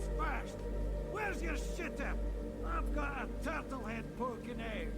smashed. Where's your shitter? I've got a turtle head poking out.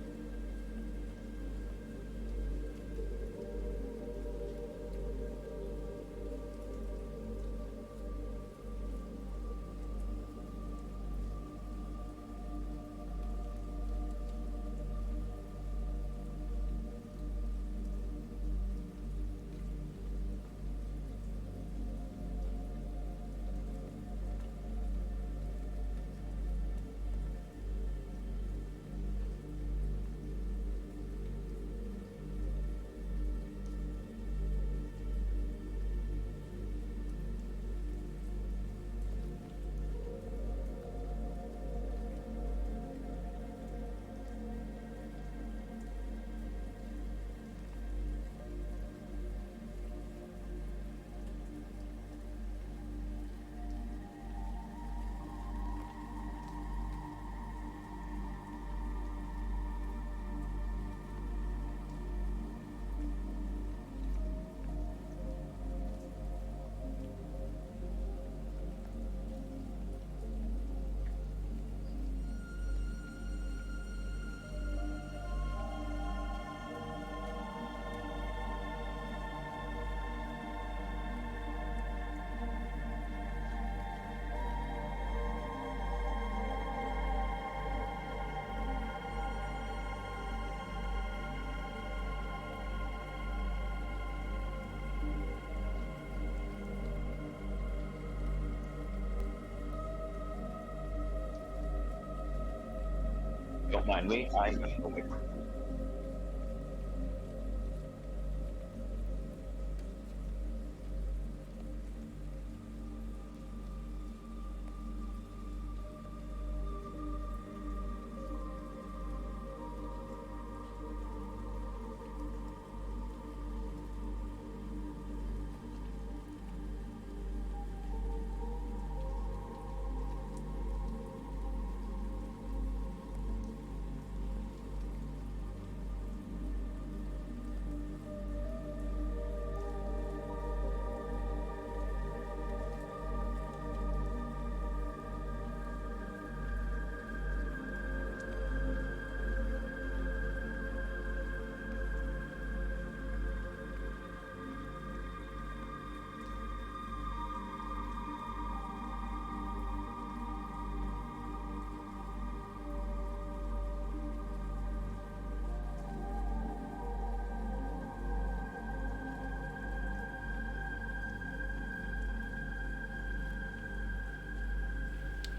Don't mind me. I'm awake.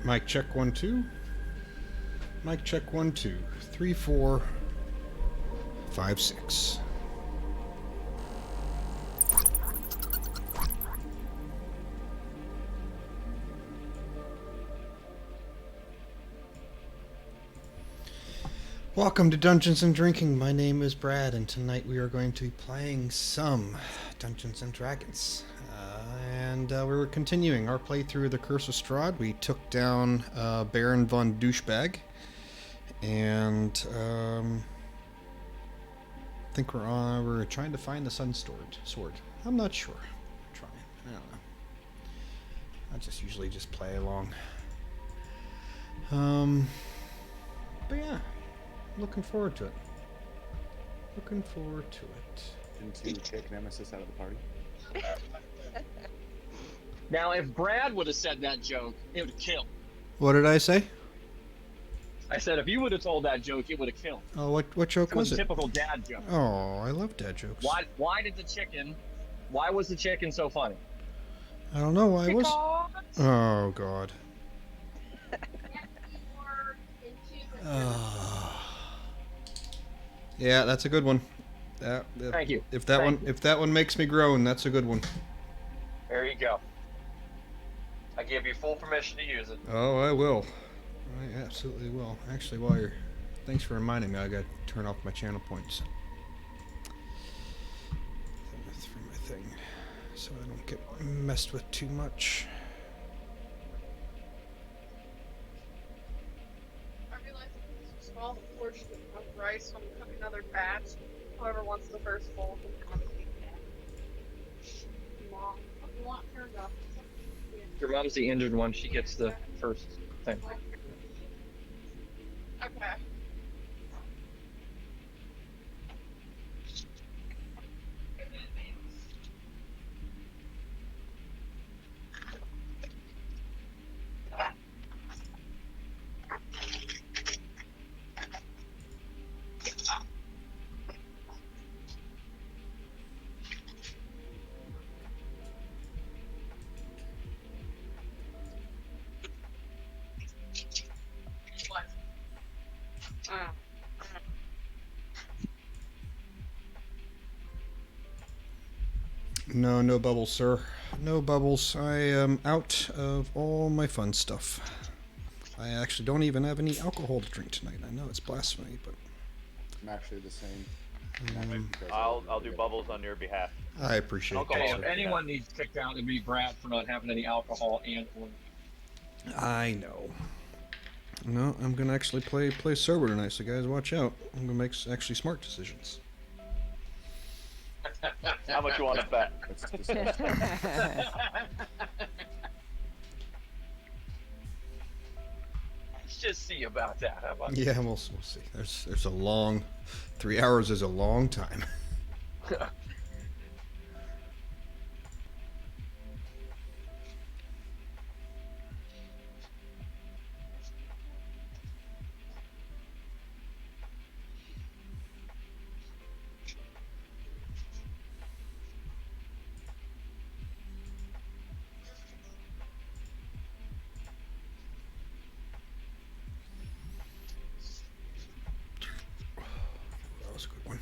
Mic check 1 2. Mic check 1 2 3 4 5 6. Welcome to Dungeons and Drinking. My name is Brad, and tonight we are going to be playing some Dungeons and Dragons. We're continuing our playthrough of the Curse of Strahd. We took down Baron von Douchebag, and I think we're trying to find the Sun Sword. I'm not sure. I'm trying. I don't know. I just usually just play along. But yeah, looking forward to it. Looking forward to it. Didn't you kick Nemesis out of the party? Now, if Brad would have said that joke, it would have killed. What did I say? I said if you would have told that joke, it would have killed. Oh, what joke was It was a it? typical dad joke. Oh, I love dad jokes. Why was the chicken so funny? I don't know why it was. Oh God. Yeah, that's a good one. Thank you. If that one makes me groan, that's a good one. There you go. I give you full permission to use it. Oh, I will. I absolutely will. Actually, thanks for reminding me. I got to turn off my channel points through my thing, so I don't get messed with too much. I realize it's a small portion of rice when you cook another batch. Whoever wants the first bowl can come and eat that. Mom, what do you want turned up? Your mom's the injured one. She gets the first thing. Okay. What? No, no bubbles, sir. No bubbles. I am out of all my fun stuff. I actually don't even have any alcohol to drink tonight. I know it's blasphemy, but I'm actually the same. I'll do bubbles on your behalf. I appreciate Alcohol. that, Hey, sir. if anyone needs kicked out, it'd be Brad for not having any alcohol and or. I know. No, I'm gonna actually play sober tonight, so guys, watch out. I'm gonna make actually smart decisions. How much you want to bet? That's disgusting. Let's just see about that. How about Yeah, we'll see. There's a long, 3 hours is a long time. That was a good one.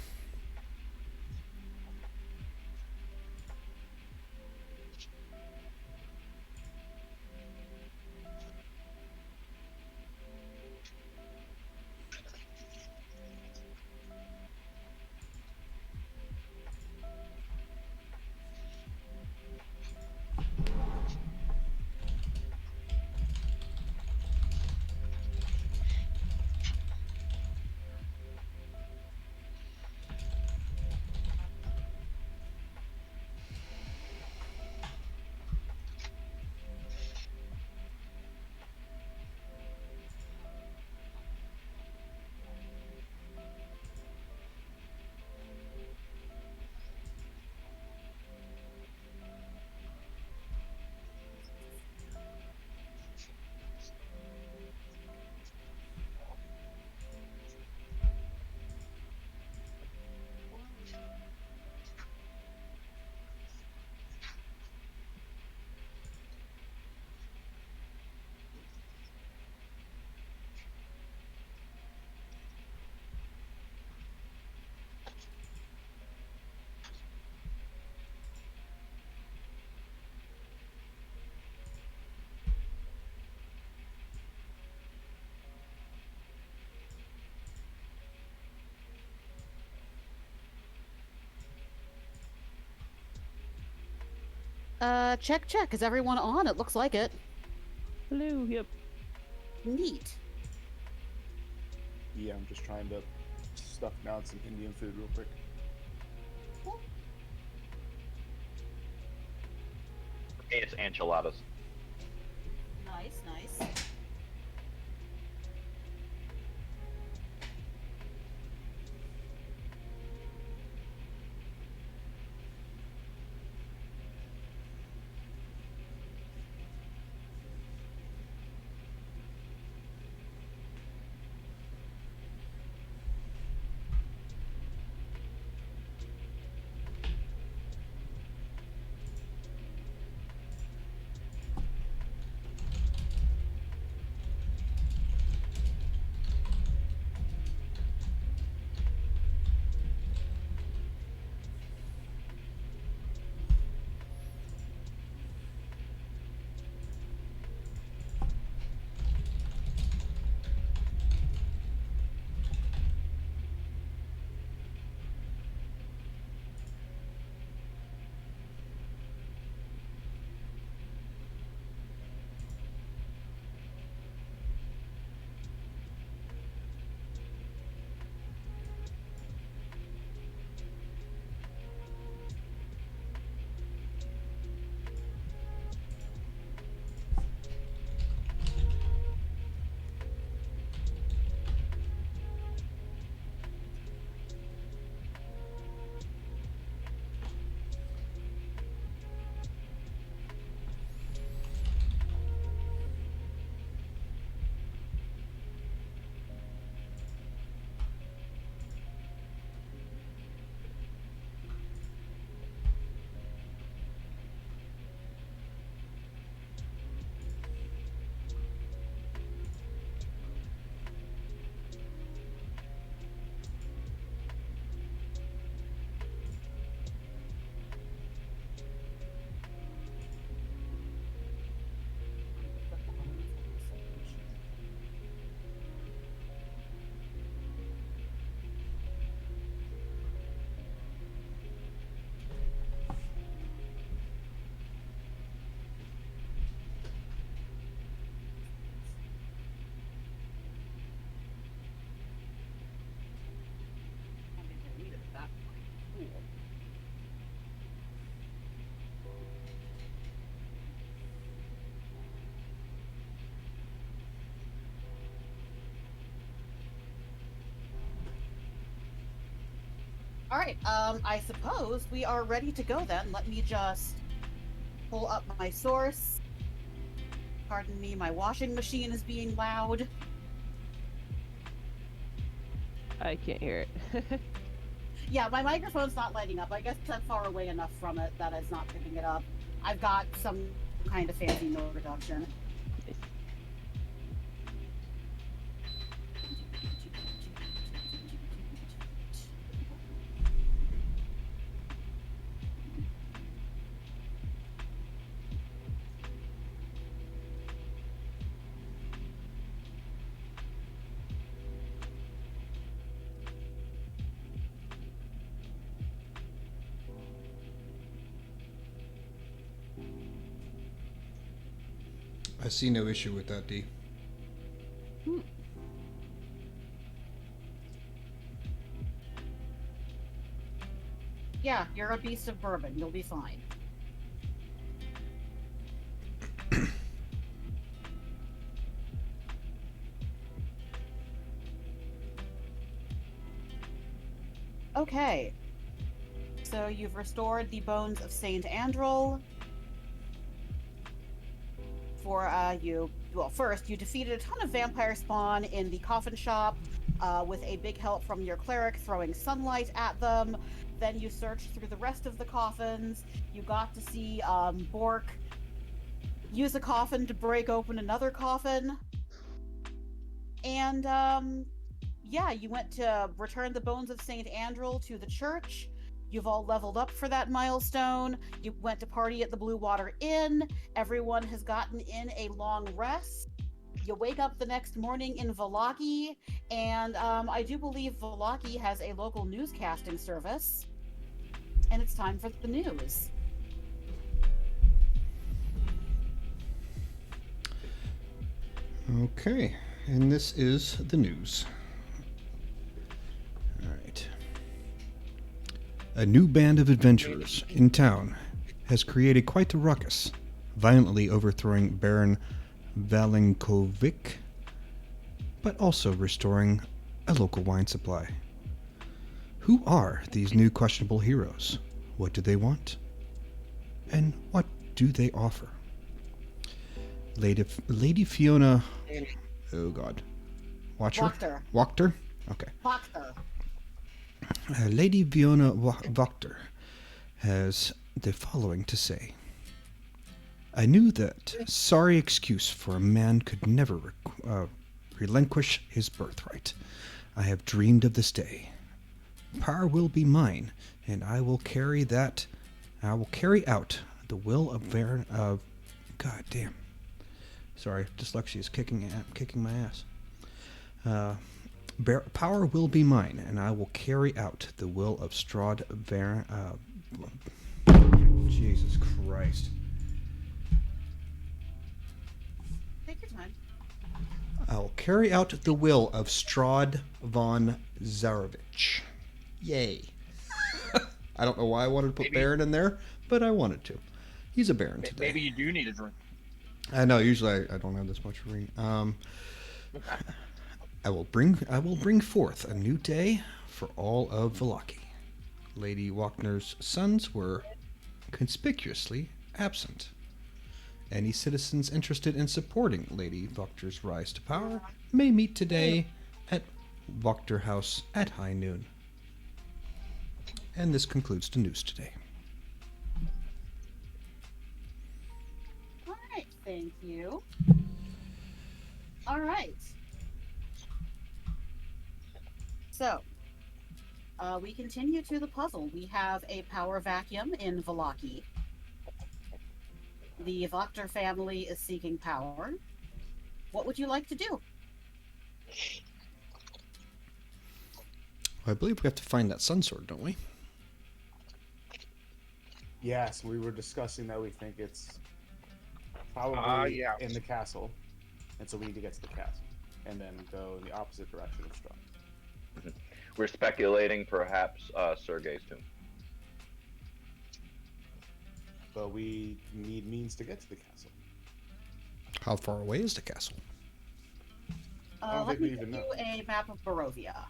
Check. Is everyone on? It looks like it. Hello, yep. Neat. Yeah, I'm just trying to stuff down some Indian food real quick. Hey, it's enchiladas. Nice. All right. I suppose we are ready to go then. Let me just pull up my source. Pardon me, my washing machine is being loud. I can't hear it. Yeah, my microphone's not lighting up. I guess I'm far away enough from it that it's not picking it up. I've got some kind of fancy noise reduction. I see no issue with that, D. Yeah, you're a beast of bourbon. You'll be fine. Okay. So you've restored the bones of Saint Andrel. First, you defeated a ton of vampire spawn in the coffin shop with a big help from your cleric throwing sunlight at them. Then you searched through the rest of the coffins. You got to see Bork use a coffin to break open another coffin. And, yeah, you went to return the bones of St. Andrel to the church. You've all leveled up for that milestone. You went to party at the Blue Water Inn. Everyone has gotten in a long rest. You wake up the next morning in Vallaki, and I do believe Vallaki has a local newscasting service. And it's time for the news. Okay, and this is the news. All right. A new band of adventurers in town has created quite a ruckus, violently overthrowing Baron Valenkovic, but also restoring a local wine supply. Who are these new questionable heroes? What do they want? And what do they offer? Lady Fiona... Oh, God. Watcher? Wachter? Okay. Wachter. Lady Fiona Wachter has the following to say. I knew that sorry excuse for a man could never relinquish his birthright. I have dreamed of this day. Power will be mine, and I will carry out the will of Baron of... God damn. Sorry, dyslexia is kicking my ass. Power will be mine, and I will carry out the will of Strahd Baron... Jesus Christ. Take your time. I will carry out the will of Strahd von Zarovich. Yay. I don't know why I wanted to put Baron in there, but I wanted to. He's a Baron today. Maybe you do need a drink. I know, usually I don't have this much ring. I will bring forth a new day for all of Vallaki. Lady Wachner's sons were conspicuously absent. Any citizens interested in supporting Lady Wachter's rise to power may meet today at Wachter House at high noon. And this concludes the news today. All right, thank you. All right. So, we continue to the puzzle. We have a power vacuum in Vallaki. The Wachter family is seeking power. What would you like to do? I believe we have to find that sun sword, don't we? Yes, we were discussing that we think it's probably in the castle. And so we need to get to the castle. And then go in the opposite direction of Strahd. We're speculating perhaps Sergei's tomb. But we need means to get to the castle. How far away is the castle? don't Let think we me even give know. you a map of Barovia.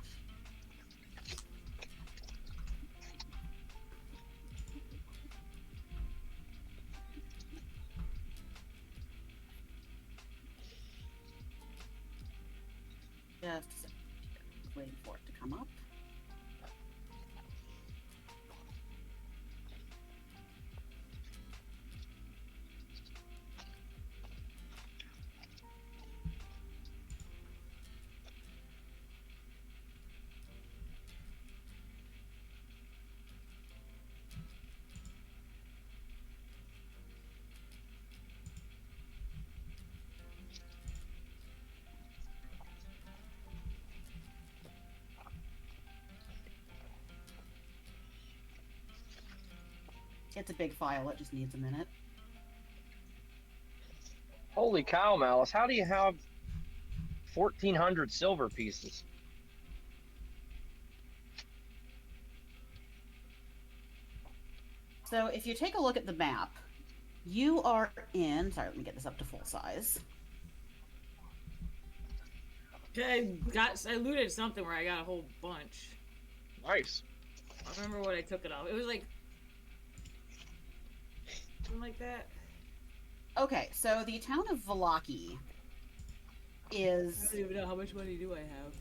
come up. It's a big file, it just needs a minute. Holy cow, Malice! How do you have 1,400 silver pieces? So if you take a look at the map, you are in... Sorry, let me get this up to full size. I looted something where I got a whole bunch. Nice. I remember what I took it off. It was like something like that. Okay, so the town of Vallaki is... I don't even know how much money do I have.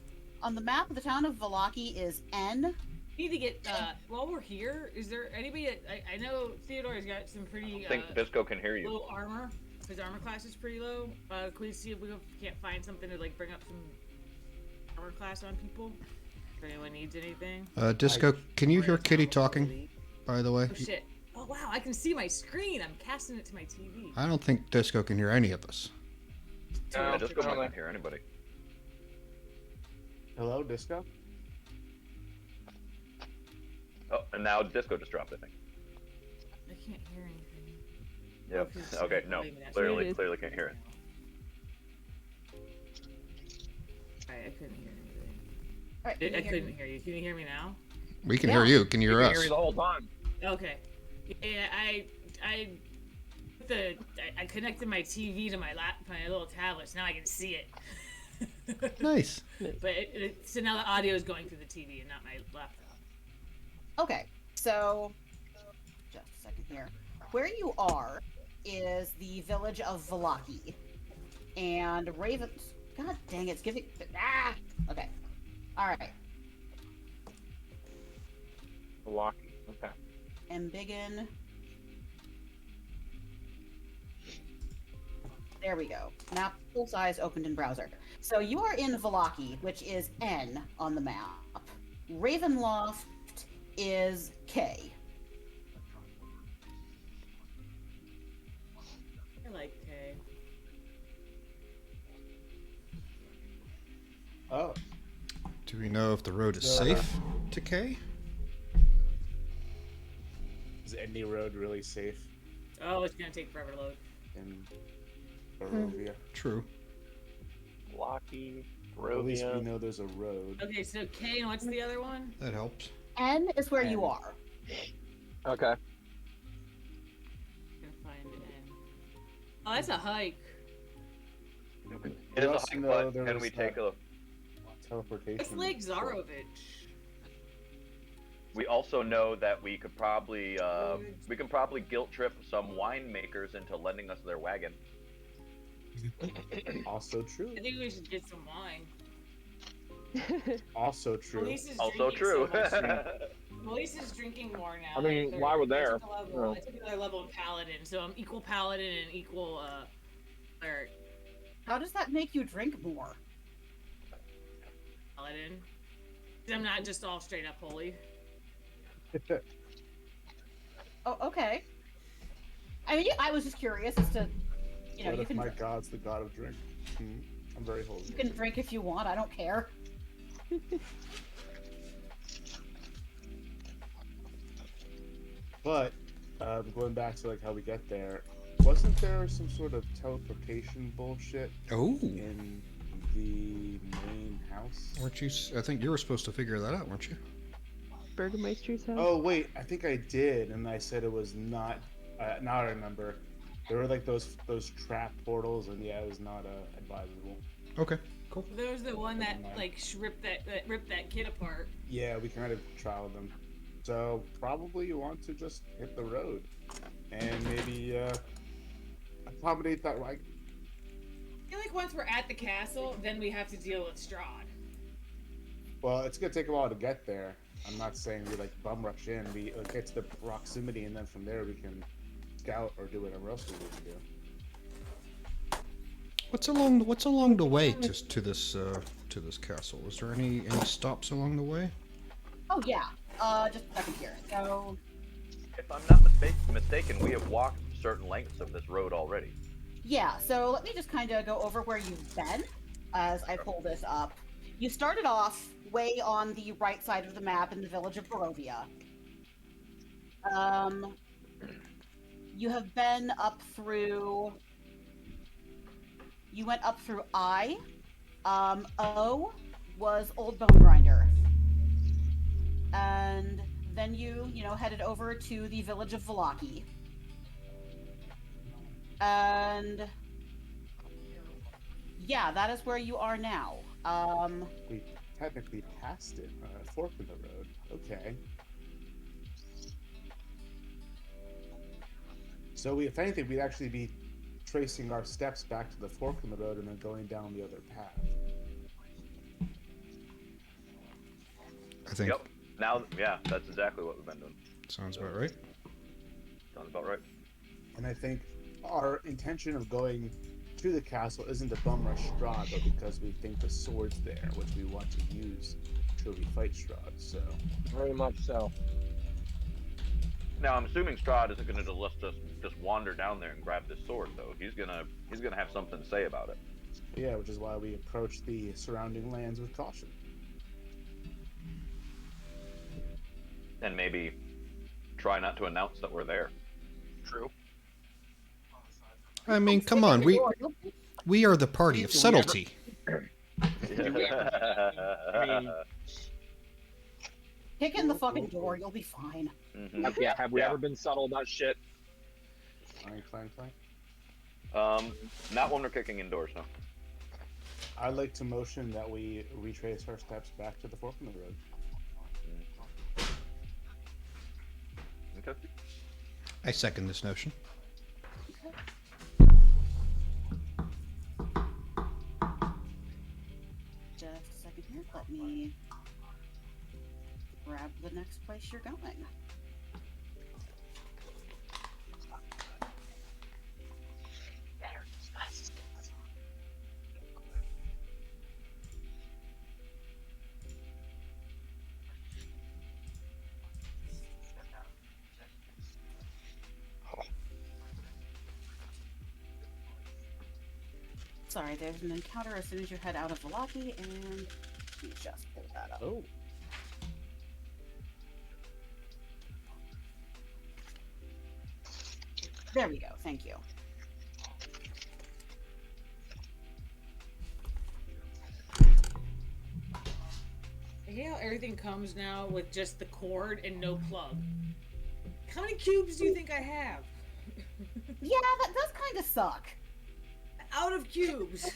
On the map, the town of Vallaki is N. Need to get, while we're here, is there anybody I know Theodore's got some pretty, I think Disco can hear you. low armor. His armor class is pretty low. Can we see if we can't find something to, like, bring up some armor class on people? If anyone needs anything. Disco, can you hear Kitty talking, by the way? Oh, shit. Oh, wow, I can see my screen. I'm casting it to my TV. I don't think Disco can hear any of us. Yeah, Disco might not hear anybody. Hello, Disco? Oh, and now Disco just dropped, I think. I can't hear anything. Yep. Oh, Okay, no. Clearly can't hear it. Alright, I couldn't hear anything. Alright, I couldn't hear you. Can you hear me now? We can hear you. Can you hear I us? can hear you the whole time. Okay. Yeah, I connected my TV to my little tablet, so now I can see it. Nice. But so now the audio is going through the TV and not my laptop. Okay, so... Just a second here. Where you are is the village of Vallaki. And Ravens... God dang it, it's giving... Ah! Okay. Alright. Milwaukee. Okay. Embiggen. There we go. Map full size opened in browser. So you are in Vallaki, which is N on the map. Ravenloft is K. I like K. Oh. Do we know if the road is safe to K? Is any road really safe Oh, it's gonna take forever to load. in Barovia? True. Milwaukee. At least we Barovia. know there's a road. Okay, so K, and what's the other one? That helps. N is where you N. are. Okay. I'm gonna find N. Oh, that's a hike. It is a also hike, know but there can was we take that a... teleportation? It's Lake Zarovich. We also know that we could probably, we can probably guilt trip some winemakers into lending us their wagon. Also true. I think we should get some wine. Also true. Elise is Also drinking true. So much. Elise is drinking more now. I mean, why would there? I took another level in Paladin, so I'm equal Paladin and equal, cleric. How does that make you drink more? Paladin. 'Cause I'm not just all straight up holy. Oh, okay. I mean, I was just curious as to, you know, What you if can my god's the god of drink? I'm very holy. you can drink if you want. I don't care. But going back to like how we get there, wasn't there some sort of teleportation bullshit Oh. in the main house? Weren't you? I think you were supposed to figure that out, weren't you? Burgermeister's house? Oh wait, I think I did, and I said it was not. Now I remember. There were like those trap portals, and yeah, it was not advisable. Okay. Cool. There's the one that Never mind. like ripped that kid apart. Yeah, we kind of trialed them. So probably you want to just hit the road, and maybe accommodate that wagon. I feel like once we're at the castle, then we have to deal with Strahd. Well, it's gonna take a while to get there. I'm not saying we like bum rush in. We get to the proximity, and then from there we can scout or do whatever else we need to do. What's along the way to this castle? Was there any stops along the way? Oh yeah. Just a second here. So If I'm not mistaken, we have walked certain lengths of this road already. yeah. So let me just kind of go over where you've been as I pull this up. You started off way on the right side of the map in the village of Barovia. You have been up through. You went up through I. O was Old Bone Grinder. And then you headed over to the village of Vallaki. And yeah, that is where you are now. We technically passed it, fork in the road. Okay. So if anything, we'd actually be tracing our steps back to the fork in the road and then going down the other path. I think. Yep. Now, yeah, that's exactly what we've been doing. Sounds about right. Sounds about right. And I think our intention of going to the castle isn't to bum rush Strahd, but because we think the sword's there, which we want to use till we fight Strahd. So Very much so. Now, I'm assuming Strahd isn't going to let us just wander down there and grab this sword, though. He's gonna have something to say about it. yeah, which is why we approach the surrounding lands with caution. And maybe try not to announce that we're there. True. I mean, come on, we are the party of subtlety. I mean, Kick in the fucking door, you'll be fine. Mm-hmm. have we ever been subtle about shit? Clank, clank, clank. Not when we're kicking indoors, no. I'd like to motion that we retrace our steps back to the fork in the road. Okay. I second this notion. Just a second here. Let me grab the next place you're going. Sorry, there's an encounter as soon as you head out of Vallaki, and you just pull that up. Oh. There we go, thank you. I hate how everything comes now with just the cord and no plug. How many cubes do you think I have? Yeah, that does kind of suck. Out of cubes.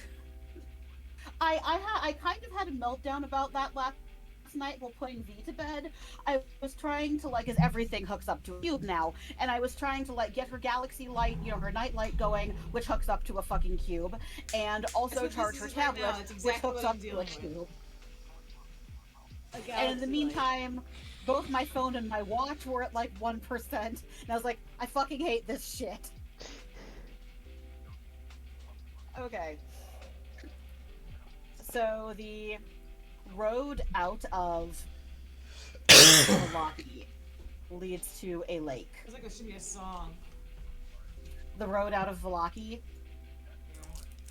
I kind of had a meltdown about that last night while putting V to bed. I was trying to, like, as everything hooks up to a cube now, and I was trying to, like, get her galaxy light, her night light going, which hooks up to a fucking cube, and also charge her tablet, which hooks up to a cube. And in the meantime, both my phone and my watch were at, like, 1%, and I was like, I fucking hate this shit. Okay. So the road out of Vallaki leads to a lake. It's like it should be a song. The road out of Vallaki.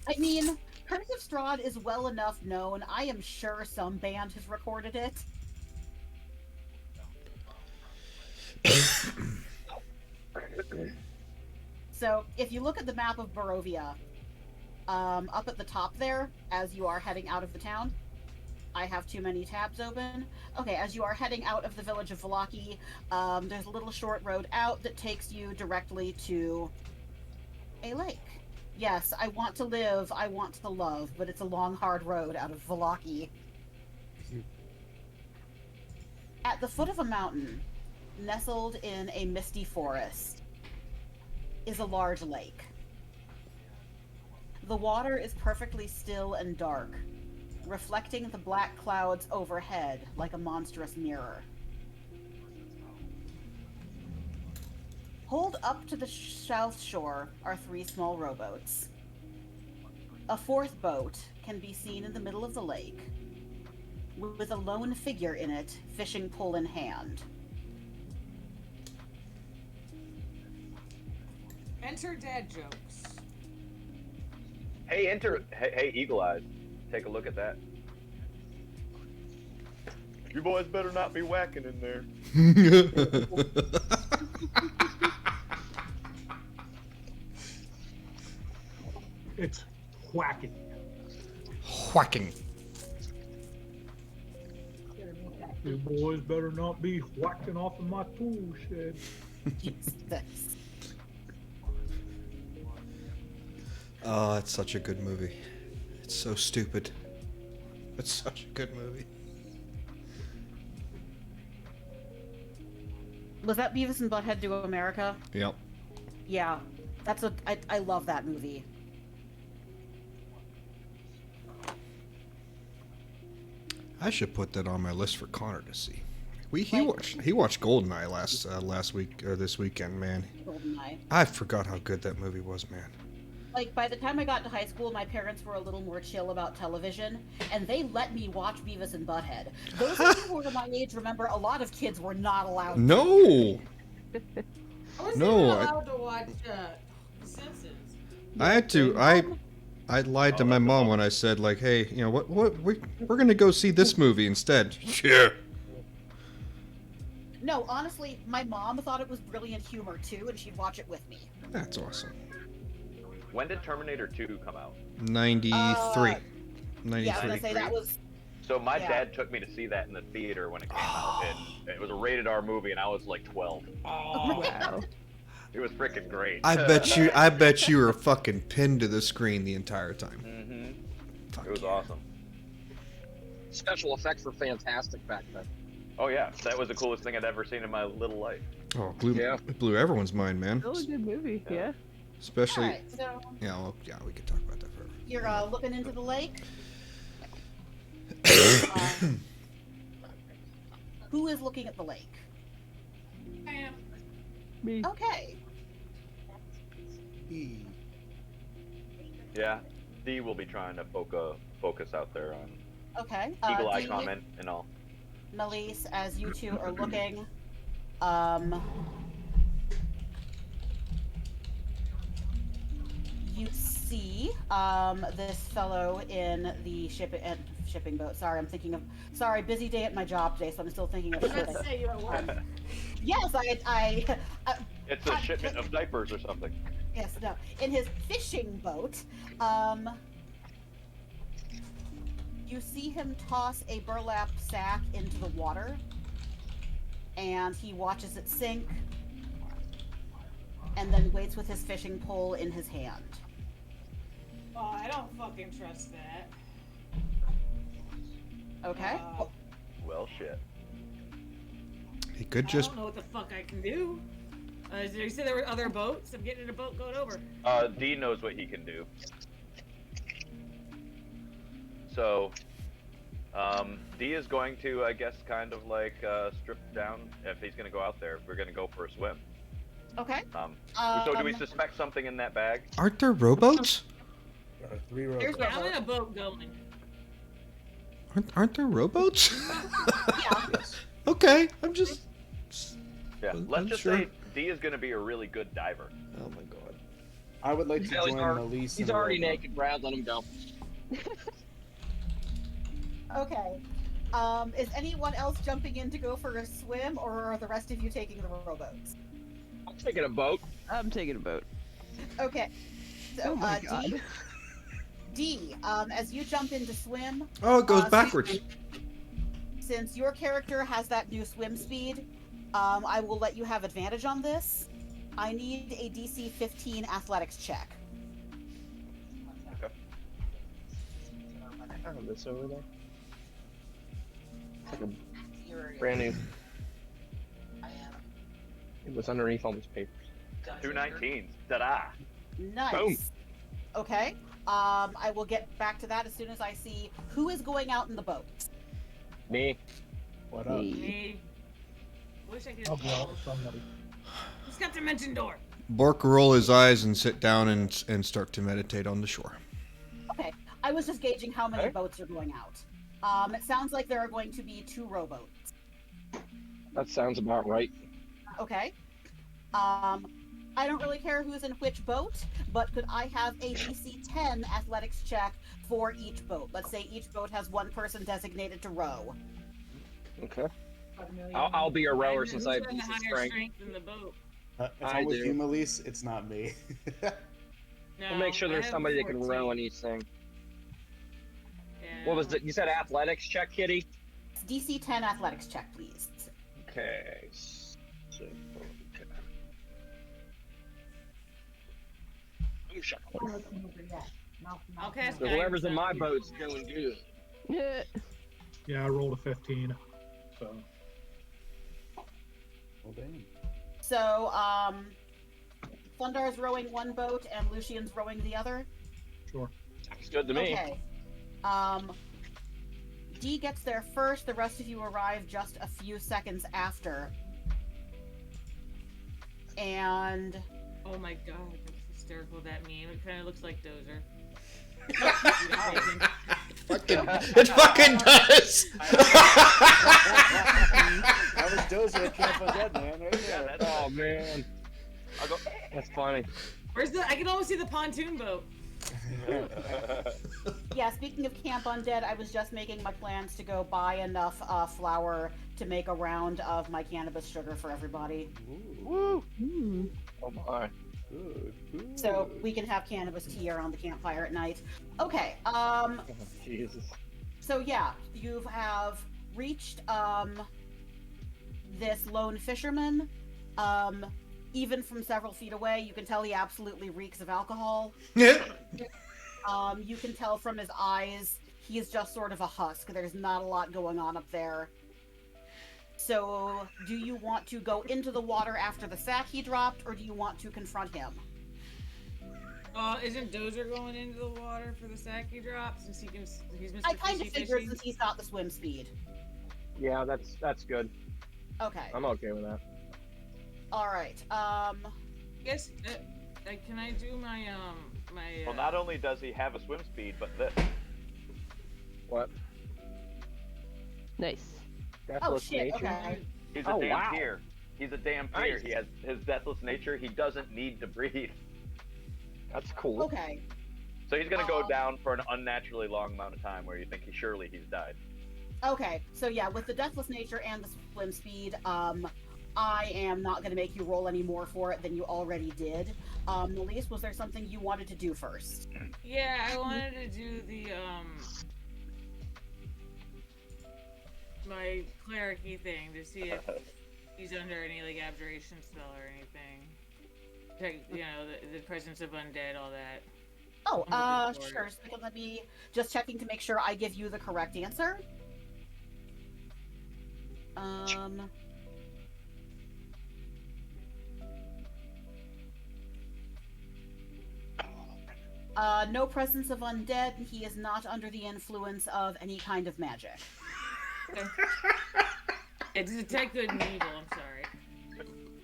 I mean, Curse of Strahd is well enough known. I am sure some band has recorded it. So, if you look at the map of Barovia, up at the top there, as you are heading out of the town, I have too many tabs open. Okay, as you are heading out of the village of Vallaki, there's a little short road out that takes you directly to a lake. Yes, I want to live, I want to love, but it's a long, hard road out of Vallaki. At the foot of a mountain, nestled in a misty forest, is a large lake. The water is perfectly still and dark, reflecting the black clouds overhead like a monstrous mirror. Pulled up to the south shore are 3 small rowboats. A 4th boat can be seen in the middle of the lake, with a lone figure in it, fishing pole in hand. Enter dad jokes. Hey, Eagle Eyes. Take a look at that. You boys better not be whacking in there. It's whacking. Whacking. You boys better not be whacking off of my tool shed. Jesus. Oh, it's such a good movie. It's so stupid. It's such a good movie. Was that Beavis and Butthead Do America? Yep. Yeah, I love that movie. I should put that on my list for Connor to see. He watched Goldeneye last week or this weekend, man. GoldenEye. I forgot how good that movie was, man. Like, by the time I got to high school, my parents were a little more chill about television, and they let me watch Beavis and Butthead. Those of you who are my age remember a lot of kids were not allowed to. No! I wasn't No, even I- allowed to watch The Simpsons. I had to. I lied to my mom when I said, like, hey, you know what? We're gonna go see this movie instead. Yeah. No, honestly, my mom thought it was brilliant humor too, and she'd watch it with me. That's awesome. When did Terminator 2 come out? 93. Yeah, I 93. was gonna say that was. So my Yeah. dad took me to see that in the theater when it came out, and it was a rated R movie, and I was like 12. Oh, wow. It was freaking great. I bet you were fucking pinned to the screen the entire time. Mm-hmm. Fuck It was yeah. awesome. Special effects were fantastic back then. Oh yeah, that was the coolest thing I'd ever seen in my little life. Oh, Yeah. it blew everyone's mind, man. Still a good movie, yeah. Especially, Alright, so yeah, well, yeah, we could talk about that forever. you're looking into the lake. Who is looking at the lake? I am. Me. Okay. Yeah, D will be trying to focus out there on Okay. Eagle Eye Dee, comment and all. Melise, as you two are looking, you see this fellow in the shipping boat. Sorry, I'm thinking of. Sorry, busy day at my job today, so I'm still thinking of I was shipping. about to say you at work. Yes, It's a shipment of diapers or something. yes, no. In his fishing boat, you see him toss a burlap sack into the water, and he watches it sink, and then waits with his fishing pole in his hand. Oh, I don't fucking trust that. Okay. Well, shit. He could I just. don't know what the fuck I can do. You said there were other boats? I'm getting in a boat going over. D knows what he can do. So, D is going to, I guess, kind of like strip down if he's going to go out there. We're going to go for a swim. Okay. So do we suspect something in that bag? Aren't there rowboats? There are 3 rows. There's Yeah, I'm in a boat going. Aren't there rowboats? Yeah. Okay, I'm just. Yeah, I'm let's just sure. say D is going to be a really good diver. Oh my god. I would like to He's join already- Melise. He's in a already rowboat. naked, Brad. Let him go. Okay. Is anyone else jumping in to go for a swim, or are the rest of you taking the rowboats? I'm taking a boat. I'm taking a boat. Okay. So, Oh my god. D, as you jump in to swim, Oh, it goes so- backwards. since your character has that new swim speed, I will let you have advantage on this. I need a DC 15 athletics check. I have this over there. It's like a brand new. It was underneath all these papers. 2 19s. Ta-da! Nice. Boom. Okay. I will get back to that as soon as I see who is going out in the boat. Me. What up? Me. Wish I could. I'll go out with somebody. Who's got the mention door? Bork will roll his eyes and sit down and start to meditate on the shore. Okay, I was just gauging how many Okay. boats are going out. It sounds like there are going to be 2 rowboats. That sounds about right. Okay. I don't really care who's in which boat, but could I have a DC 10 athletics check for each boat? Let's say each boat has 1 person designated to row. Okay. I'll be a rower And since who's I have got the decent higher strength. strength in the boat? If I I'm with do. you, Melise, it's not me. No, We'll make sure I there's have somebody that can 14. row on each thing. Yeah. What was it? You said athletics check, Kitty? DC 10 athletics check, please. Okay. I'll cast So whoever's in guidance my on boat's doing good. Yeah. Yeah, I rolled a 15. So Well, damn. So, Thundar's rowing 1 boat and Lucian's rowing the other? sure. Sounds good to me. Okay. D gets there first, the rest of you arrive just a few seconds after. And Oh my god, that's hysterical, that meme. It kind of looks like Dozer. It fucking does! That was Dozer at Camp Undead, man. Right there. Oh man, I'll go. that's funny. Where's the? I can almost see the pontoon boat. yeah, speaking of Camp Undead, I was just making my plans to go buy enough flour to make a round of my cannabis sugar for everybody. Woo! Mm. Oh my. Good, good. So we can have cannabis tea around the campfire at night. Okay, Jesus. so yeah, you have reached this lone fisherman. Even from several feet away, you can tell he absolutely reeks of alcohol. You can tell from his eyes, he's just sort of a husk. There's not a lot going on up there. So, do you want to go into the water after the sack he dropped, or do you want to confront him? Isn't Dozer going into the water for the sack he dropped since he can? He's Mr. I kind of Fishy figured Fishy? since he's got the swim speed. Yeah, that's good. Okay. I'm okay with that. All right. Yes. Can I do my my? Well, not only does he have a swim speed, but this. What? Nice. Oh Deathless shit. nature. Okay. He's a Oh, damn wow. peer. He's a damn peer. Nice. He has his deathless nature. He doesn't need to breathe. That's cool. Okay. So he's gonna go down for an unnaturally long amount of time where you think surely he's died. Okay. So yeah, with the deathless nature and the swim speed, I am not going to make you roll any more for it than you already did. Elise, was there something you wanted to do first? Yeah, I wanted to do the my cleric-y thing to see if he's under any like abjuration spell or anything. Like, you know, the presence of undead, all that. Oh, I'm looking for sure. it. So let me just checking to make sure I give you the correct answer. No presence of undead. He is not under the influence of any kind of magic. It's detect good and evil. I'm sorry.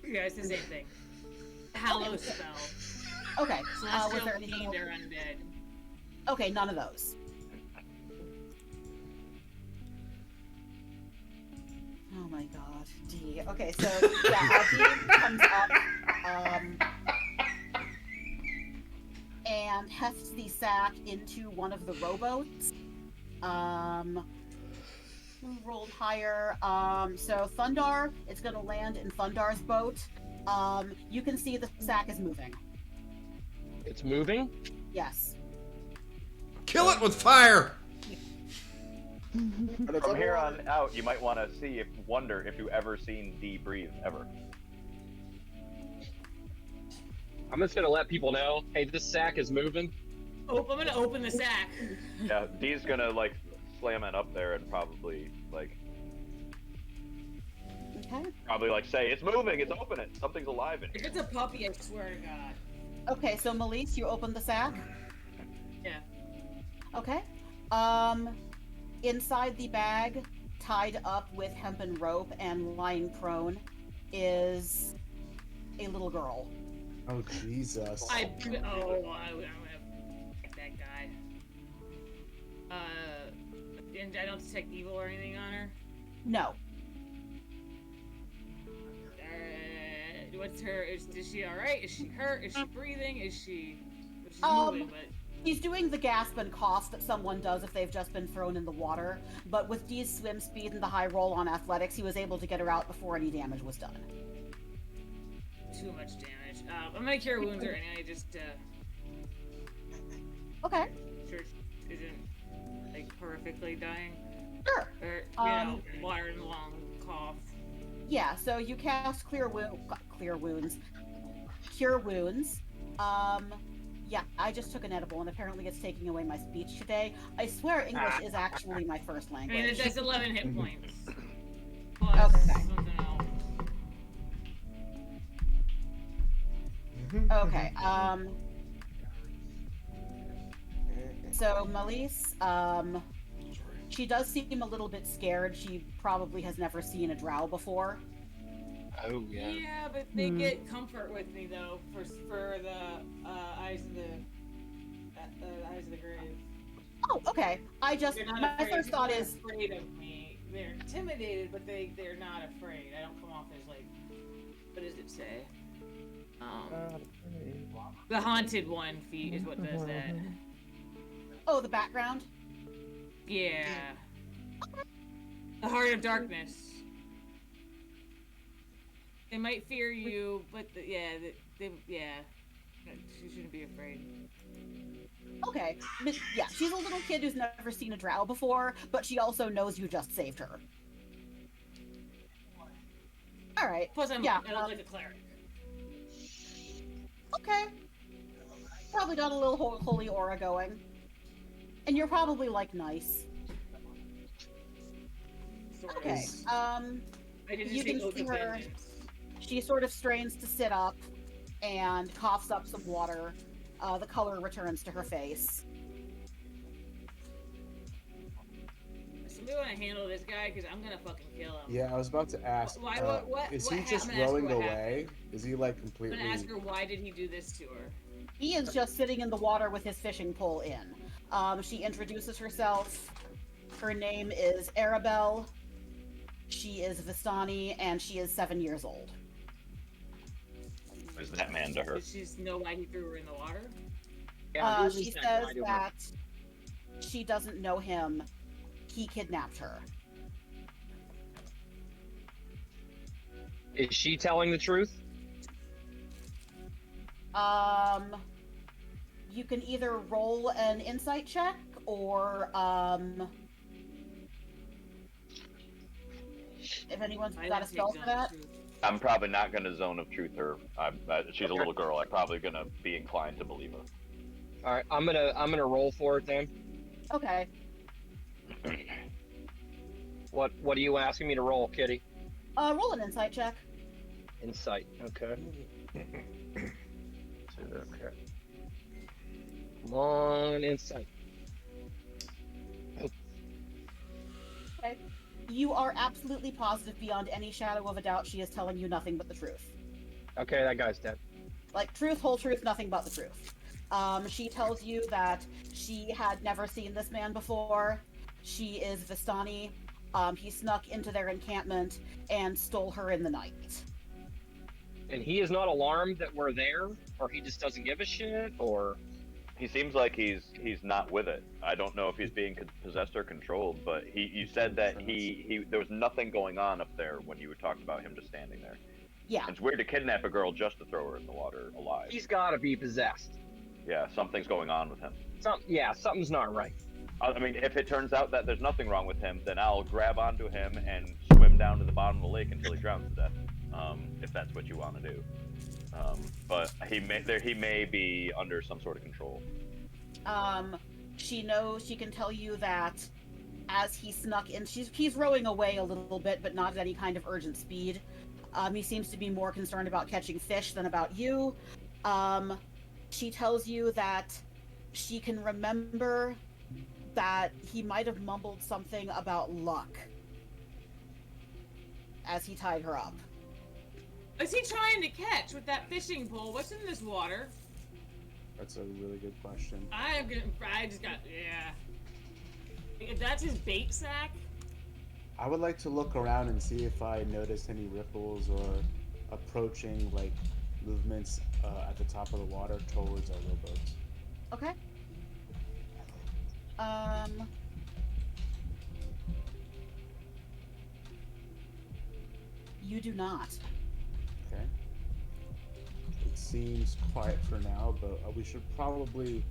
Yeah, it's the same thing. Hallow spell. Okay. Was Celestial there anything fiend else? or undead. Okay, none of those. Oh my god, D. Okay, so yeah, D comes up and hefts the sack into one of the rowboats. Who rolled higher? So Thundar, it's gonna land in Thundar's boat. You can see the sack is moving. It's moving? Yes. Kill it with fire! From here on out, you might want to wonder if you ever seen D breathe ever. I'm just gonna let people know, hey, this sack is moving. Oh, I'm gonna open the sack. Yeah, D's gonna like slam it up there and probably like say it's moving, it's open it, something's alive in If here. it's a puppy, I swear to God. Okay, so Melise, you open the sack. Yeah. Okay. Inside the bag, tied up with hempen rope and lying prone, is a little girl. Oh Jesus! I'm gonna pick that guy. And I don't detect evil or anything on her. No. What's her? Is she all right? Is she hurt? Is she breathing? Is she? She's moving, but. He's doing the gasp and cough that someone does if they've just been thrown in the water, but with Dee's swim speed and the high roll on athletics, he was able to get her out before any damage was done. Too much damage. I'm gonna cure wounds her anyway, just Okay. sure she isn't like horrifically dying. Sure. Or water and long cough. Yeah, so you cast Cure Wounds. Yeah, I just took an edible, and apparently it's taking away my speech today. I swear English is actually my first I language. mean, it does 11 hit points. Okay. Something else. Okay, so Melise, she does seem a little bit scared. She probably has never seen a drow before. Oh yeah. Yeah, but they get comfort with me though for the eyes of the eyes of the grave. Oh, okay. My first thought They're is afraid of me. They're intimidated, but they're not afraid. I don't come off as like, what does it say? The haunted one feat is what does that. Oh, the background? Yeah. The heart of darkness. They might fear you, but she shouldn't be afraid. Okay. Yeah, she's a little kid who's never seen a drow before, but she also knows you just saved her. All right. Plus, I look like a cleric. Okay. Probably got a little holy aura going. And you're probably, like, nice. Okay. You can see her. She sort of strains to sit up and coughs up some water. The color returns to her face. Somebody want to handle this guy? Because I'm going to fucking kill him. Yeah, I was about to ask. Is he just rowing away? Is he like completely? I'm going to ask her why did he do this to her? He is just sitting in the water with his fishing pole in. She introduces herself. Her name is Arabelle. She is Vistani, and she is 7 years old. Is that man to her? Does she know why he threw her in the water? She says that she doesn't know him. He kidnapped her. Is she telling the truth? You can either roll an insight check or if anyone's got a spell for that. I'm probably not going to zone of truth her. She's a little girl. I'm probably going to be inclined to believe her. All right, I'm gonna roll for it then. Okay. What are you asking me to roll, Kitty? Roll an insight check. Insight. Okay. Okay. Come on, insight. Okay. You are absolutely positive beyond any shadow of a doubt she is telling you nothing but the truth. Okay, that guy's dead. Like, truth, whole truth, nothing but the truth. She tells you that she had never seen this man before. She is Vistani. He snuck into their encampment and stole her in the night. And he is not alarmed that we're there, or he just doesn't give a shit, or... He seems like he's not with it. I don't know if he's being possessed or controlled, but you said that there was nothing going on up there when you were talking about him just standing there. Yeah. It's weird to kidnap a girl just to throw her in the water alive. He's gotta be possessed. Yeah, something's going on with him. Something's not right. I mean, if it turns out that there's nothing wrong with him, then I'll grab onto him and swim down to the bottom of the lake until he drowns to death, if that's what you want to do. But he may be under some sort of control. She can tell you that as he snuck in, he's rowing away a little bit, but not at any kind of urgent speed. He seems to be more concerned about catching fish than about you. She tells you that she can remember that he might have mumbled something about luck as he tied her up. What's he trying to catch with that fishing pole? What's in this water? That's a really good question. I just got, yeah. If that's his bait sack? I would like to look around and see if I notice any ripples or approaching, like, movements at the top of the water towards our rowboats. Okay. You do not. Okay. It seems quiet for now, but we should probably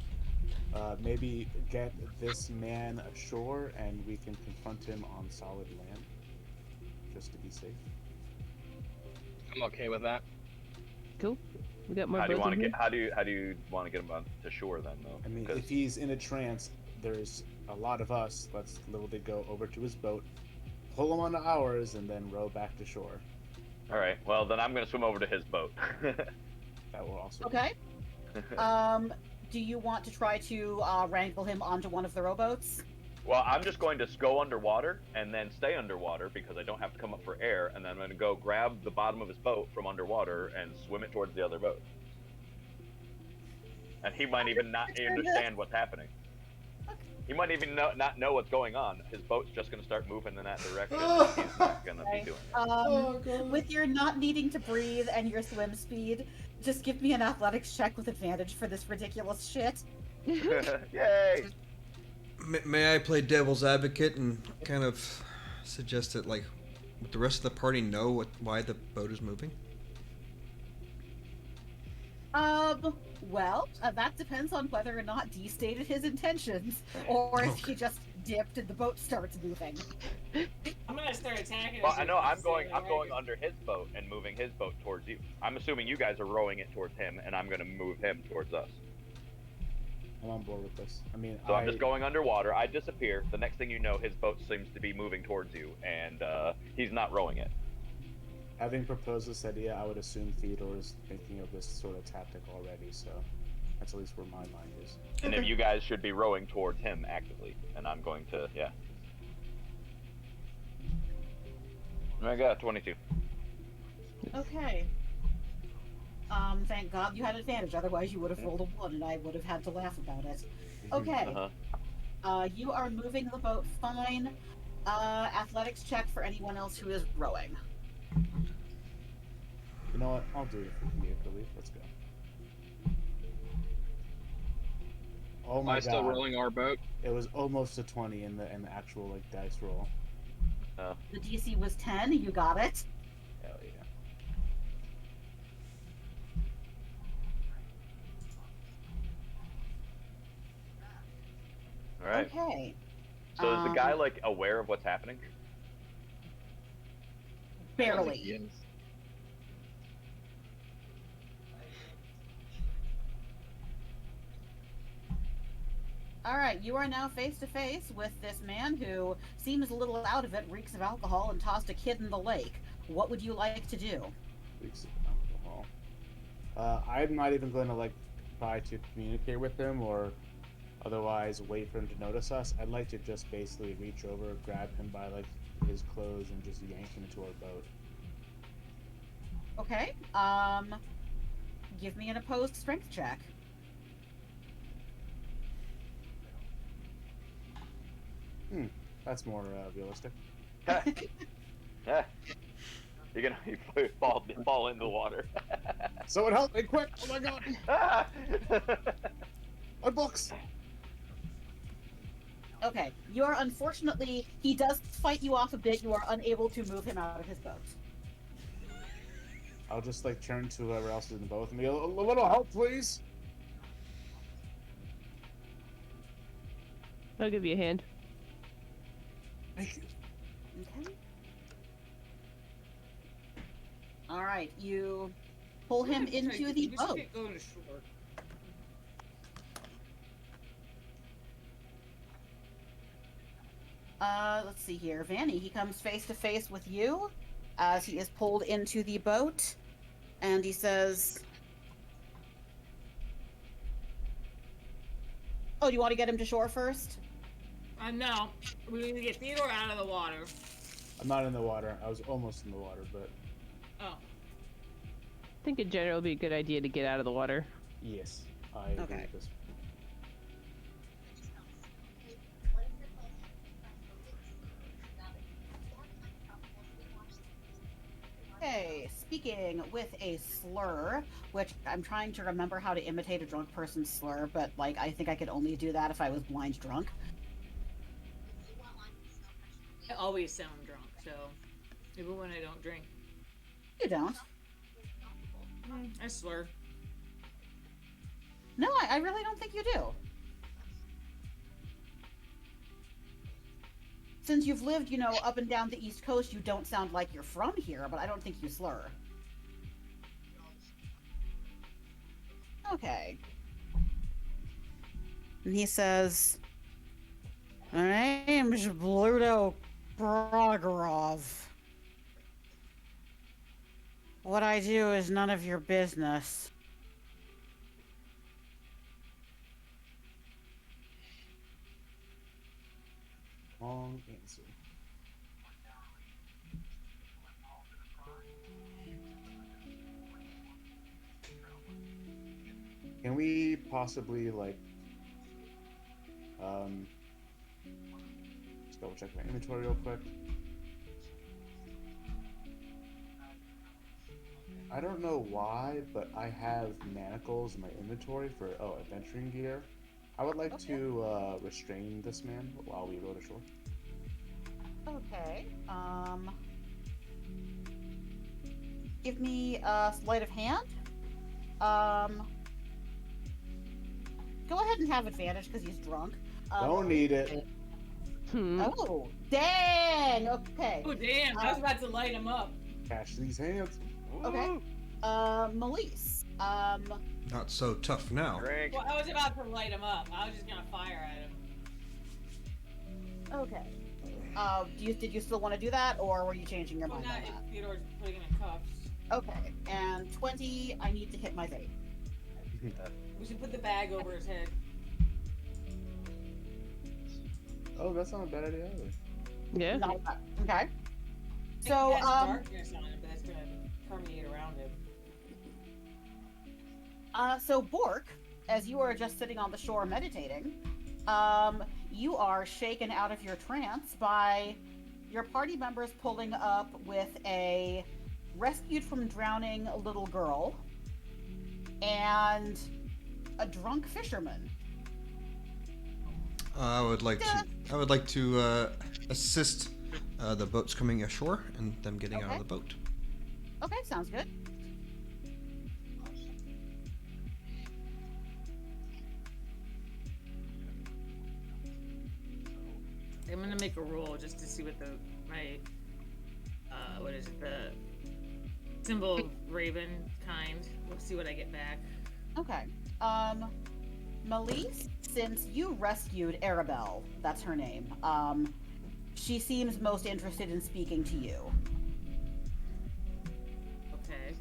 maybe get this man ashore and we can confront him on solid land, just to be safe. I'm okay with that. Cool. We got more. How do you boats want in to here? get? How do you want to get him on to shore then, though? I mean, 'Cause- if he's in a trance, there's a lot of us. Let's literally go over to his boat, pull him onto ours, and then row back to shore. All right. Well, then I'm gonna swim over to his boat. That will also. Okay. Do you want to try to wrangle him onto one of the rowboats? Well, I'm just going to go underwater and then stay underwater because I don't have to come up for air, and then I'm going to go grab the bottom of his boat from underwater and swim it towards the other boat. And he might even not understand what's happening. He might even not know what's going on. His boat's just going to start moving in that direction. And he's not going to be doing it. With your not needing to breathe and your swim speed, just give me an athletics check with advantage for this ridiculous shit. Yay! May I play devil's advocate and kind of suggest that, like, would the rest of the party know why the boat is moving? Well, that depends on whether or not Dee stated his intentions, or if he just dipped and the boat starts moving. I'm gonna start attacking. Well, I know I'm going under his boat and moving his boat towards you. I'm assuming you guys are rowing it towards him, and I'm going to move him towards us. I'm on board with this. I mean, So I'm just going underwater. I disappear. The next thing you know, his boat seems to be moving towards you, and he's not rowing it. Having proposed this idea, I would assume Theodore is thinking of this sort of tactic already, so that's at least where my mind is. And if you guys should be rowing towards him actively, and I'm going to, yeah. I got 22. Okay. Thank God you had advantage, otherwise you would have rolled a 1 and I would have had to laugh about it. Okay. You are moving the boat fine. Athletics check for anyone else who is rowing. You know what? I'll do it for comedic relief. Let's go. Oh Am my I god. still rolling our boat? It was almost a 20 in the actual like dice roll. The DC was 10, you got it. Hell yeah. All right. Okay. So is the guy, like, aware of what's happening? Barely. Alright, you are now face to face with this man who seems a little out of it, reeks of alcohol, and tossed a kid in the lake. What would you like to do? Reeks of alcohol. I'm not even going to like try to communicate with him or otherwise wait for him to notice us. I'd like to just basically reach over, grab him by like his clothes, and just yank him into our boat. Okay. Give me an opposed strength check. That's more realistic. Yeah. You're gonna fall into the water. Someone help me quick! Oh my god! Ah! My books! Okay, you are unfortunately, he does fight you off a bit, you are unable to move him out of his boat. I'll just like turn to whoever else is in the boat with me. A little help, please! I'll give you a hand. Thank you. Okay. Alright, you pull him into the boat. Go to shore. Let's see here. Vanny, he comes face to face with you as he is pulled into the boat, and he says, "Oh, do you want to get him to shore first?" No. We need to get Theodore out of the water. I'm not in the water. I was almost in the water, but Oh. I think in general it would be a good idea to get out of the water. yes, I agree Okay. with this. Okay, speaking with a slur, which I'm trying to remember how to imitate a drunk person's slur, but like I think I could only do that if I was blind drunk. I always sound drunk, so even when I don't drink. You don't. I slur. No, I really don't think you do. Since you've lived, you know, up and down the East Coast, you don't sound like you're from here, but I don't think you slur. Okay. And he says, "My name's Bluto Brogrov. What I do is none of your business." Wrong answer. Can we possibly like just double check my inventory real quick? I don't know why, but I have manacles in my inventory for adventuring gear. I would like to restrain this man while we row to shore. Okay. Give me a sleight of hand. Go ahead and have advantage because he's drunk. Don't need it. Oh, dang. Okay. Oh damn! I was about to light him up. Catch these hands. Okay. Melise. Not so tough now. Drink. Well, I was about to light him up. I was just gonna fire at him. Okay. Did you still want to do that, or were you changing your Well, mind not on that? if Theodore's putting him in cuffs. Okay. And 20, I need to hit my vape. We should put the bag over his head. Oh, that's not a bad idea either. Yeah. Not bad. Okay. It So, has darkness on him, but that's gonna permeate around him. So Bork, as you are just sitting on the shore meditating, you are shaken out of your trance by your party members pulling up with a rescued from drowning little girl and a drunk fisherman. I would like to assist the boats coming ashore and them getting out of the boat. Okay, sounds good. I'm gonna make a roll just to see what my what is it, the symbol of raven kind. We'll see what I get back. Okay. Melise, since you rescued Arabelle, that's her name, she seems most interested in speaking to you. Okay.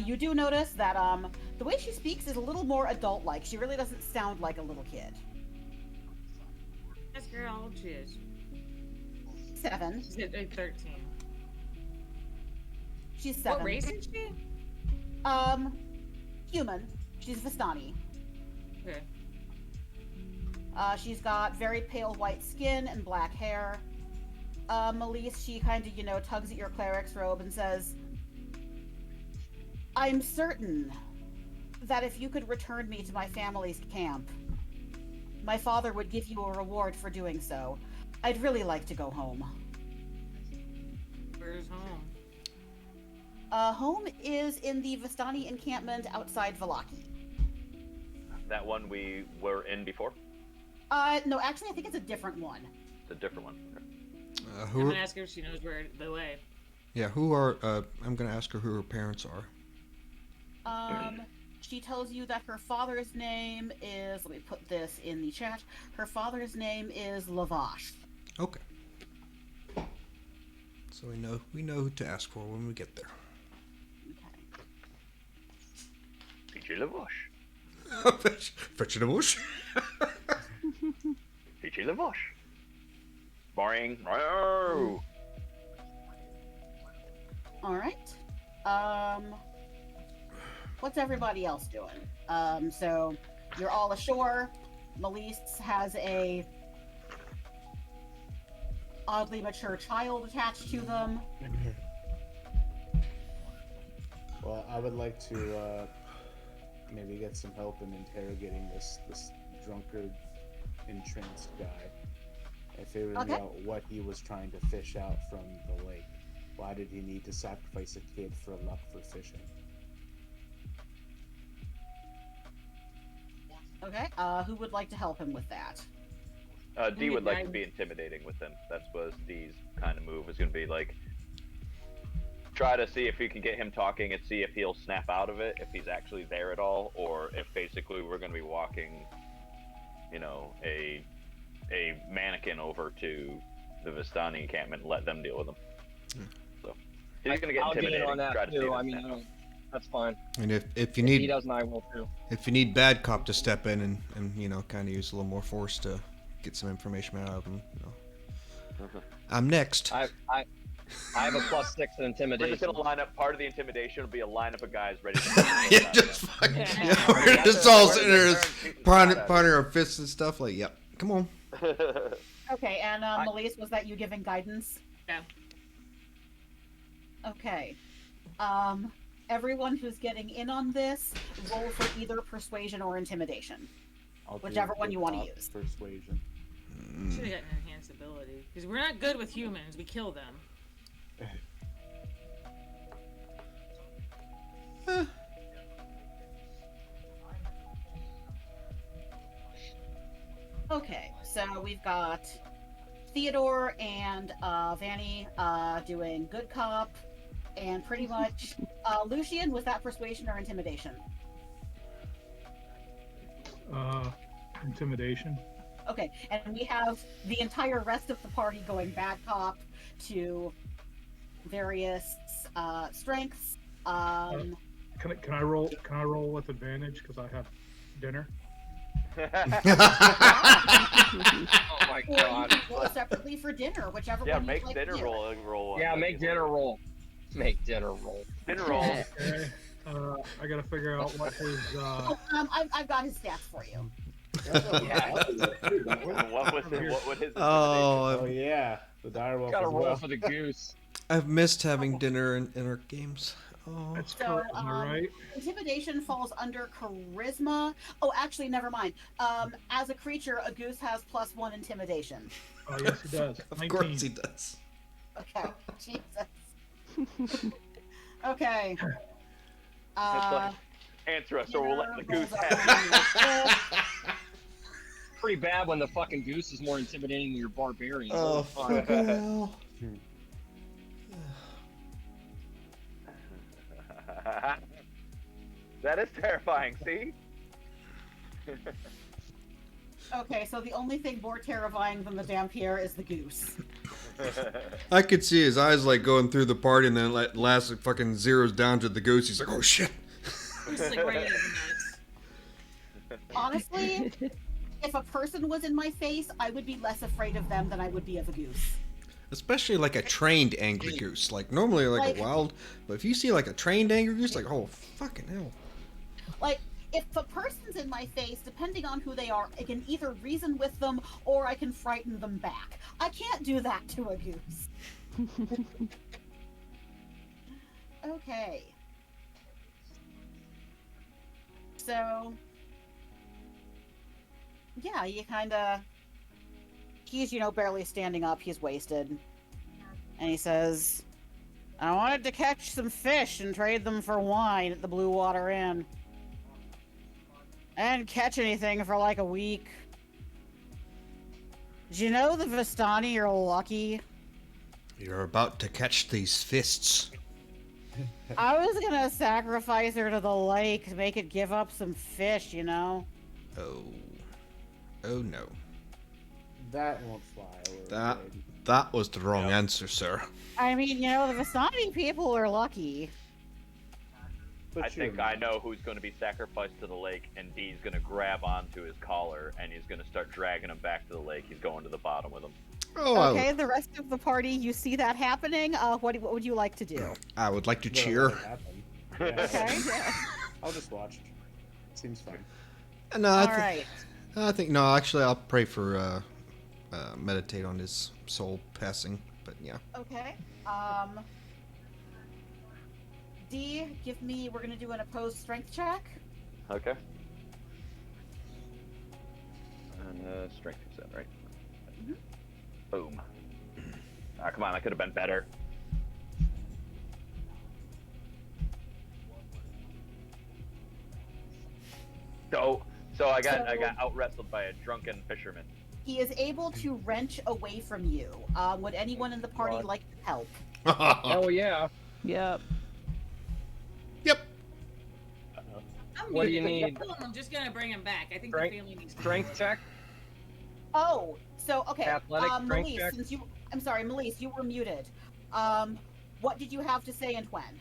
You do notice that the way she speaks is a little more adult-like. She really doesn't sound like a little kid. Ask her how old she is. 7. She's at 13. She's 7. What race is she? Human. She's Vistani. Okay. She's got very pale white skin and black hair. Melise, she kind of, tugs at your cleric's robe and says, "I'm certain that if you could return me to my family's camp, my father would give you a reward for doing so. I'd really like to go home." Where's home? Home is in the Vistani encampment outside Vallaki. That one we were in before? No, actually, I think it's a different one. It's a different one. Okay. I'm gonna ask her if she knows where the way. Yeah, I'm gonna ask her who her parents are. She tells you that her father's name is, let me put this in the chat, her father's name is Lavash. Okay. So we know who to ask for when we get there. PJ Lavosh. Fetch the bush. PJ Lavosh. Boing. Oh. All right. What's everybody else doing? So you're all ashore. Melise has a oddly mature child attached to them. Well, I would like to maybe get some help in interrogating this drunkard, entranced guy and figuring out what he was trying to fish out from the lake. Why did he need to sacrifice a kid for luck for fishing? Okay. Who would like to help him with that? D would like to be intimidating with him. That's was D's kind of move. Is going to be like try to see if we can get him talking and see if he'll snap out of it, if he's actually there at all, or if basically we're going to be walking, you know, a mannequin over to the Vistani encampment and let them deal with him. So he's going to get intimidating. On that try to see too. if I he mean, snaps. that's fine. And if you If he need doesn't, I will too. if you need bad cop to step in and you know kind of use a little more force to get some information out of him, you know. I'm next. I have a +6 in We're intimidation. just gonna line up. Part of the intimidation will be a lineup of guys ready to. Yeah, just fucking, yeah, we're just all sitting there pointing our fists and stuff. Like, yep, come on. Okay, and Melise, was that you giving guidance? Yeah. Okay. Everyone who's getting in on this, roll for either persuasion or intimidation. Whichever one you want to use. Persuasion. Should have gotten enhanced ability because we're not good with humans. We kill them. Okay, so we've got Theodore and Vanny doing good cop, and pretty much Lucian, was that persuasion or intimidation? Intimidation. Okay, and we have the entire rest of the party going bad cop to various strengths. Can I roll? Can I roll with advantage because I have dinner? Oh my god. Roll separately for dinner, whichever Yeah, one make you'd like dinner to do. roll. Yeah, make dinner roll. Make dinner roll. Dinner roll. Okay. I gotta figure out what his. I've got his stats for you. What would his? Oh yeah, the direwolf Gotta as roll well. for the goose. I've missed having dinner in our games. Oh. That's So, charisma, right? Intimidation falls under charisma. Oh, actually, never mind. As a creature, a goose has +1 intimidation. Oh yes, he does. Of 19. course he does. Okay. Jesus. Okay. Answer us, or we'll let the goose have it. Pretty bad when the fucking goose is more intimidating than your barbarian. Oh, Fuck. fucking hell. That is terrifying. See. Okay, so the only thing more terrifying than the Dampier is the goose. I could see his eyes like going through the party, and then like, last it fucking zeroes down to the goose. He's like, "Oh shit!" It's like right in his nuts. Honestly, if a person was in my face, I would be less afraid of them than I would be of a goose. Especially like a trained angry goose. Like normally like a wild, but if you see like a trained angry goose, like oh fucking hell. Like, if a person's in my face, depending on who they are, I can either reason with them or I can frighten them back. I can't do that to a goose. Okay. So, yeah, you kind of... He's, barely standing up. He's wasted. And he says, I wanted to catch some fish and trade them for wine at the Blue Water Inn. I didn't catch anything for like a week. Did you know the Vistani are lucky? You're about to catch these fists. I was gonna sacrifice her to the lake to make it give up some fish, Oh. Oh no. That won't fly. That was the wrong answer, sir. I mean, the Vistani people are lucky. But I think I know who's going to be sacrificed to the lake, and D's going to grab onto his collar, and he's going to start dragging him back to the lake. He's going to the bottom with him. Oh, Okay, the rest of the party, you see that happening. What would you like to do? I would like to Let it cheer. happen. Yeah, Okay. I'll just watch. Seems fun. No, All right. I think no. Actually, I'll pray for meditate on his soul passing. But yeah. Okay. D, give me. We're gonna do an opposed strength check. Okay. And strength you said, right? Mhm. Boom. Ah, come on, that could have been better. So I got out wrestled by a drunken fisherman. He is able to wrench away from you. Would anyone in the party What? like to help? Oh yeah. Yep. Yep. I'm What do you muted. need? I'm just gonna bring him back. I think Strength- the family needs to Strength check. Oh, so okay. Athletic strength Melise, check? since you, I'm sorry, Melise, you were muted. What did you have to say and when?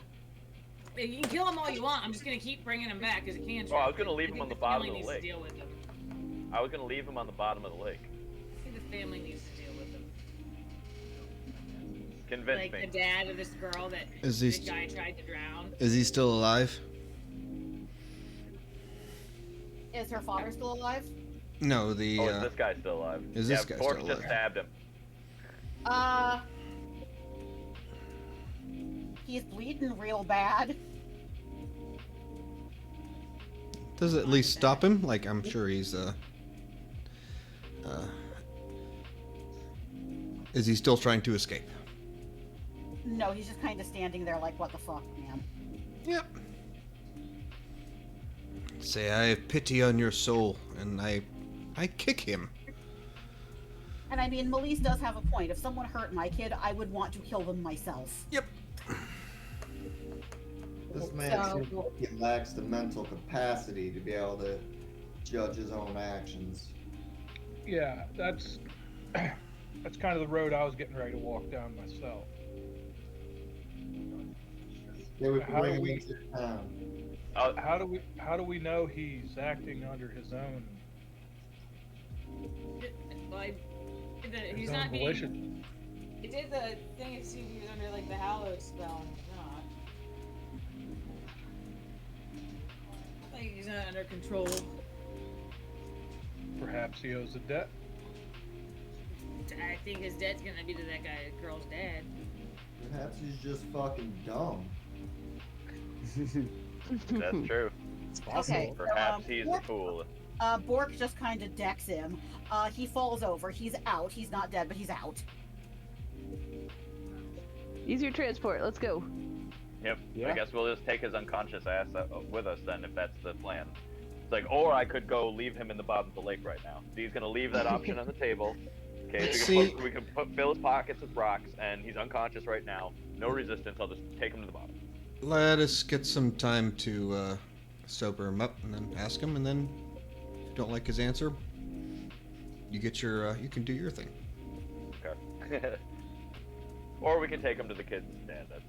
You can kill him all you want. I'm just gonna keep bringing him back as a cantrip. Oh, I was gonna leave him think on the bottom family of the needs to lake. deal with him. I was gonna leave him on the bottom of the lake. I think the family needs to deal with him. Convince Like me. the dad of this girl that Is he the guy tried to drown. Is he still alive? Is her father still alive? No, the Oh, is this guy still alive? is this guy Bork still just alive? stabbed him. He's bleeding real bad. Does it at least stop him? Like, I'm sure he's is he still trying to escape? No, he's just kind of standing there like, what the fuck, man? Yep. Say, I have pity on your soul, and I kick him. And I mean, Melise does have a point. If someone hurt my kid, I would want to kill them myself. Yep. This man So- seems like he lacks the mental capacity to be able to judge his own actions. Yeah, that's that's kind of the road I was getting ready to walk down myself. They would How do bring him we- into town. How do we know he's acting under his own Well, he's his own not being. volition? He did the thing to see if he was under like the hallowed spell, and he's not. Like he's not under control. Perhaps he owes a debt. I think his debt's gonna be to that guy, girl's dad. Perhaps he's just fucking dumb. That's true. It's possible. Okay. Perhaps he's a Bork- fool. Bork just kind of decks him. He falls over. He's out. He's not dead, but he's out. Use your transport. Let's go. Yep. Yeah. I guess we'll just take his unconscious ass with us then, if that's the plan. It's like, or I could go leave him in the bottom of the lake right now. He's gonna leave that option on the table. Okay, so See- we can fill his pockets with rocks, and he's unconscious right now. No resistance. I'll just take him to the bottom. Let us get some time to sober him up, and then ask him, and then if you don't like his answer, you get your you can do your thing. Okay. Or we can take him to the kid's dad. That's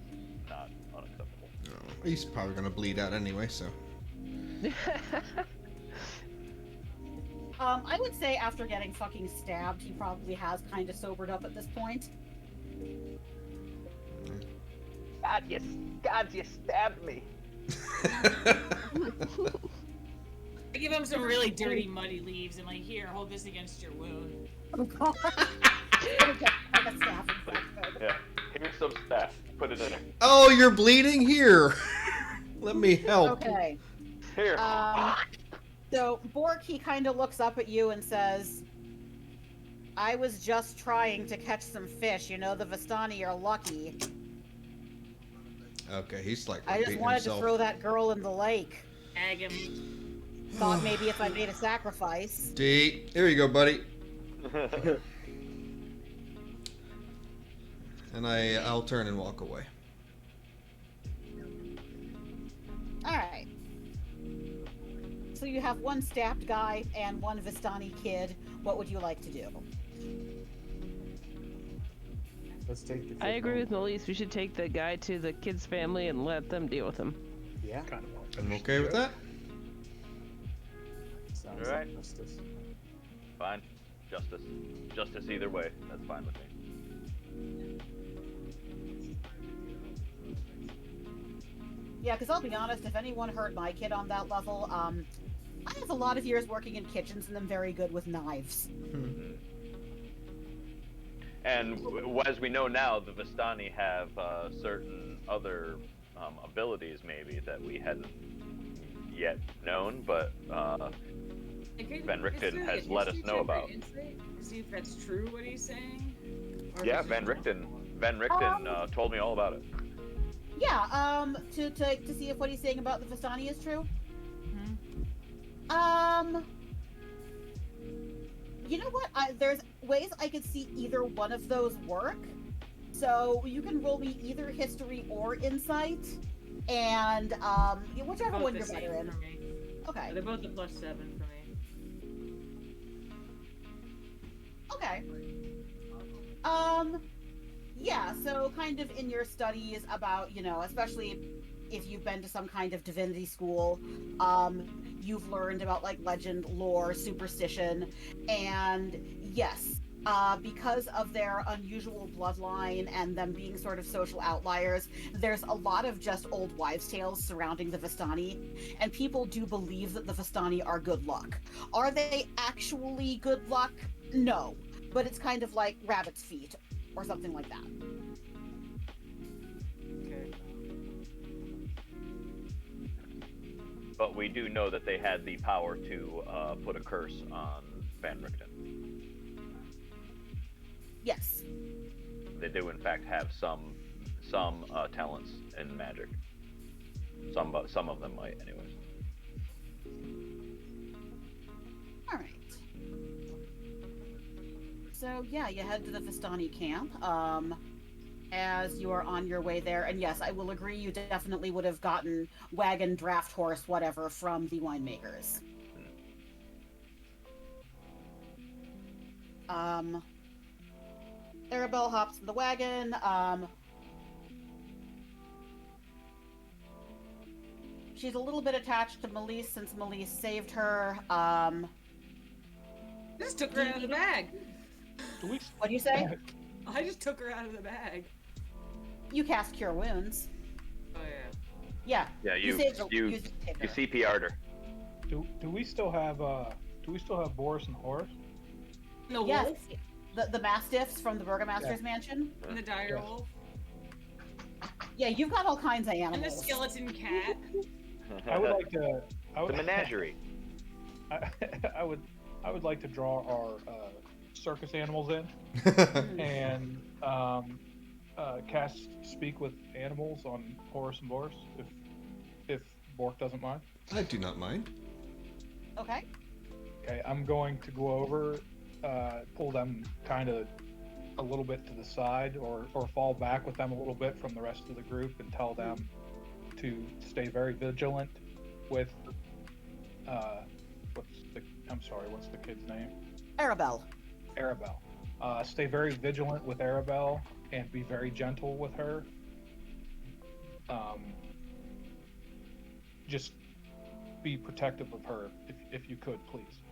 not unacceptable. No, he's probably gonna bleed out anyway, so. I would say after getting fucking stabbed, he probably has kind of sobered up at this point. God, you stabbed me. I give him some really dirty, muddy leaves and like, here, hold this against your wound. Oh god. Okay, like a staff infection. Yeah. Here's some staff. Put it in there. Oh, you're bleeding here. Let me help. Okay. Here. So Bork, he kind of looks up at you and says, "I was just trying to catch some fish. You know, the Vistani are lucky. Okay, he's like I just repeating wanted himself. to throw that girl in the lake. Ag him. Thought maybe if I made a sacrifice." D, here you go, buddy. And I'll turn and walk away. All right. So you have one stabbed guy and one Vistani kid. What would you like to do? Let's take the kid I agree home. with Melise. We should take the guy to the kid's family and let them deal with him. Yeah, Kind of I'm okay with that. sounds Alright. like justice. Fine. Justice either way. That's fine with me. Yeah, because I'll be honest, if anyone hurt my kid on that level, I have a lot of years working in kitchens and I'm very good with knives. And as we know now, the Vistani have certain other abilities, maybe that we hadn't yet known, but Van Richten has let us know about. To see if that's true what he's saying. Or Yeah, if it's Van just- Richten told me all about it. Yeah, to see if what he's saying about the Vistani is true. You know what? There's ways I could see either one of those work. So you can roll me either history or insight, and whichever Both one the you're same better in. for me. Okay. They're both a +7 for me. Okay. Yeah, so kind of in your studies about, especially if you've been to some kind of divinity school, you've learned about like legend, lore, superstition, and yes, because of their unusual bloodline and them being sort of social outliers, there's a lot of just old wives' tales surrounding the Vistani, and people do believe that the Vistani are good luck. Are they actually good luck? No, but it's kind of like rabbit's feet or something like that. Okay. But we do know that they had the power to put a curse on Van Richten. Yes. They do in fact have some talents in magic. Some of them might, anyways. All right. So yeah, you head to the Vistani camp. As you are on your way there, and yes, I will agree, you definitely would have gotten wagon, draft horse, whatever from the winemakers. Arabelle hops in the wagon. She's a little bit attached to Melise since Melise saved her. Just took her out of the bag. What do you say? I just took her out of the bag. You cast Cure Wounds. Oh yeah. Yeah. Yeah, you saved her. you saved her. CPR'd her. Do we still have Boris and Horace? The Yes. wolf The Mastiffs from the Burgomaster's mansion. and the dire Yes. wolf Yeah, you've got all kinds of and the animals. skeleton cat. I would like to. The menagerie. I would like to draw our circus animals in and cast Speak with Animals on Horace and Boris, if Bork doesn't mind. I do not mind. Okay. Okay, I'm going to go over, pull them kind of a little bit to the side, or fall back with them a little bit from the rest of the group, and tell them to stay very vigilant with. What's the kid's name? Arabelle. Arabelle. Stay very vigilant with Arabelle and be very gentle with her. Just be protective of her if you could, please.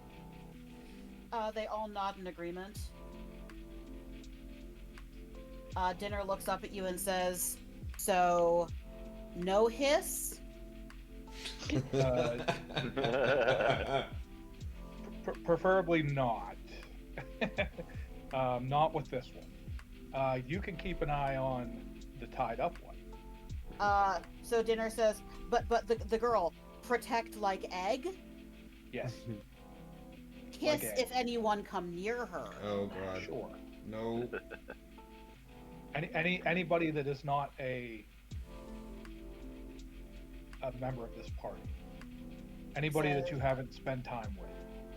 They all nod in agreement. Dinner looks up at you and says, "So, no hiss?" Preferably not. Not with this one. You can keep an eye on the tied up one. So Dinner says, but the girl, protect like egg? Yes. Kiss Like egg. if anyone come near her. Oh god. Sure. No. Anybody that is not a member of this party. Anybody that you haven't spent time with.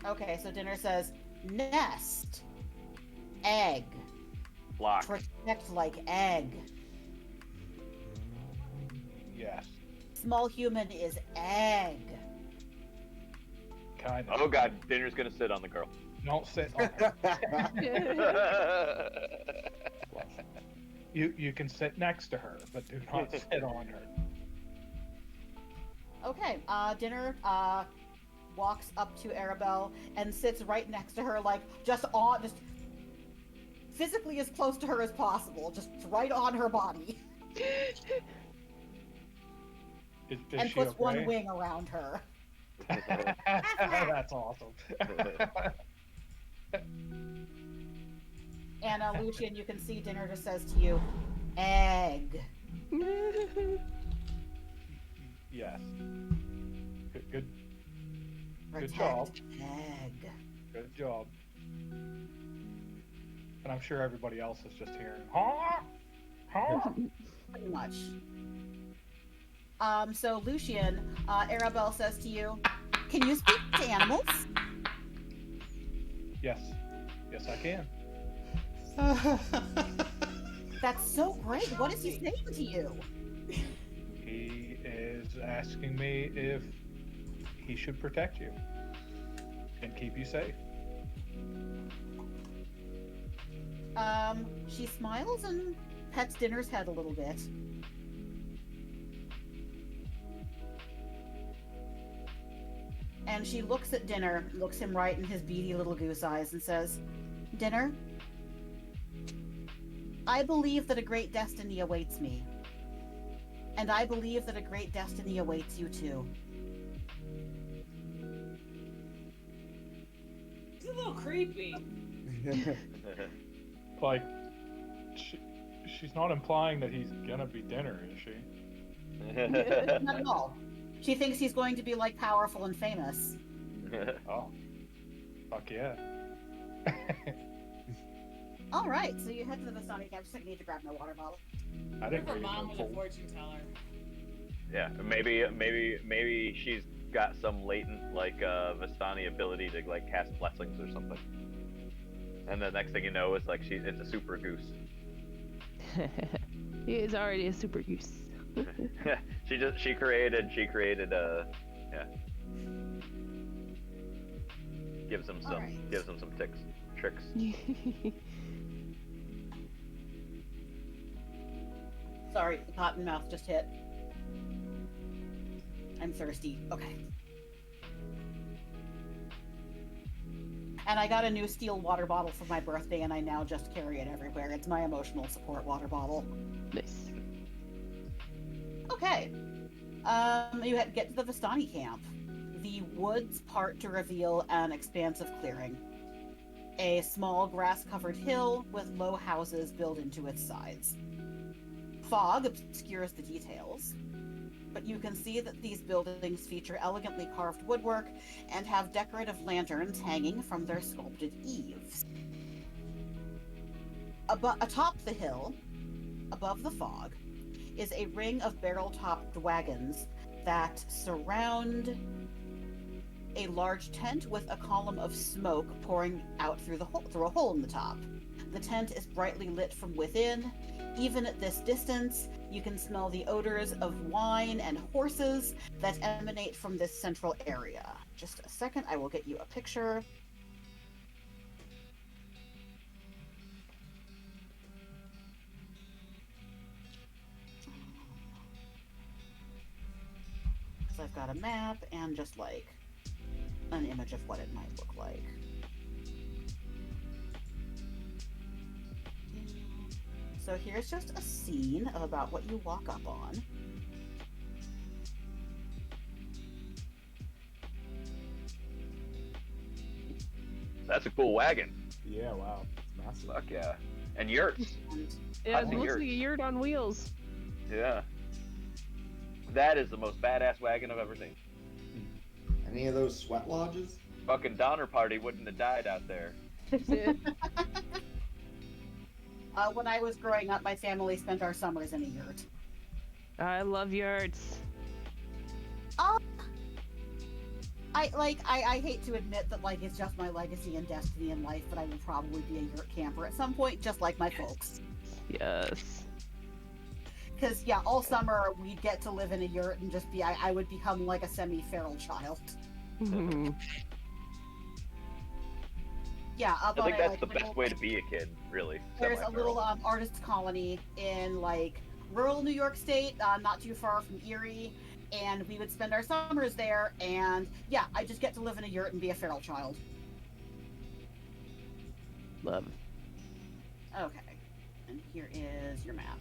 Okay, so Dinner says, nest, egg, Lock. protect like egg. Yes. Small human is egg. Kind of. Oh god, Dinner's gonna sit on the girl. Don't sit on her. You can sit next to her, but do not sit on her. Okay, Dinner, walks up to Arabelle and sits right next to her, like just physically as close to her as possible, just right on her body, Is and she puts okay? one wing around her. That's awesome. And Lucian, you can see Dinner just says to you, "Egg." Yes. Good Protect job. egg. Good job. And I'm sure everybody else is just hearing, huh? Huh? Pretty much. So Lucian, Arabelle says to you, "Can you speak to animals?" Yes. Yes, I can. That's so great. What is he saying to you? He is asking me if he should protect you and keep you safe. She smiles and pets Dinner's head a little bit. And she looks at Dinner, looks him right in his beady little goose eyes, and says, "Dinner, I believe that a great destiny awaits me. And I believe that a great destiny awaits you too." It's a little creepy. Like, she's not implying that he's gonna be Dinner, is she? Not at all. She thinks he's going to be, like, powerful and famous. Oh. Fuck yeah. Alright, so you head to the Vistani camp. Just need to grab my water bottle. I What didn't if her read mom it. was a fortune teller? Yeah, maybe she's got some latent like Vistani ability to like cast blessings or something. And the next thing you know, it's like it's a super goose. He is already a super goose. she created yeah. Gives him some tricks. Sorry, the cotton mouth just hit. I'm thirsty. Okay. And I got a new steel water bottle for my birthday, and I now just carry it everywhere. It's my emotional support water bottle. Nice. Okay. You get to the Vistani camp. The woods part to reveal an expanse of clearing. A small grass-covered hill with low houses built into its sides. Fog obscures the details, but you can see that these buildings feature elegantly carved woodwork and have decorative lanterns hanging from their sculpted eaves. Atop the hill, above the fog, is a ring of barrel-topped wagons that surround a large tent with a column of smoke pouring out through a hole in the top. The tent is brightly lit from within. Even at this distance, you can smell the odors of wine and horses that emanate from this central area. Just a second, I will get you a picture. So I've got a map and just like an image of what it might look like. So here's just a scene of about what you walk up on. That's a cool wagon. Yeah, wow. It's massive. Fuck yeah. And yurts. Yeah, I it see looks yours. like a yurt on wheels. Yeah. That is the most badass wagon I've ever seen. Any of those sweat lodges? Fucking Donner Party wouldn't have died out there. When I was growing up, my family spent our summers in a yurt. I love yurts. I hate to admit that like it's just my legacy and destiny in life, but I will probably be a yurt camper at some point, just like my folks. Yes. Because yeah, all summer we'd get to live in a yurt and just be I would become like a semi-feral child. Yeah, up I on think a, that's like, the best way to be a kid, really. There's a Semi-feral. little artist colony in like rural New York State, not too far from Erie, and we would spend our summers there. And yeah, I just get to live in a yurt and be a feral child. Love. Okay, and here is your map.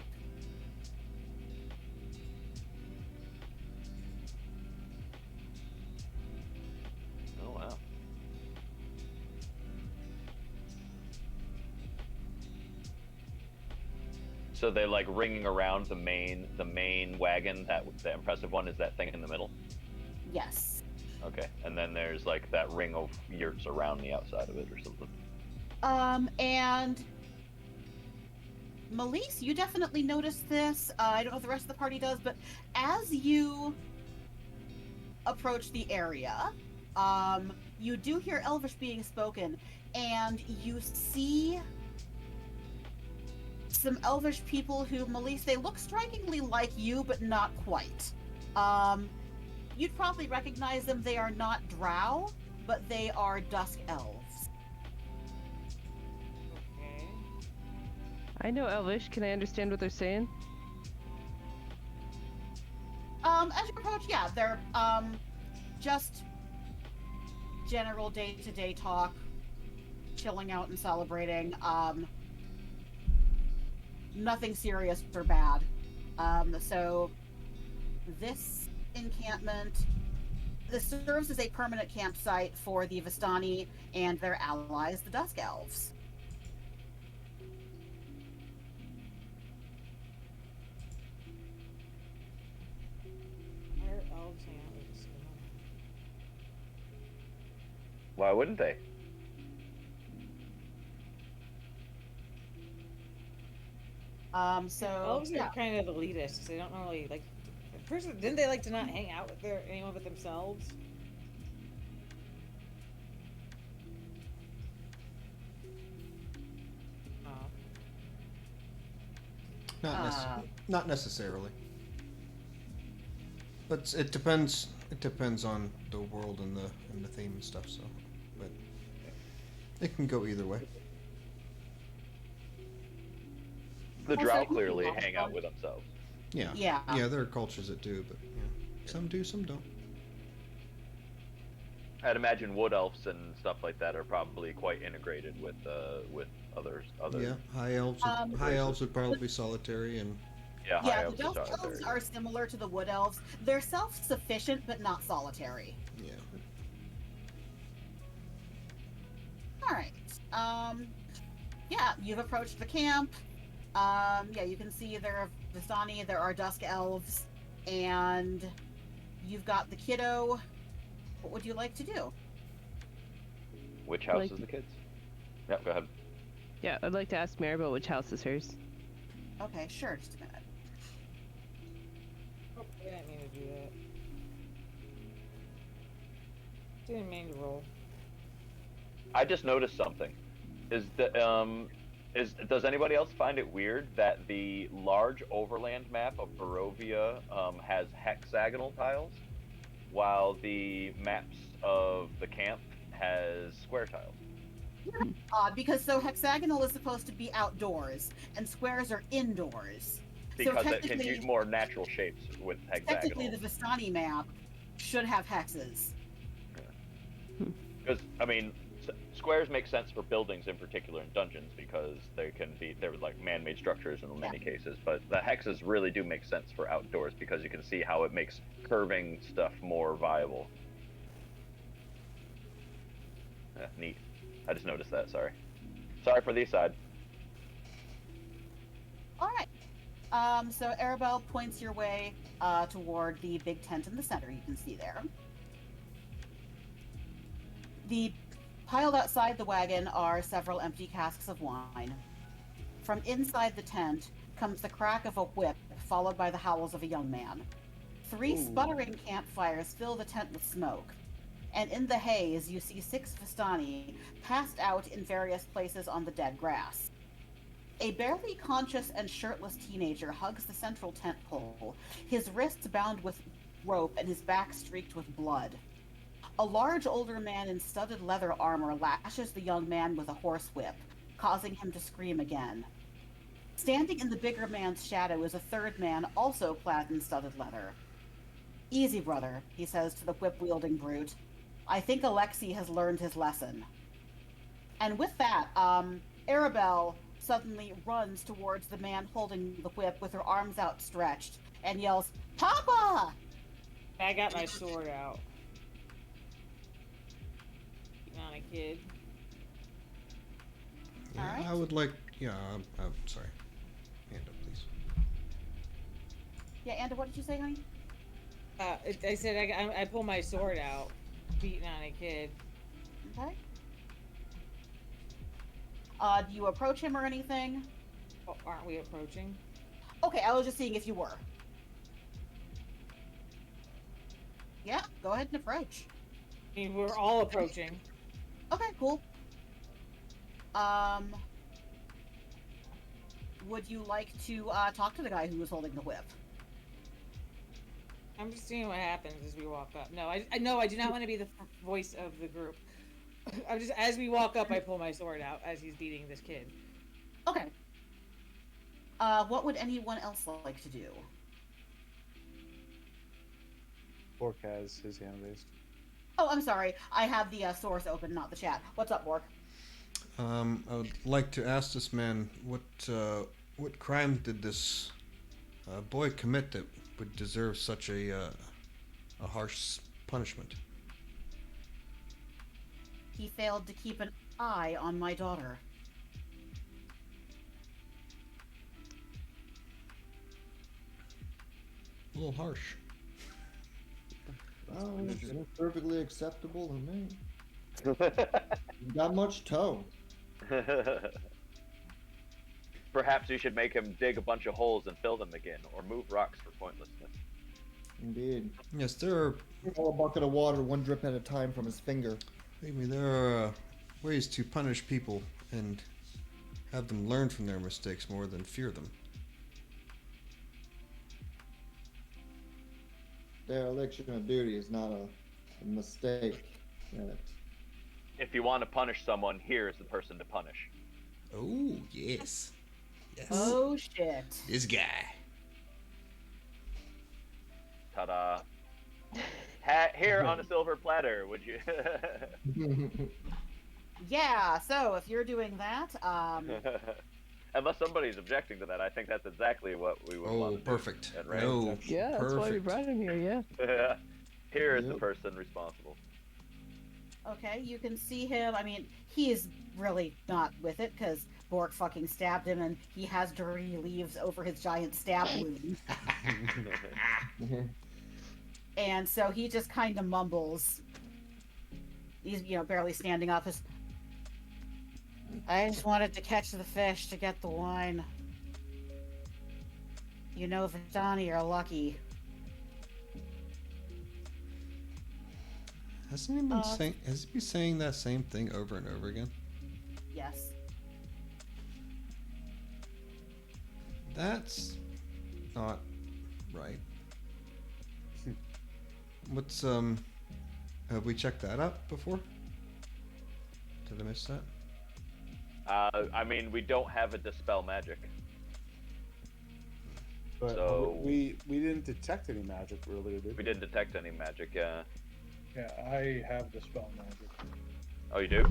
Oh wow. So they're like ringing around the main wagon. That the impressive one is that thing in the middle. Yes. Okay, and then there's like that ring of yurts around the outside of it or something. And Melise, you definitely noticed this. I don't know if the rest of the party does, but as you approach the area, you do hear Elvish being spoken, and you see some Elvish people who, Melise, they look strikingly like you, but not quite. You'd probably recognize them. They are not drow, but they are dusk elves. Okay. I know Elvish. Can I understand what they're saying? As you approach, yeah, they're just general day-to-day talk, chilling out and celebrating. Nothing serious or bad. So this encampment, this serves as a permanent campsite for the Vistani and their allies, the Dusk Elves. Where are elves hang out with the snow? Why wouldn't they? So Elves yeah. are kind of elitist. They don't really like. First, didn't they like to not hang out with anyone but themselves? Oh. Not necessarily. But it depends. It depends on the world and the theme and stuff. So, but it can go either way. The Also, drow you can clearly walk hang out on. with themselves. Yeah. Yeah. Yeah, there are cultures that do, but yeah, some do, some don't. I'd imagine wood elves and stuff like that are probably quite integrated with others. Yeah, high elves. High elves would probably be solitary, and Yeah, high Yeah, the elves are Dusk solitary. Elves are similar to the Wood Elves. They're self-sufficient, but not solitary. yeah. All right. Yeah, you've approached the camp. Yeah, you can see there are Vistani, there are Dusk Elves, and you've got the kiddo. What would you like to do? Which house Like- is the kids? Yep, go ahead. Yeah, I'd like to ask Maribel which house is hers. Okay, sure, just a minute. Oh, I didn't mean to do that. Didn't mean to roll. I just noticed something. Does anybody else find it weird that the large overland map of Barovia has hexagonal tiles, while the maps of the camp has square tiles? Because so hexagonal is supposed to be outdoors, and squares are indoors. Because it can technically- use more natural shapes with Technically, hexagonal. the Vistani map should have hexes. Because I mean, squares make sense for buildings in particular in dungeons because they're like man-made structures in many cases. But the hexes really do make sense for outdoors because you can see how it makes curving stuff more viable. Yeah, neat. I just noticed that. Sorry for the aside. All right. So Arabelle points your way toward the big tent in the center. You can see there. Piled outside the wagon are several empty casks of wine. From inside the tent comes the crack of a whip, followed by the howls of a young man. 3 sputtering campfires fill the tent with smoke, and in the haze you see 6 Vistani passed out in various places on the dead grass. A barely conscious and shirtless teenager hugs the central tent pole, his wrists bound with rope and his back streaked with blood. A large older man in studded leather armor lashes the young man with a horsewhip, causing him to scream again. Standing in the bigger man's shadow is a third man also clad in studded leather. Easy, brother, he says to the whip-wielding brute. I think Alexei has learned his lesson. And with that, Arabelle suddenly runs towards the man holding the whip with her arms outstretched and yells, Papa! I got my sword out. Not a kid. Yeah, Alright. I would like. Yeah, I'm sorry. Hand up, please. Yeah, Anda, what did you say, honey? I said I pull my sword out, beating on a kid. Okay. Do you approach him or anything? Oh, aren't we approaching? Okay, I was just seeing if you were. Yeah, go ahead and approach. I mean, we're all approaching. Okay, cool. Would you like to talk to the guy who was holding the whip? I'm just seeing what happens as we walk up. No, I do not want to be the voice of the group. I'm just, as we walk up, I pull my sword out as he's beating this kid. Okay. What would anyone else like to do? Bork has his hand raised. Oh, I'm sorry. I have the source open, not the chat. What's up, Bork? I would like to ask this man what crime did this boy commit that would deserve such a harsh punishment? He failed to keep an eye on my daughter. A little harsh. Oh, it's perfectly acceptable to me. You got much toe. Perhaps you should make him dig a bunch of holes and fill them again, or move rocks for pointlessness. Indeed. Yes, there are. Fill a bucket of water, one drip at a time from his finger. I mean, there are ways to punish people and have them learn from their mistakes more than fear them. Dereliction of duty is not a mistake. If you want to punish someone, here is the person to punish. Oh, yes. Yes. Oh, shit. This guy. Ta-da. Here on a silver platter, would you? Yeah, so if you're doing that, Unless somebody's objecting to that, I think that's exactly what we would want Oh, to perfect. do. At range. No, Yeah, that's why we perfect. brought him here, yeah. Here is the Yep. person responsible. okay, you can see him. I mean, he is really not with it because Bork fucking stabbed him and he has dirty leaves over his giant stab wound. And so he just kind of mumbles. He's, barely standing up. I just wanted to catch the fish to get the wine. Vidani are lucky. Hasn't he been saying? Has he been saying that same thing over and over again? Yes. That's not right. What's Have we checked that out before? Did I miss that? I mean, we don't have a dispel magic. But So- we didn't detect any magic earlier, did We didn't detect any magic. Yeah, I have dispel magic. Oh, you do?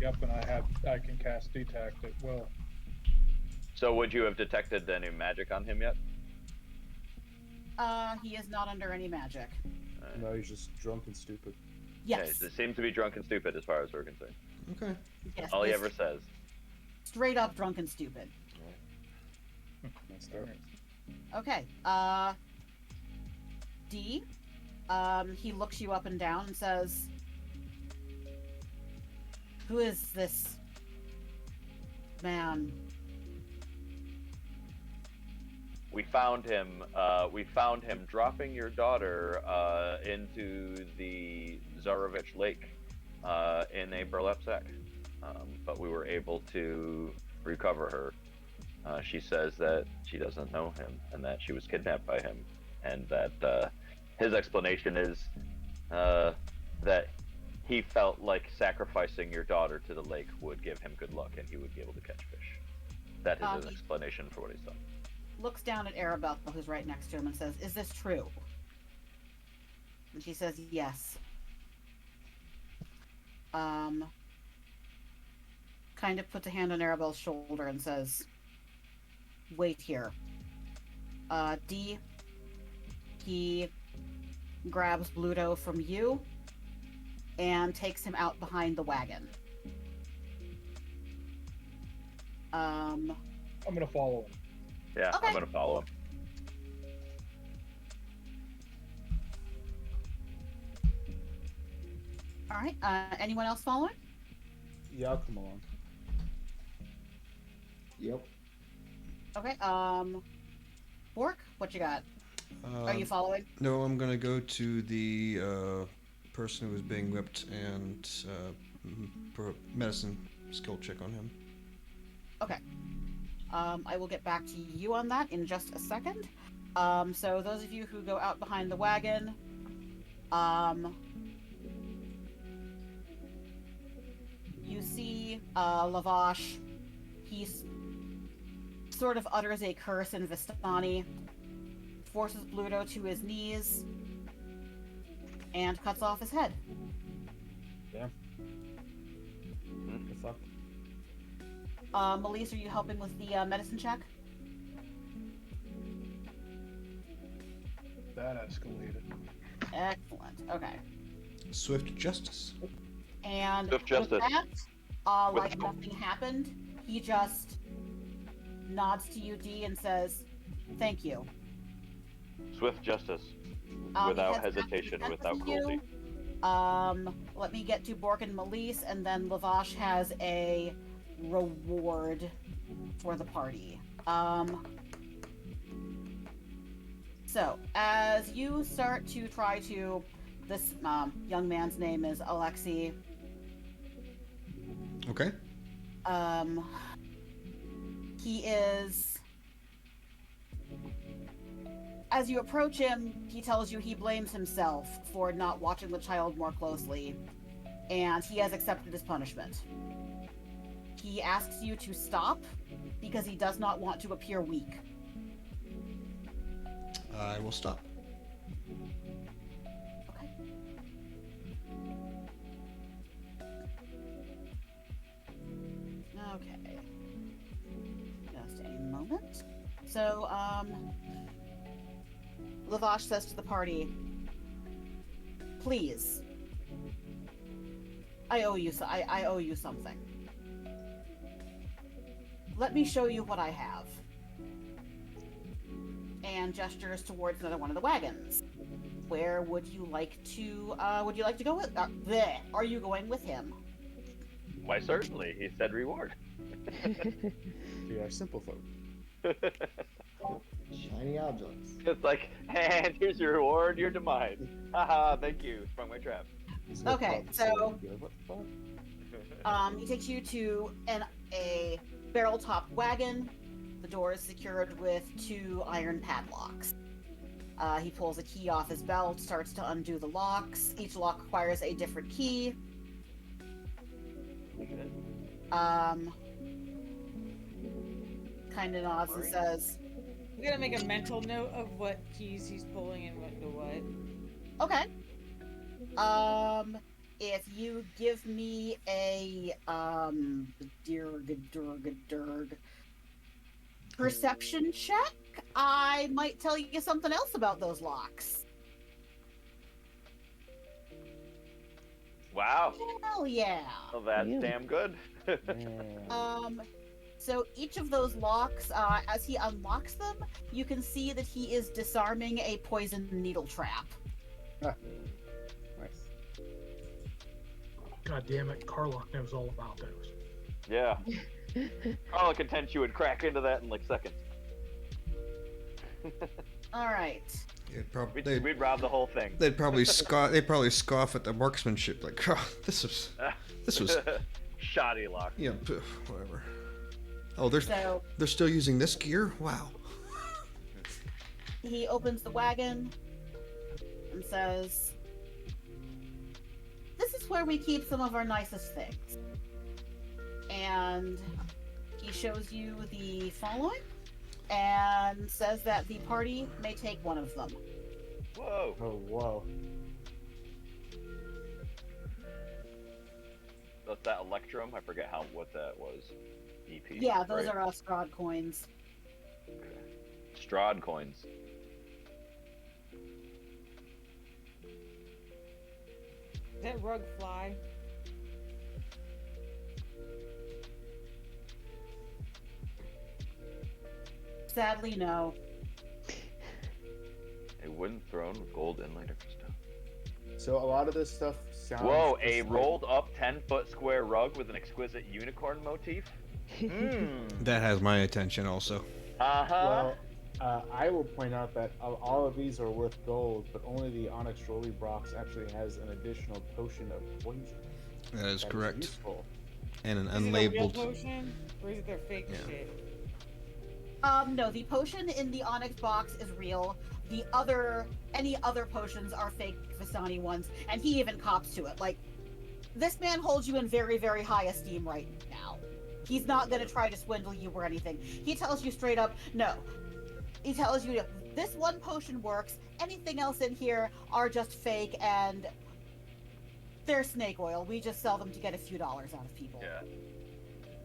Yep, and I can cast detect at will. So would you have detected any magic on him yet? He is not under any magic. No, he's just drunk and stupid. Yes. It seems to be drunk and stupid as far as we're concerned. Okay. Yes. All he he's ever says. Straight up drunk and stupid. That's fair. Okay. D. He looks you up and down and says, "Who is this man?" We found him. We found him dropping your daughter into the Zarovich Lake in a burlap sack, but we were able to recover her. She says that she doesn't know him and that she was kidnapped by him, and that his explanation is that he felt like sacrificing your daughter to the lake would give him good luck and he would be able to catch fish. That is his explanation for what he's done. Looks down at Arabelle, who's right next to him, and says, "Is this true?" And she says, yes. Kind of puts a hand on Arabelle's shoulder and says, wait here. D, he grabs Bluto from you and takes him out behind the wagon. I'm gonna follow him. Yeah, Okay. I'm gonna follow him. All right. Anyone else following? Yeah, I'll come along. Yep. Okay. Bork, what you got? Are you following? No, I'm gonna go to the person who was being whipped and put a medicine skill check on him. Okay. I will get back to you on that in just a second. So those of you who go out behind the wagon, you see Lavash. He sort of utters a curse in Vistani, forces Bluto to his knees, and cuts off his head. Damn. The fuck? Melise, are you helping with the medicine check? That escalated. Excellent. Okay. Swift justice. And Swift with justice. that, like nothing happened, he just nods to you, D, and says, "Thank you." Swift justice. He Without heads back to hesitation, the without with you. cruelty. Let me get to Bork and Melise, and then Lavash has a reward for the party. So, as you start to try to, this young man's name is Alexei. Okay. He is. As you approach him, he tells you he blames himself for not watching the child more closely, and he has accepted his punishment. He asks you to stop because he does not want to appear weak. I will stop. Okay. Okay. Just a moment. So, Lavash says to the party, "Please, I owe you. I owe you something. Let me show you what I have." And gestures towards another one of the wagons. Where would you like to? Go with? Are you going with him? Why, certainly. He said reward. We are simple folk. Shiny objects. It's like, and here's your reward, you're to mine. Haha, thank you. Sprung my trap. He's gonna Okay, pop so- and be like, what the fuck? He takes you to a barrel-top wagon. The door is secured with 2 iron padlocks. He pulls a key off his belt, starts to undo the locks. Each lock requires a different key. Kind of nods and says, I'm gonna make a mental note of what keys he's pulling and what to what. "Okay. If you give me a perception check, I might tell you something else about those locks." Wow. Hell yeah. Well, that's Yeah. damn good. Yeah. So each of those locks, as he unlocks them, you can see that he is disarming a poison needle trap. Nice. God damn it, Karlach knows all about those. Yeah. Carla can tempt you and crack into that in like seconds. All right. We'd rob the whole thing. They'd probably scoff at the marksmanship, like, oh, this was Shoddy lock. yeah, whatever. Oh, they're So still using this gear? Wow. he opens the wagon and says, "This is where we keep some of our nicest things." And he shows you the following and says that the party may take one of them. Whoa. Oh, whoa. That's that Electrum. I forget what that was. EP. Yeah, those right? are Strahd coins. Strahd coins. Does that rug fly? Sadly, no. A wooden throne with gold inlaid or crystal. So a lot of this stuff sounds. Whoa! just A like- rolled up 10-foot square rug with an exquisite unicorn motif. That has my attention also. Uh huh. Well, I will point out that all of these are worth gold, but only the Onyx Jewelry box actually has an additional potion of poison. That is correct. Useful. And an Is it a real unlabeled. potion, or is it their fake Yeah. shit? No, the potion in the Onyx box is real. Any other potions are fake Vistani ones, and he even cops to it. Like, this man holds you in very, very high esteem right now. He's not gonna try to swindle you or anything. He tells you straight up, no. He tells you, this one potion works, anything else in here are just fake, and they're snake oil. We just sell them to get a few dollars out of people. Yeah.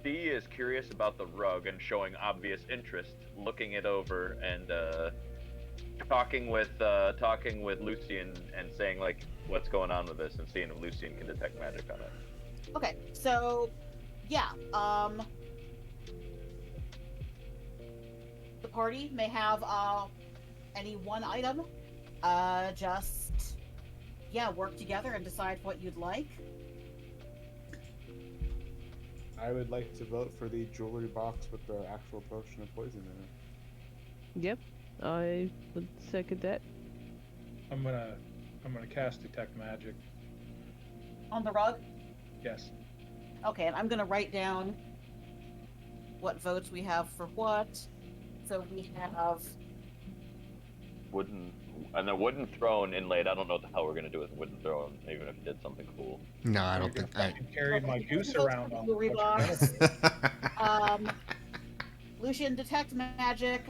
D is curious about the rug and showing obvious interest, looking it over and talking with Lucian and saying like what's going on with this and seeing if Lucian can detect magic on it. Okay, so yeah, the party may have any one item. Just work together and decide what you'd like. I would like to vote for the jewelry box with the actual potion of poison in it. Yep, I would second that. I'm gonna cast detect magic. On the rug? Yes. Okay, and I'm gonna write down what votes we have for what. So we have A wooden throne inlaid. I don't know what the hell we're gonna do with a wooden throne, even if it did something cool. No, I don't think. I carried my goose around on jewelry the box. Lucian detect magic.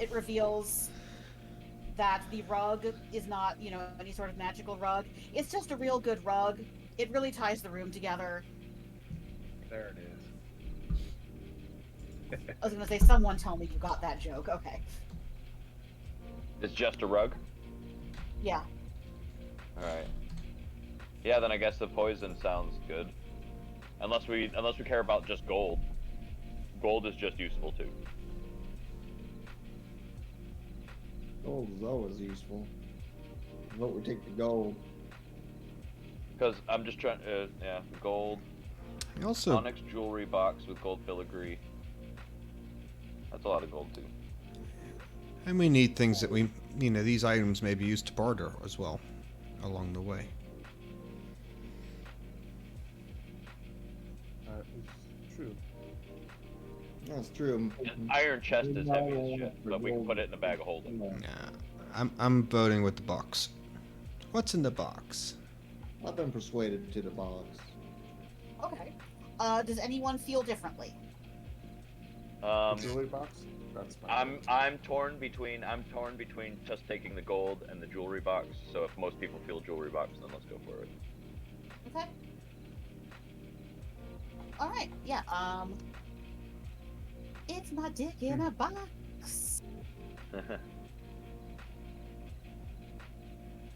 It reveals that the rug is not, any sort of magical rug. It's just a real good rug. It really ties the room together. There it is. I was gonna say, someone tell me you got that joke. Okay. It's just a rug. Yeah. All right. Yeah, then I guess the poison sounds good. Unless we care about just gold. Gold is just useful too. Gold is always useful. Vote we take the gold. Because I'm just trying. Gold. Also, Onyx jewelry box with gold filigree. That's a lot of gold too. and we need things that these items may be used to barter as well, along the way. It's true. That's true. Iron chest is heavy as shit, but we can put it in a bag of holding. Nah, I'm voting with the box. What's in the box? I've been persuaded to the box. Okay. Does anyone feel differently? Jewelry box? That's fine. I'm torn between just taking the gold and the jewelry box. So if most people feel jewelry box, then let's go for it. Okay. All right. Yeah. It's my dick in a box.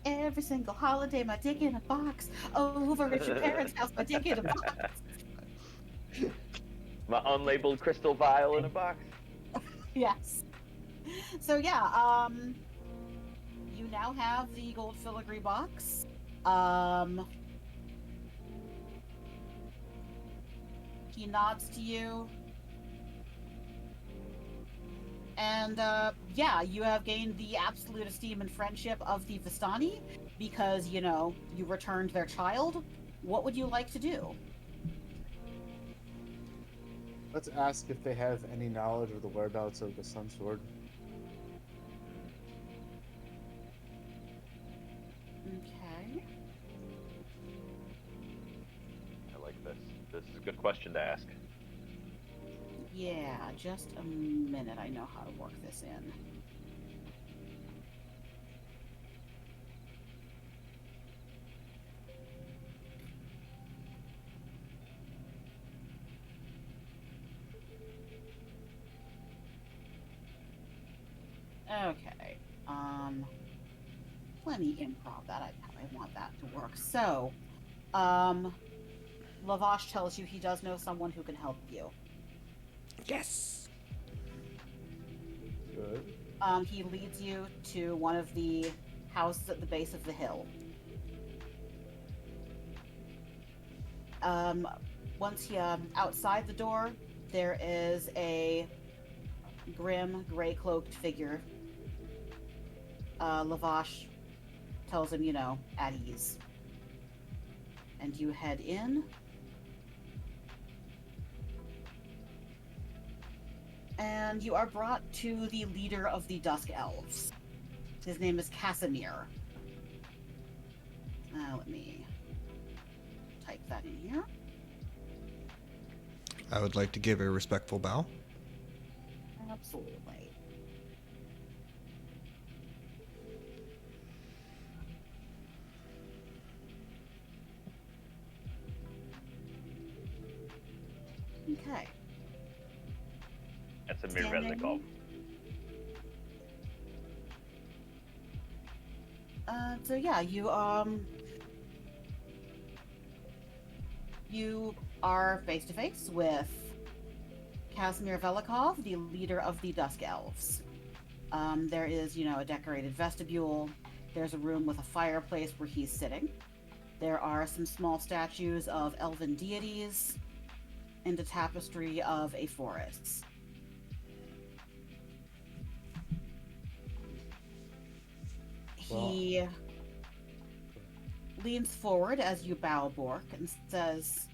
Every single holiday, my dick in a box. Over at your parents' house, my dick in a box. My unlabeled crystal vial in a box. Yes. So yeah, you now have the gold filigree box. He nods to you. And you have gained the absolute esteem and friendship of the Vistani because, you returned their child. What would you like to do? Let's ask if they have any knowledge of the whereabouts of the Sun Sword. Okay. I like this. This is a good question to ask. Yeah, just a minute. I know how to work this in. Okay. Plenty improv that I want that to work. So, Lavash tells you he does know someone who can help you. Yes. Good. He leads you to one of the houses at the base of the hill. Once you outside the door, there is a grim, gray-cloaked figure. Lavash tells him, at ease. And you head in. And you are brought to the leader of the Dusk Elves. His name is Casimir. Let me type that in here. I would like to give a respectful bow. Absolutely. Okay. That's a mere Vezikov. So yeah, you are face to face with Casimir Velikov, the leader of the Dusk Elves. There is, a decorated vestibule. There's a room with a fireplace where he's sitting. There are some small statues of elven deities and a tapestry of a forest. He leans forward as you bow, Bork, and says,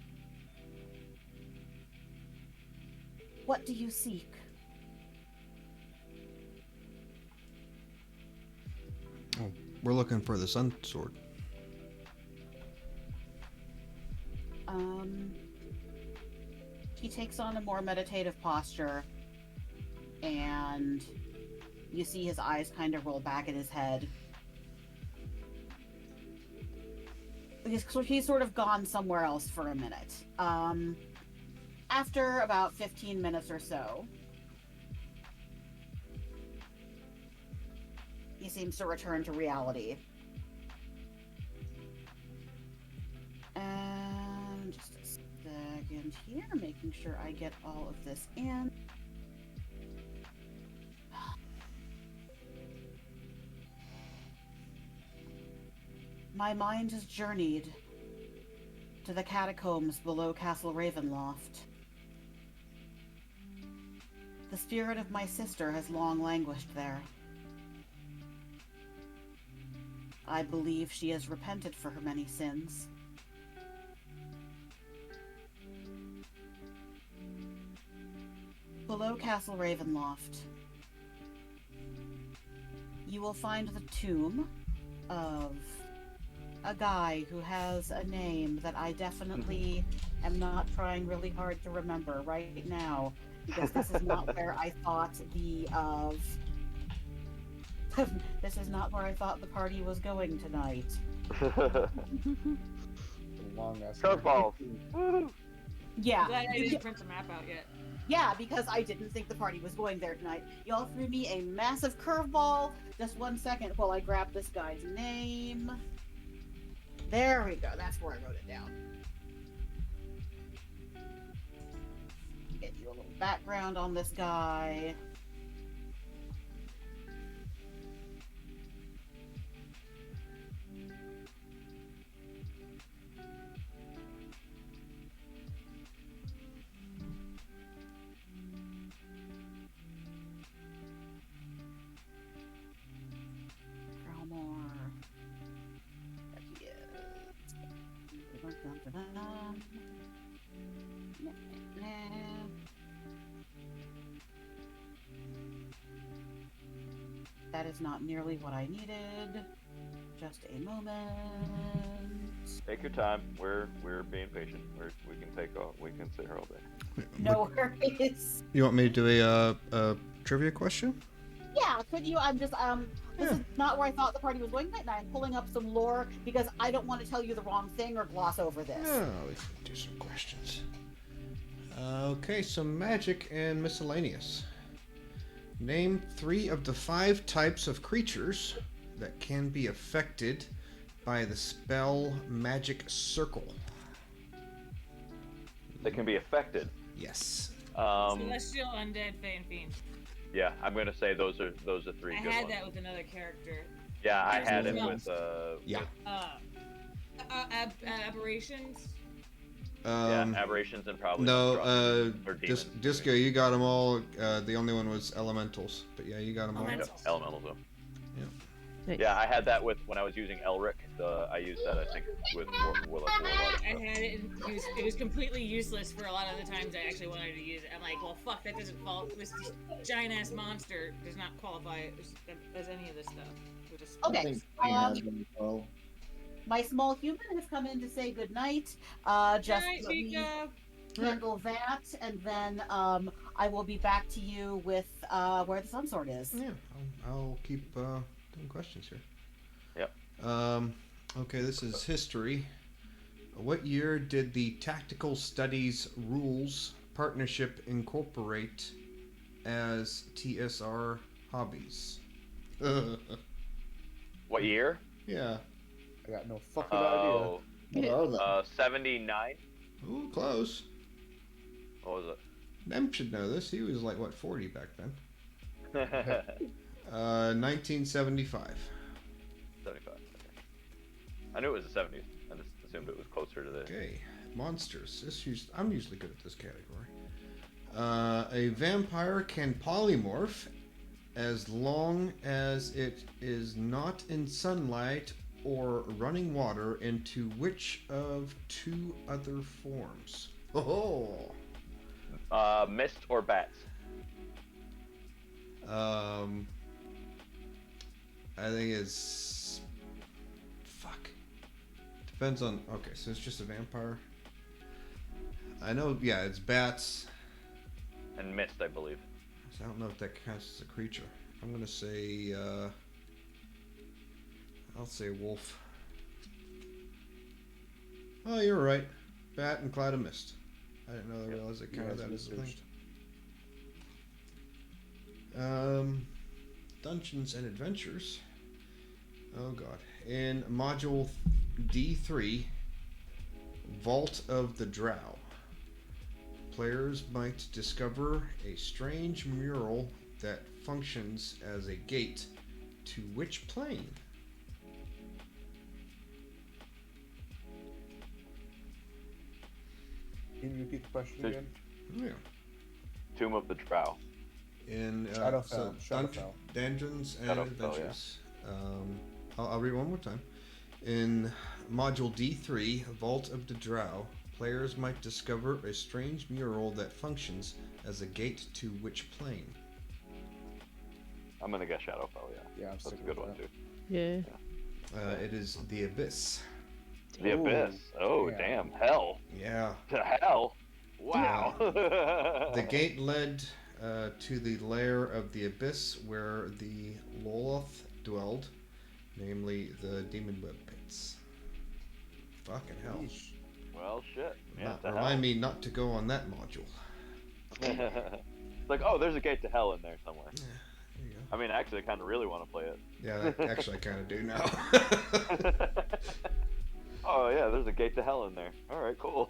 "What do you seek?" Oh, we're looking for the Sun Sword. He takes on a more meditative posture, and you see his eyes kind of roll back in his head. He's sort of gone somewhere else for a minute. After about 15 minutes or so, he seems to return to reality. And just a second here, making sure I get all of this in. My mind has journeyed to the catacombs below Castle Ravenloft. The spirit of my sister has long languished there. I believe she has repented for her many sins. Below Castle Ravenloft, you will find the tomb of a guy who has a name that I definitely am not trying really hard to remember right now, because this is not where I thought this is not where I thought the party was going tonight. Long ass. Curveball. Yeah. Glad I didn't print the map out yet. Yeah, because I didn't think the party was going there tonight. Y'all threw me a massive curveball. Just 1 second while I grab this guy's name. There we go. That's where I wrote it down. Get you a little background on this guy. That is not nearly what I needed. Just a moment. Take your time. We're being patient. We can sit here all day. No worries. You want me to do a trivia question? Yeah, could you? I'm just this is not where I thought the party was going tonight, and I'm pulling up some lore because I don't want to tell you the wrong thing or gloss over this. Yeah, we can do some questions. Okay, some magic and miscellaneous. Name 3 of the 5 types of creatures that can be affected by the spell Magic Circle. That can be affected. Yes. Celestial, undead, fae, and fiend. Yeah, I'm gonna say those are 3 I good had ones. that with another character. Yeah, I had it No. with Yeah. Aberrations. aberrations and probably No, or demons. Disco, you got them all. The only one was elementals, but yeah, you got them all. Elementals. Elementals. Though. Nice. Yeah, I had that with when I was using Elric. I used that I think with Warlock. I had it, and it was completely useless for a lot of the times I actually wanted to use it. I'm like, well, fuck, that doesn't fall. This giant ass monster does not qualify as any of this stuff. We're just I Okay. think Spain has them as well. My small human has come in to say goodnight. Just Night, let me Mika. handle that, and then I will be back to you with where the sun sword is. Yeah, I'll keep doing questions here. Yep. Okay, this is history. What year did the Tactical Studies Rules Partnership incorporate as TSR hobbies? What year? Yeah. I got no fucking Oh, What are they? 79. Ooh, close. What was Nem should know this. He was like, what, 40 back then? it? 1975. 75. Okay. I knew it was the 70s. I just assumed it was closer to the. Okay, monsters. I'm usually good at this category. A vampire can polymorph as long as it is not in sunlight or running water into which of 2 other forms? Oh. Mist or bats? I think it's fuck. Depends on. Okay, so it's just a vampire. I know. Yeah, it's bats. And mist, I believe. So I don't know if that counts as a creature. I'm gonna say. I'll say wolf. Oh, you're right. Bat and cloud of mist. I didn't know they realized they counted that as a thing. Dungeons and Adventures. Oh god. In module D3, Vault of the Drow, players might discover a strange mural that functions as a gate to which plane? Can you repeat the question again? Yeah. Tomb of the Drow. In Shadowfell. Shadowfell. Dungeons and Shadowfell, Adventures. I'll read one more time. In Module D3, Vault of the Drow, players might discover a strange mural that functions as a gate to which plane? I'm gonna guess Shadowfell. Yeah. Yeah, I'm That's a sticking good with one that. too. Yeah. It is the Abyss. The Ooh. Abyss. Oh Yeah. damn! Hell. Yeah. To hell. Wow. The gate led to the lair of the Abyss where the Loloth dwelled, namely the Demon Web Pits. Fucking hell. Yeesh. Well, shit. Yeah, to Remind me not to go on that module. hell. It's like, oh, there's a gate to hell in there somewhere. Yeah, there you go. I mean, actually, I kind of really want to play it. Yeah, actually, I kind of do now. Oh yeah, there's a gate to hell in there. All right, cool.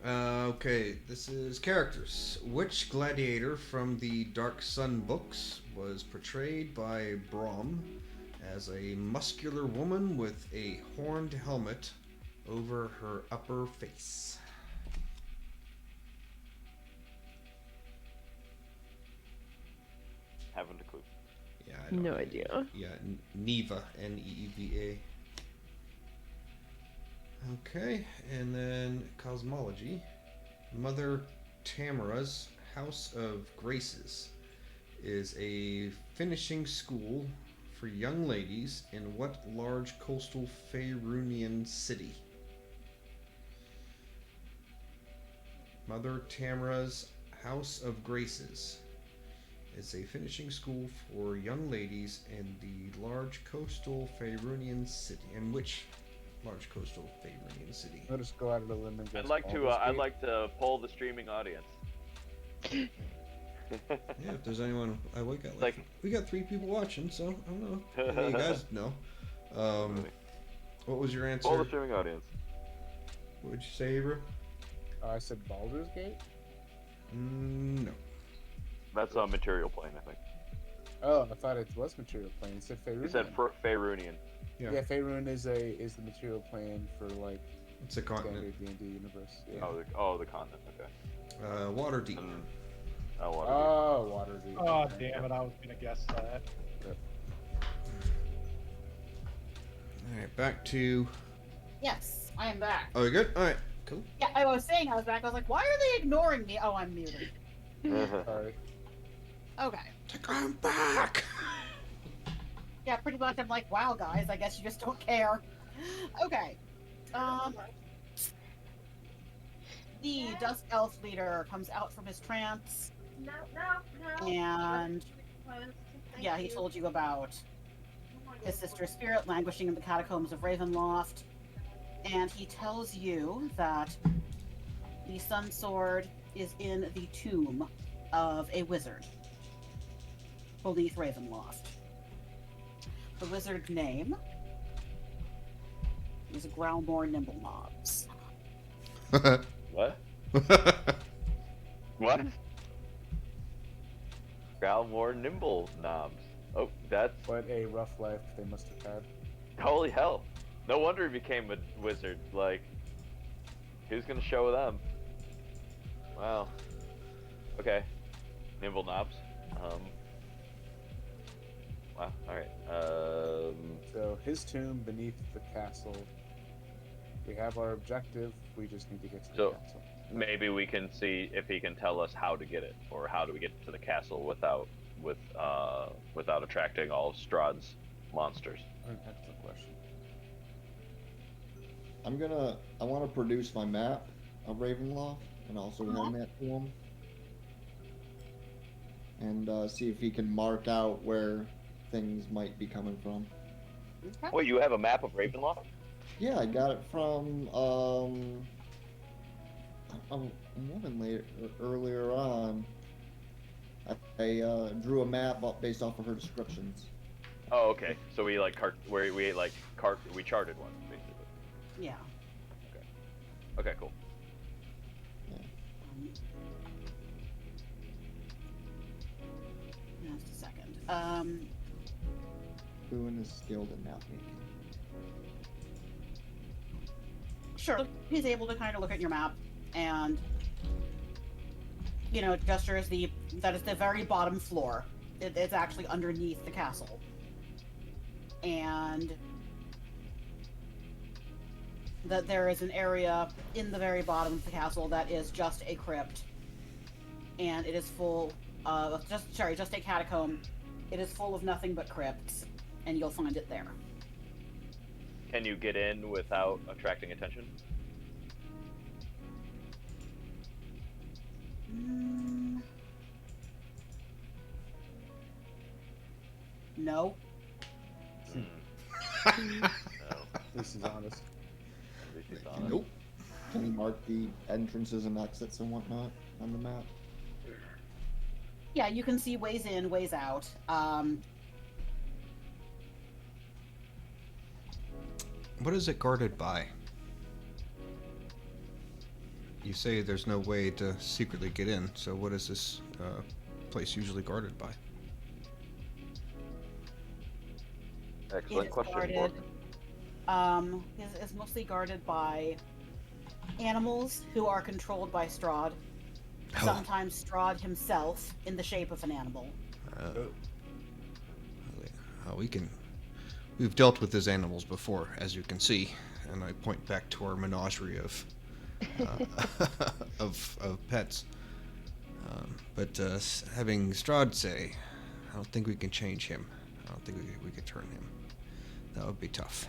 Okay, this is characters. Which gladiator from the Dark Sun books was portrayed by Brom as a muscular woman with a horned helmet over her upper face? Haven't a clue. Yeah, I don't No know. idea. Yeah, Neva, Neeva. Okay, and then cosmology. Mother Tamara's House of Graces is a finishing school for young ladies in what large coastal Faerunian city? Mother Tamara's House of Graces is a finishing school for young ladies in the large coastal Faerunian city. In which large coastal Faerunian city? I'll just go out of the limb and guess I'd like to. Baldur's I'd Gate. like to poll the streaming audience. Yeah, if there's anyone, we got 3 people watching, so I don't know. If any of you guys know. What was your answer? All the streaming audience. What would you say, Abra? I said Baldur's Gate. No. That's a material plane, I think. Oh, I thought it was material plane. It said Faerunian. He said Faerunian. Yeah, Faerun is the material plane for like. It's a continent. Standard D&D universe. Yeah. Oh, the continent. Okay. Waterdeep. Waterdeep. Oh, Waterdeep. Oh, damn it! I was gonna guess that. Yep. All right, back to. Yes, I am back. Oh, you're good. All right, cool. Yeah, I was saying I was back. I was like, why are they ignoring me? Oh, I'm muted. Sorry. Okay. I'm back. Yeah, pretty much. I'm like, wow, guys. I guess you just don't care. Okay. The Dusk Elf leader comes out from his trance, and yeah, he told you about his sister's spirit languishing in the catacombs of Ravenloft, and he tells you that the Sun Sword is in the tomb of a wizard beneath Ravenloft. The wizard's name is Growlmore Nimblenobs. What? What? Growlmore Nimble Knobs. Oh, that's... What a rough life they must have had. Holy hell. No wonder he became a wizard. Like, who's gonna show them? Wow. Okay. Nimble Knobs. Wow, alright. So, his tomb beneath the castle. We have our objective, we just need to get to the castle. Maybe we can see if he can tell us how to get it, or how do we get to the castle without attracting all of Strahd's monsters. Excellent question. I want to produce my map of Ravenloft and also hand that to him. And see if he can mark out where things might be coming from. Okay. Wait, you have a map of Ravenloft? Yeah, I got it from a woman earlier on. I drew a map based off of her descriptions. Oh, okay. So we we charted one basically. Yeah. Okay, cool. Just a second. Boone is skilled in map making. Sure. He's able to kind of look at your map and, gestures that is the very bottom floor. It's actually underneath the castle. And that there is an area in the very bottom of the castle that is just a crypt. And it is full of, just a catacomb. It is full of nothing but crypts, and you'll find it there. Can you get in without attracting attention? No. No. At least he's honest. Nope. Can you mark the entrances and exits and whatnot on the map? Yeah, you can see ways in, ways out. What is it guarded by? You say there's no way to secretly get in, so what is this place usually guarded by? Excellent question. Guarded, is mostly guarded by animals who are controlled by Strahd. Oh. Sometimes Strahd himself in the shape of an animal. We've dealt with these animals before, as you can see, and I point back to our menagerie of of pets. But having Strahd say, I don't think we can change him. I don't think we could turn him. That would be tough.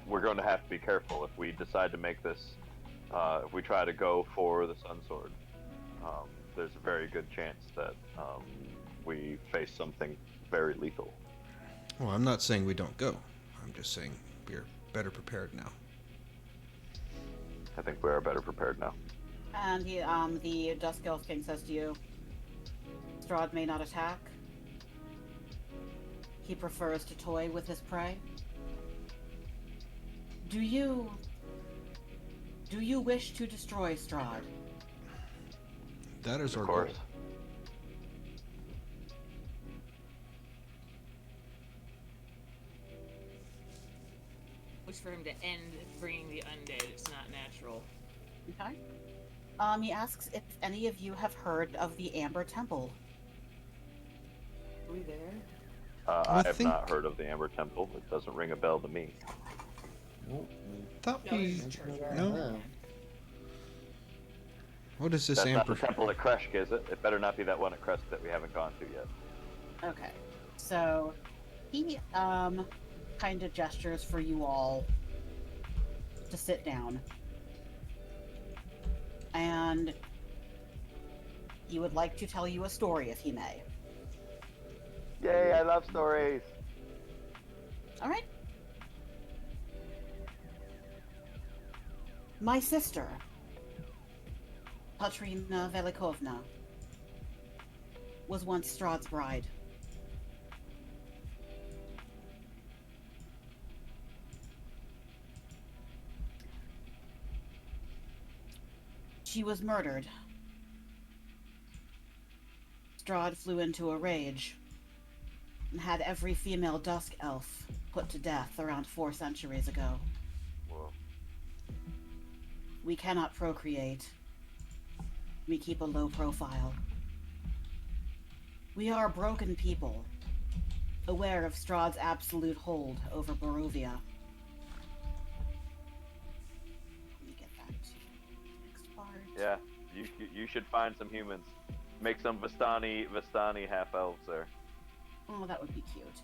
We're going to have to be careful if we decide to make this. If we try to go for the Sun Sword, there's a very good chance that we face something very lethal. Well, I'm not saying we don't go. I'm just saying we're better prepared now. I think we are better prepared now. And the Dusk Elf King says to you, Strahd may not attack. He prefers to toy with his prey. Do you wish to destroy Strahd? That is our Of goal. course. Wish for him to end bringing the undead. It's not natural. Okay. He asks if any of you have heard of the Amber Temple. Are we there? I have not heard of the Amber Temple. It doesn't ring a bell to me. Thought No, we... this is church. No? What is this That's Amber? not the temple at Kreshk, is it? It better not be that one at Kreshk that we haven't gone to yet. Okay. So he kind of gestures for you all to sit down. And he would like to tell you a story if he may. Yay, I love stories. All right. My sister, Katrina Velikovna, was once Strahd's bride. She was murdered. Strahd flew into a rage and had every female Dusk Elf put to death around 4 centuries ago. Whoa. We cannot procreate. We keep a low profile. We are broken people, aware of Strahd's absolute hold over Barovia. Let me get back to the next part. Yeah, you should find some humans. Make some Vistani half elves there. Oh, that would be cute.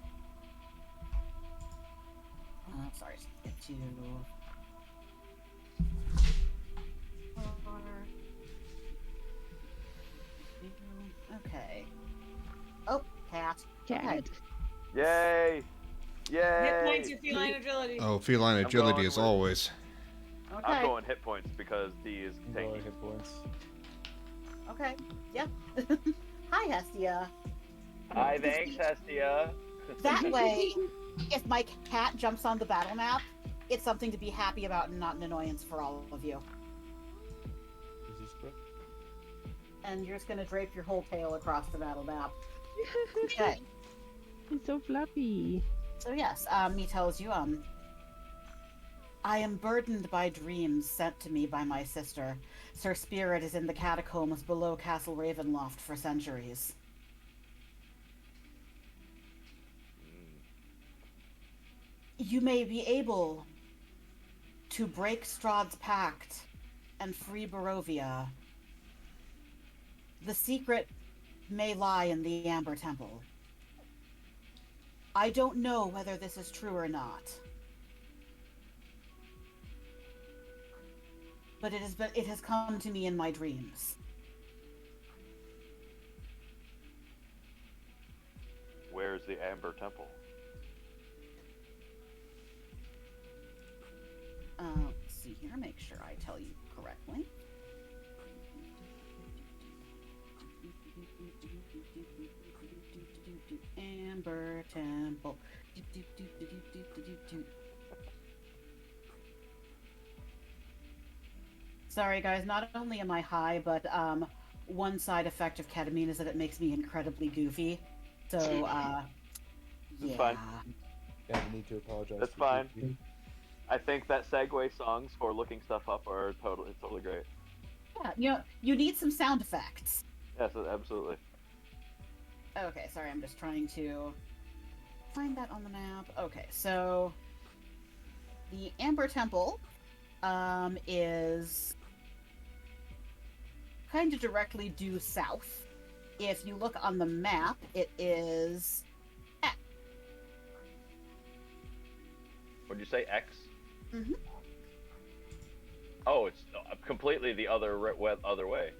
Sorry, just get to... Okay. Oh, cat. Cat. Yay! Yay! Hit points your feline agility. Oh, feline agility as always. Okay. I'm going hit points because D is taking. Hit points. Okay. Yep. Hi, Hestia. Hi, thanks, Hestia. That way, if my cat jumps on the battle map, it's something to be happy about and not an annoyance for all of you. And you're just gonna drape your whole tail across the battle map. Okay. It's so fluffy. So yes, he tells you, I am burdened by dreams sent to me by my sister. Her spirit is in the catacombs below Castle Ravenloft for centuries. You may be able to break Strahd's pact and free Barovia. The secret may lie in the Amber Temple. I don't know whether this is true or not. But it has come to me in my dreams. Where's the Amber Temple? Let's see here, make sure I tell you correctly. Amber Temple. Sorry guys, not only am I high, but one side effect of ketamine is that it makes me incredibly goofy. So yeah. It's fine. Yeah, we need to apologize. That's fine. I think that segue songs for looking stuff up are totally great. Yeah, you need some sound effects. Yes, absolutely. Okay, sorry, I'm just trying to find that on the map. Okay, so the Amber Temple is kind of directly due south. If you look on the map, it is Would you say X? Mm-hmm. Oh, it's completely the other way.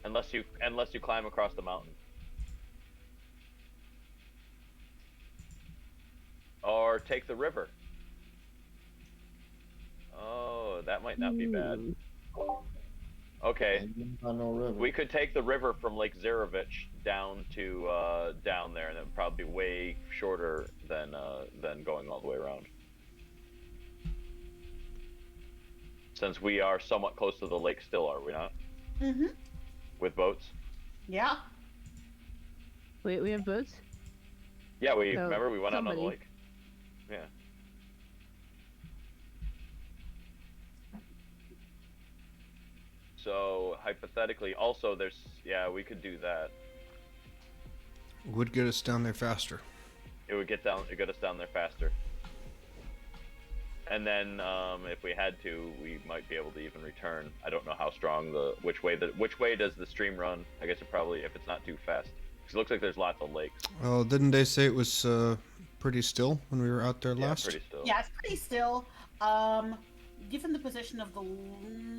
Unless you climb across the mountain. Or take the river. Oh. That might not be bad. Okay, On no river. we could take the river from Lake Zarovich down to down there, and it would probably be way shorter than going all the way around. Since we are somewhat close to the lake still, are we not? Mm-hmm. With boats? Yeah. Wait, we have boats? Yeah, we No, remember we went out on the somebody. lake. Yeah. So hypothetically, also we could do that. Would get us down there faster. It would get us down there faster. And then if we had to, we might be able to even return. I don't know how strong which way does the stream run? I guess it probably, if it's not too fast. Because it looks like there's lots of lakes. Oh, didn't they say it was pretty still when we were out there Yeah, last? pretty still. Yeah, it's pretty still. Given the position of the,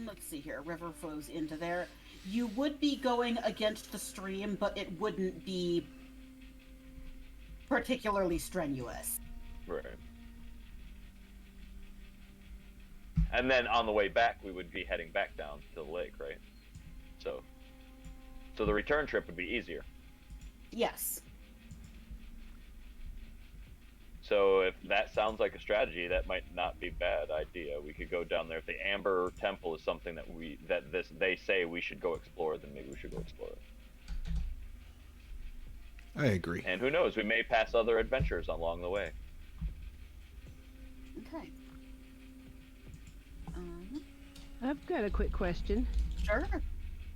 let's see here, river flows into there, you would be going against the stream, but it wouldn't be particularly strenuous. Right. And then on the way back, we would be heading back down to the lake, right? So the return trip would be easier. Yes. So if that sounds like a strategy, that might not be a bad idea. We could go down there. If the Amber Temple is something that they say we should go explore, then maybe we should go explore it. I agree. And who knows? We may pass other adventures along the way. Okay. I've got a quick question. Sure.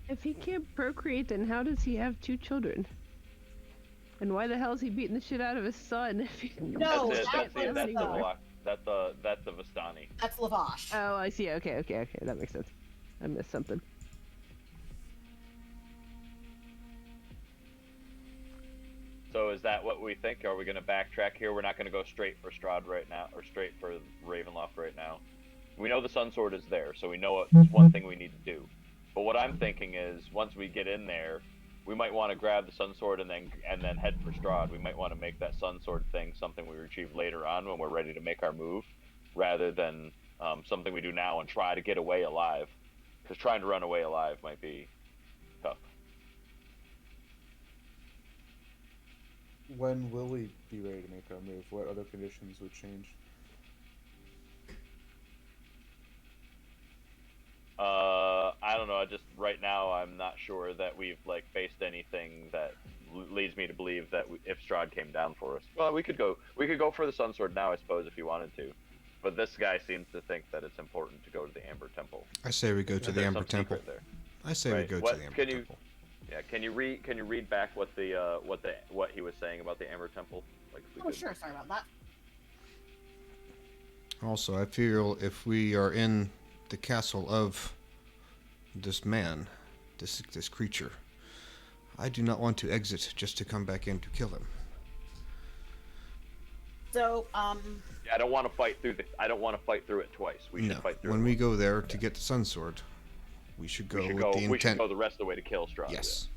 If he can't procreate, then how does he have 2 children? And why the hell is he beating the shit out of his son? If he... No, that's that's the Vistani. That's Lavash. Oh, I see. Okay. That makes sense. I missed something. So is that what we think? Are we going to backtrack here? We're not going to go straight for Strahd right now, or straight for Ravenloft right now. We know the Sun Sword is there, so we know it's one thing we need to do. But what I'm thinking is, once we get in there, we might want to grab the Sun Sword and then head for Strahd. We might want to make that Sun Sword thing something we retrieve later on when we're ready to make our move, rather than something we do now and try to get away alive. Because trying to run away alive might be tough. When will we be ready to make our move? What other conditions would change? I don't know. Just right now, I'm not sure that we've faced anything that leads me to believe that if Strahd came down for us, well, we could go for the Sun Sword now, I suppose, if you wanted to. But this guy seems to think that it's important to go to the Amber Temple. I say we go to the Amber Temple. There. I say we go to the Amber Temple. Yeah, can you read back what he was saying about the Amber Temple? Sure. Sorry about that. Also, I feel if we are in the castle of this man, this creature, I do not want to exit just to come back in to kill him. So, yeah, I don't want to fight through it twice. We should fight through when it we go there to get the Sun Sword, we should go with the intent. We should go the rest of the way to kill Strahd. Yes.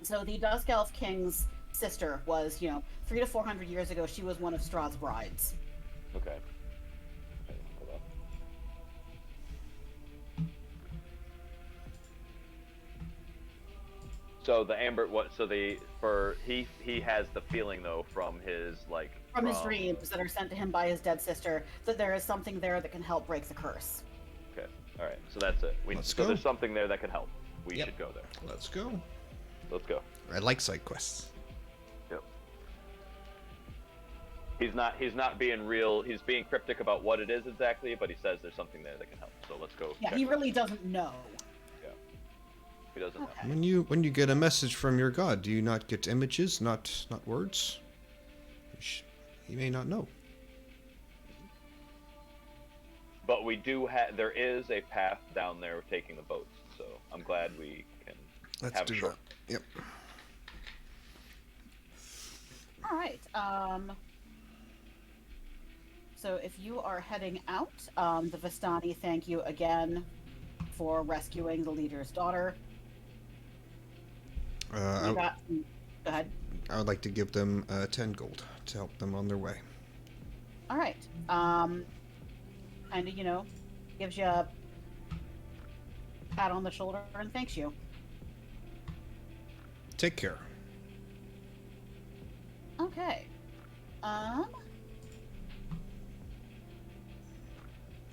So the Dusk Elf King's sister was, 300 to 400 years ago, she was one of Strahd's brides. Okay. So the Amber, he has the feeling though from his from his dreams that are sent to him by his dead sister that there is something there that can help break the curse. Okay, all right, so that's it. Let's go. There's something there that could help. We should go there. Let's go. Let's go. I like side quests. Yep. He's not being real. He's being cryptic about what it is exactly, but he says there's something there that can help. So let's go. Yeah, he really doesn't know. Yeah. He doesn't know. When you get a message from your god, do you not get images, not words? He may not know. But we do there is a path down there taking the boats, so I'm glad we can Let's have do a short. that. Yep. All right. So if you are heading out, the Vistani thank you again for rescuing the leader's daughter. Go ahead. I would like to give them 10 gold to help them on their way. All right. Kind of, gives you a pat on the shoulder and thanks you. Take care. Okay.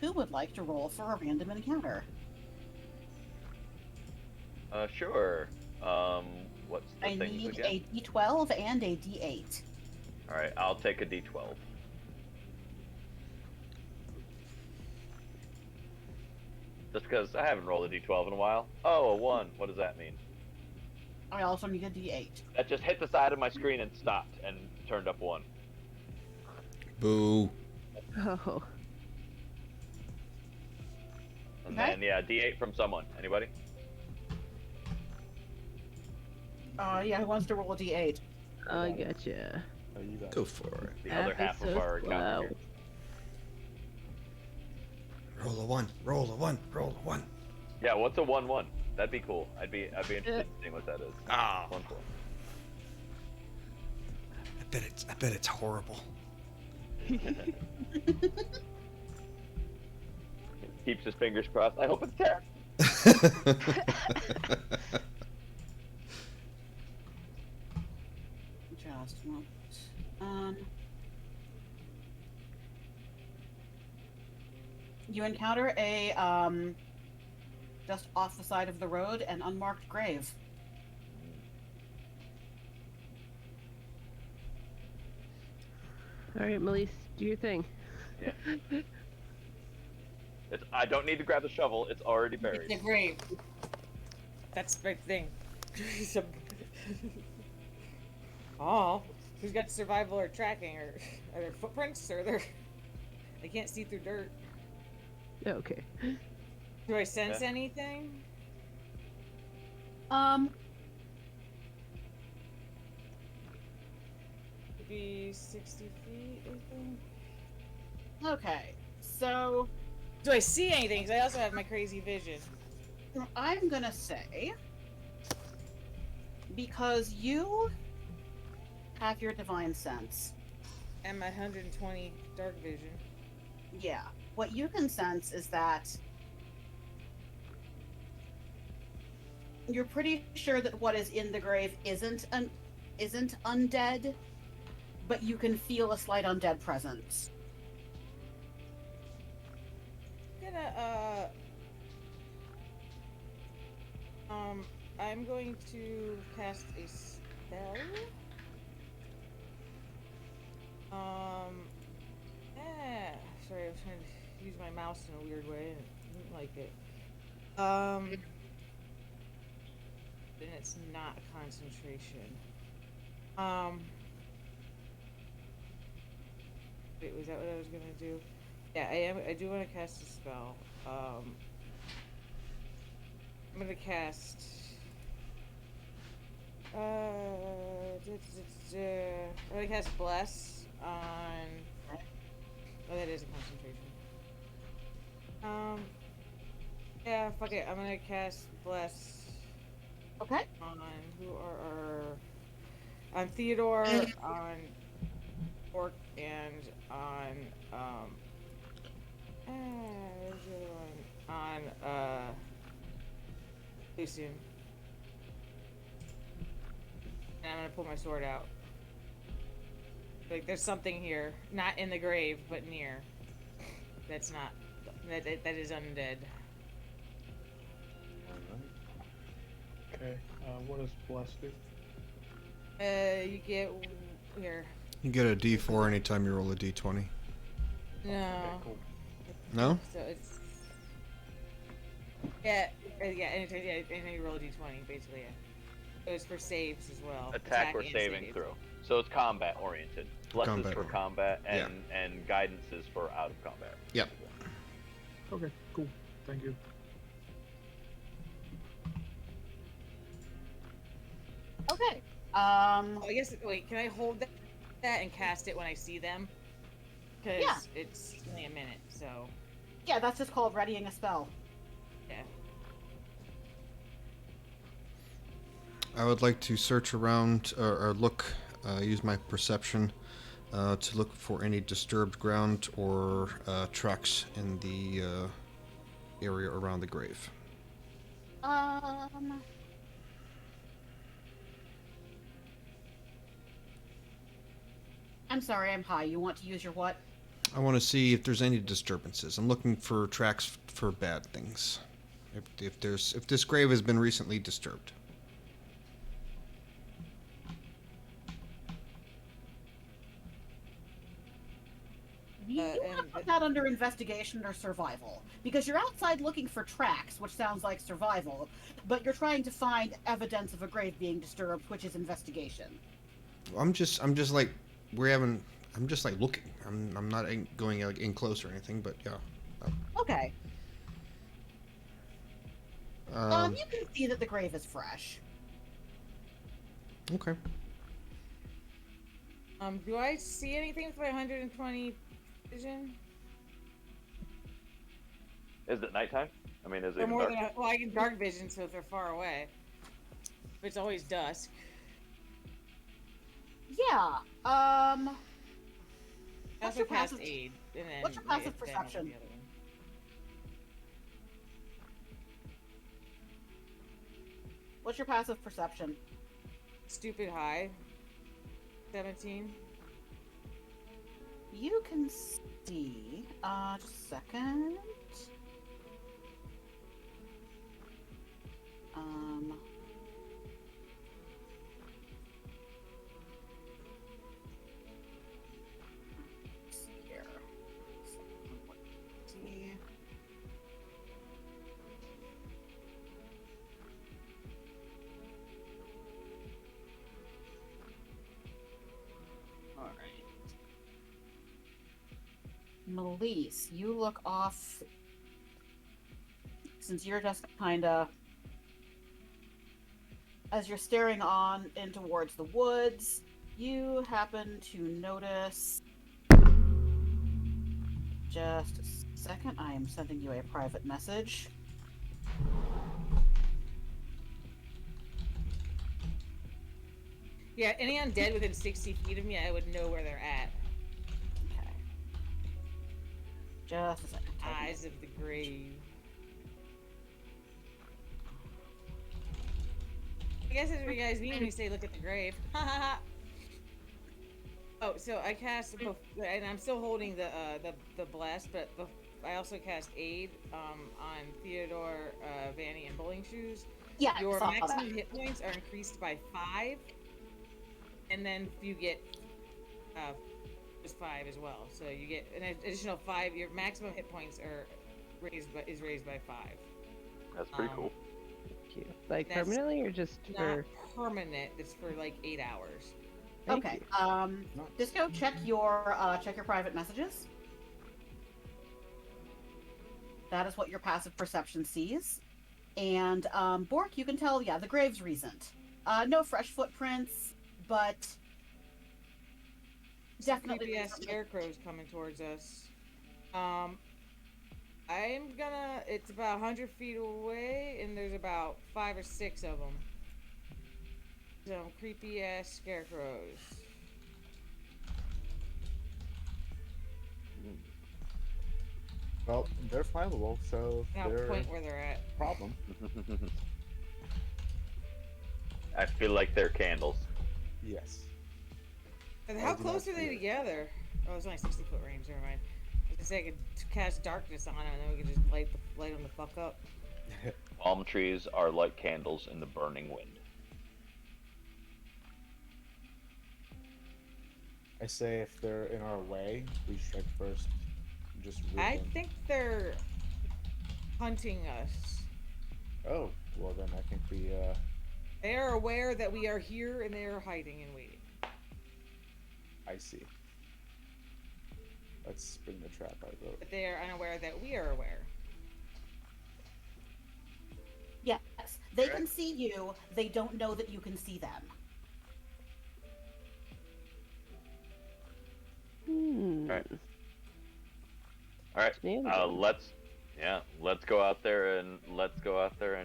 Who would like to roll for a random encounter? Sure. What's the I things need again? a D12 and a D8. All right, I'll take a D12. Just because I haven't rolled a D12 in a while. Oh, a 1. What does that mean? I also need a D8. That just hit the side of my screen and stopped and turned up 1. Boo. Oh. And Okay. then, yeah, D8 from someone. Anybody? Yeah, who wants to roll a D8? I gotcha. Oh, you got Go it. for it. The other half of our account here. Roll a 1. Roll a 1. Roll a 1. Yeah, what's a 1-1? That'd be cool. I'd be interested in seeing what that is. Ah. 1-4. I bet it's horrible. Keeps his fingers crossed. I hope it's terrible. Just a moment. You encounter a just off the side of the road an unmarked grave. All right, Melise, do your thing. Yeah. I don't need to grab the shovel. It's already buried. It's a grave. That's the thing. Oh, who's got survival or tracking, or are there footprints, or I can't see through dirt. Okay. Do I sense anything? Maybe 60 feet, I think. Okay, so Do I see anything? Because I also have my crazy vision. I'm gonna say, because you have your divine sense, And my 120 dark vision. yeah, what you can sense is that you're pretty sure that what is in the grave isn't undead, but you can feel a slight undead presence. I'm going to cast a spell. Sorry, I was trying to use my mouse in a weird way and I didn't like it. Then it's not a concentration. Wait, was that what I was gonna do? Yeah, I do want to cast a spell. I'm gonna cast. I'm gonna cast Bless on. Oh, that is a concentration. Yeah, fuck it. I'm gonna cast Bless. Okay. On who on Theodore, on Orc, and on where's the other one? On Lucian. And I'm gonna pull my sword out. Like there's something here, not in the grave, but near. That's not. That is undead. Okay. What does bless do? You get here. You get a D4 anytime you roll a D20. No. Okay, cool. No? So it's anytime you roll a d20, basically. Yeah. It was for saves as well. Attack or and saving saves. throw. So it's combat oriented. Bless is Combat for oriented. combat, and guidance is for out of combat. Yep. Okay, cool. Thank you. Okay. Oh, I guess. Wait, can I hold that and cast it when I see them? Because Yeah. it's only a minute, so Yeah, that's just called readying a spell. yeah. I would like to search around or look, use my perception to look for any disturbed ground or tracks in the area around the grave. I'm sorry, I'm high. You want to use your what? I want to see if there's any disturbances. I'm looking for tracks for bad things. If this grave has been recently disturbed. You want to put that under investigation or survival, because you're outside looking for tracks, which sounds like survival, but you're trying to find evidence of a grave being disturbed, which is investigation. I'm just like I'm just like looking. I'm not going like in close or anything, but yeah. Okay. You can see that the grave is fresh. Okay. Do I see anything with my 120 vision? Is it nighttime? I mean, is it Or even more dark? than well, I can dark vision, so if they're far away. But it's always dusk. Yeah. I What's also your cast passive? aid, and then What's your passive then perception? the other one. What's your passive perception? Stupid high. 17. You can see. Just a second. Let's see here. See. All right. Melise, you look off. Since you're just kinda, as you're staring on in towards the woods, you happen to notice. Just a second, I am sending you a private message. Yeah, any undead within 60 feet of me, I would know where they're at. Okay. Just a second. Eyes of the grave. I guess that's what you guys mean when you say look at the grave. Oh, so I cast, and I'm still holding the blast, but I also cast aid on Theodore, Vanny, and Bowling Shoes. Yeah, Your saw maximum that. hit points are increased by 5, and then you get just 5 as well. So you get an additional 5. Your maximum hit points are raised by 5. That's pretty cool. Thank you. Like That's permanently or just Not for? permanent. It's for like 8 hours. Thank Okay. you. Disco, check your private messages. That is what your passive perception sees. And Bork, you can tell, yeah, the grave's recent. No fresh footprints, but definitely Creepy ass scarecrows coming towards us. It's about 100 feet away, and there's about 5 or 6 of them. Some creepy ass scarecrows. Well, they're flammable, so Now they're point where they're at. a problem. I feel like they're candles. Yes. And how do close not are they fear. together? Oh, it's only 60-foot range. Never mind. I was gonna say I could cast darkness on them, and then we could just light them the fuck up. Palm trees are like candles in the burning wind. I say if they're in our way, we strike first. Just root I them. think they're hunting us. Oh, well then I think we They are aware that we are here, and they are hiding and waiting. I see. Let's bring the trap, I vote. But they are unaware that we are aware. Yes, they can see you. They don't know that you can see them. Alright. Alright. Let's go out there and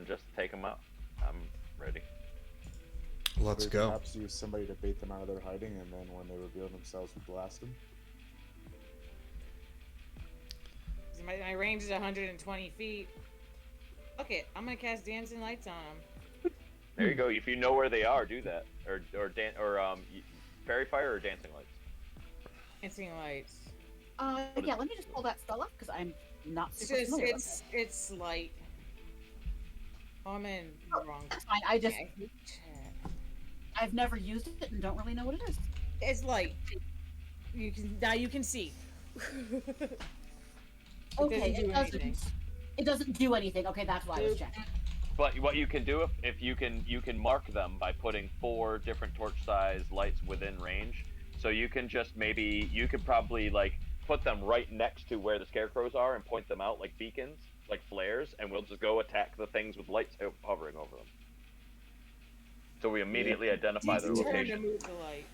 just take them out. I'm ready. Let's We go. Perhaps use somebody to bait them out of their hiding, and then when they reveal themselves, we blast them. My range is 120 feet. Okay, I'm gonna cast dancing lights on them. There you go. If you know where they are, do that. Or fairy fire or dancing lights. Dancing lights. Yeah, let me just pull that spell up because I'm not It's super just familiar with it. it's light. Oh, I'm in the wrong. That's fine. I just Yeah, I've never used it and don't really know what it is. it's light. You can see. Okay, doesn't do anything. it doesn't do anything. Okay, that's why I was checking. But what you can do if you can mark them by putting 4 different torch size lights within range. So you can just you could probably like put them right next to where the scarecrows are and point them out like beacons, like flares, and we'll just go attack the things with lights hovering over them. So we immediately identify their It's turn to location. move the light.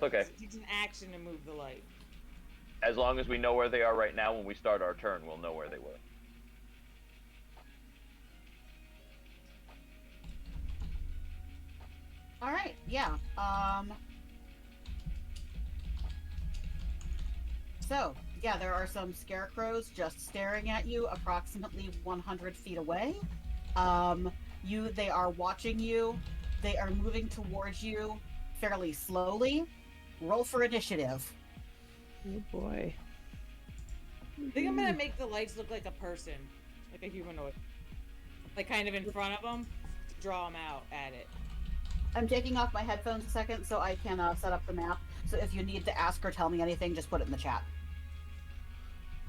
Okay. It takes an action to move the light. As long as we know where they are right now, when we start our turn, we'll know where they were. All right, yeah. So, yeah, there are some scarecrows just staring at you approximately 100 feet away. They are watching you. They are moving towards you fairly slowly. Roll for initiative. Oh boy. I think I'm gonna make the lights look like a person, like a humanoid, like kind of in front of them. Draw them out at it. I'm taking off my headphones a second so I can set up the map. So if you need to ask or tell me anything, just put it in the chat.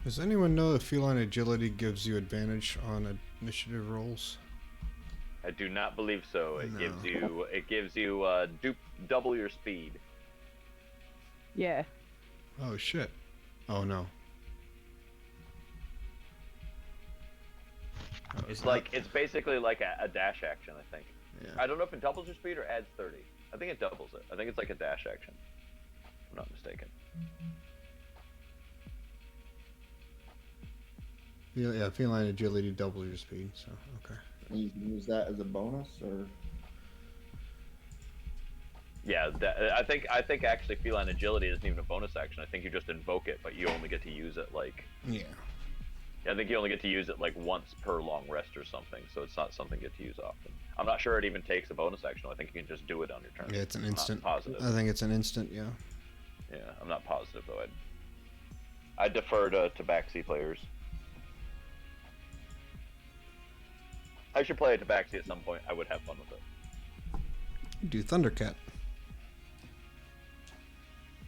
Does anyone know if feline agility gives you advantage on initiative rolls? I do not believe so. It No. gives you double your speed. Yeah. Oh shit. Oh no. Oh, It's basically like a dash action, I think. Yeah. I don't know if it doubles your speed or adds 30. I think it doubles it. I think it's like a dash action. If I'm not mistaken. Yeah, feline agility double your speed, so okay. And you can use that as a bonus, or Yeah, I think actually feline agility isn't even a bonus action. I think you just invoke it, but you only get to use it like. Yeah. I think you only get to use it like once per long rest or something, so it's not something you get to use often. I'm not sure it even takes a bonus action. I think you can just do it on your turn. Yeah, it's an I'm instant. not positive. I think it's an instant, yeah. Yeah, I'm not positive though. I'd defer to Tabaxi players. I should play a Tabaxi at some point. I would have fun with it. Do Thundercat.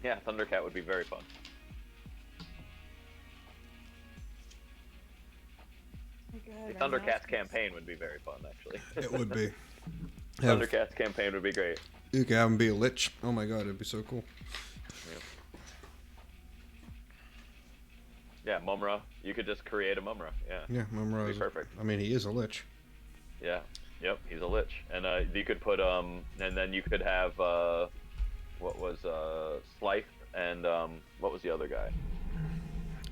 Yeah, Thundercat would be very fun. The Thundercats campaign would be very fun, actually. It would be. Thundercats campaign would be great. You could have him be a lich. Oh my god, it'd be so cool. Yeah, Mumra. You could just create a Mumra. Yeah. Yeah, Mumra Be is perfect. I mean, he is a lich. Yeah. Yep. He's a lich, and you could put and then you could have what was Slife and what was the other guy?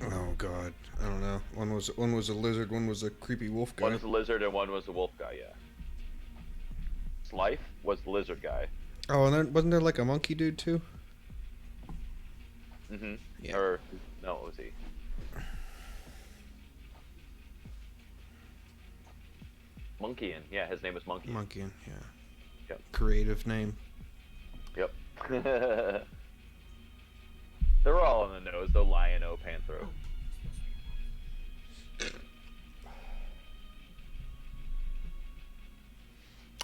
Oh god, I don't know. One was a lizard, one was a creepy wolf guy. One was a lizard and one was a wolf guy. Yeah. Slife was the lizard guy. Oh, and then wasn't there like a monkey dude too? Mm-hmm. Yeah. Or no, what was he? Monkeyan. Yeah, his name was Monkeyan. Monkeyan, yeah. Yep. Creative name. Yep. They're all on the nose, though. Lion-O, Panthro.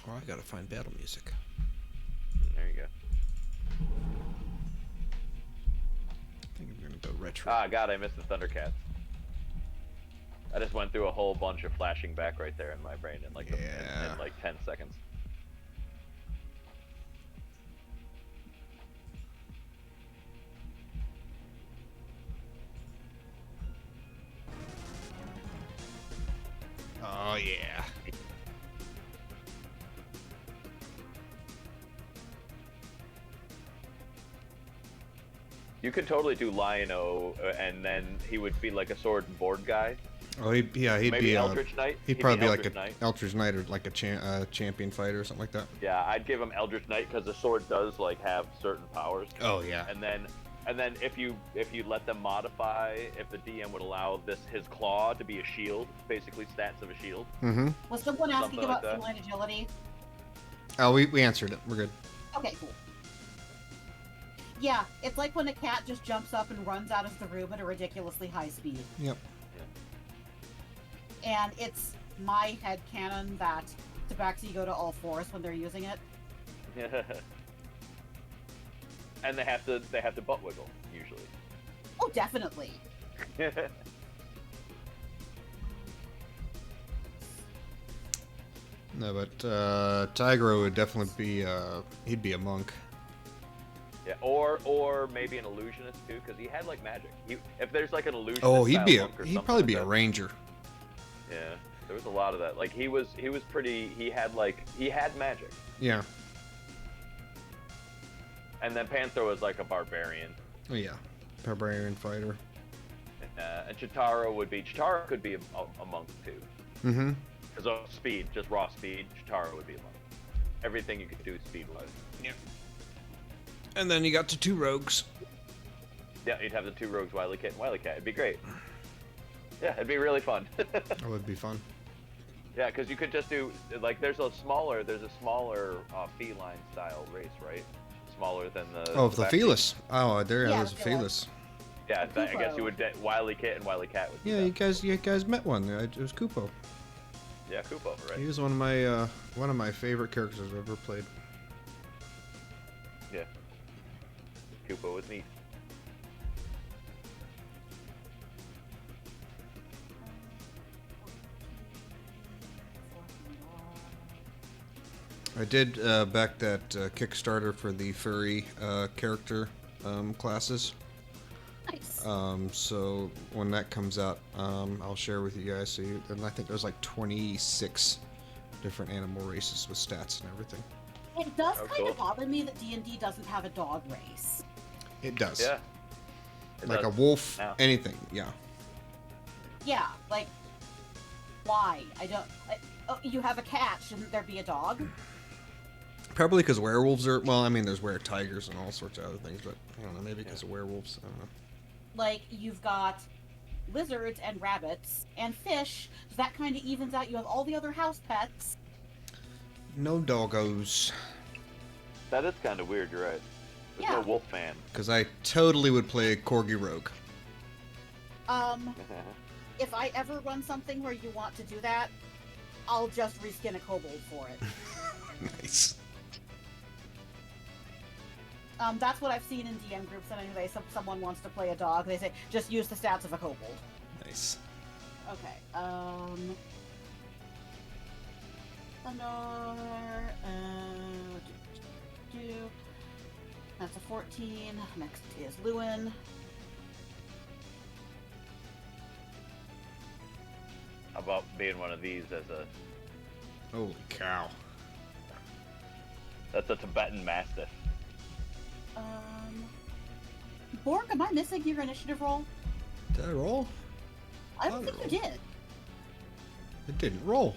Oh, I gotta find battle music. There you go. I think I'm gonna go retro. Ah, God, I missed the Thundercats. I just went through a whole bunch of flashing back right there in my brain in like in like 10 seconds. Oh yeah. You could totally do Lion-O, and then he would be like a sword and board guy. Oh, he'd Maybe be Eldritch Knight. He'd probably be like Eldritch a Knight. Eldritch Knight or like a champion fighter or something like that. Yeah, I'd give him Eldritch Knight because the sword does like have certain powers. Oh yeah. And then And then if you let them modify, if the DM would allow his claw to be a shield, basically stats of a shield. Mm-hmm. Was someone asking Something like about that. feline agility? Oh, we answered it. We're good. Okay, cool. Yeah, it's like when a cat just jumps up and runs out of the room at a ridiculously high speed. Yep. And it's my headcanon that Tabaxi go to all fours when they're using it. And they have to butt wiggle usually. Oh, definitely. No, but Tigro would definitely be he'd be a monk. Yeah, or maybe an illusionist too, because he had like magic. If there's like an illusionist. Oh, he'd probably be like a that. ranger. Yeah, there was a lot of that. Like he was pretty. He had magic. Yeah. And then Panther was like a barbarian. Oh yeah, barbarian fighter. And Chitara could be a monk too. Mm-hmm. Because of speed, just raw speed, Chitara would be a monk. Everything you could do speed-wise. Yeah. And then you got the two rogues. Yeah, you'd have the two rogues, Wily Kit and Wily Cat. It'd be great. Yeah, it'd be really fun. That would be fun. Yeah, because you could just do like there's a smaller feline style race, right? Smaller than the. Oh, the back- Felis. Oh, there's a Felis. Felis. Yeah, I guess you would. Wily Kit and Wily Cat would. Be Yeah, that. you guys met one. It was Kupo. Yeah, Kupo, right? He was one of my favorite characters I've ever played. Yeah. Kupo was neat. I did back that Kickstarter for the furry character classes. Nice. So when that comes out, I'll share with you guys. And I think there's like 26 different animal races with stats and everything. It does Oh, kind of cool. bother me that D&D doesn't have a dog race. It does. Yeah. It Like does. a wolf, Now. anything. Yeah. Yeah, like, why? Oh, you have a cat, shouldn't there be a dog? Probably because werewolves are. Well, I mean, there's were-tigers and all sorts of other things, but I don't know. Maybe because of werewolves. I don't know. Like, you've got lizards and rabbits and fish, so that kind of evens out. You have all the other house pets. No doggos. That is kind of weird. You're right. There's Yeah. no wolf fan. Because I totally would play a corgi rogue. If I ever run something where you want to do that, I'll just reskin a kobold for it. Nice. That's what I've seen in DM groups. And anyway, someone wants to play a dog, they say just use the stats of a kobold. Nice. Okay. Another. That's a 14. Next is Lewin. How about being one of these as a? Holy cow. That's a Tibetan Mastiff. Borg, am I missing your initiative roll? Did I roll? I don't think you did. It didn't roll.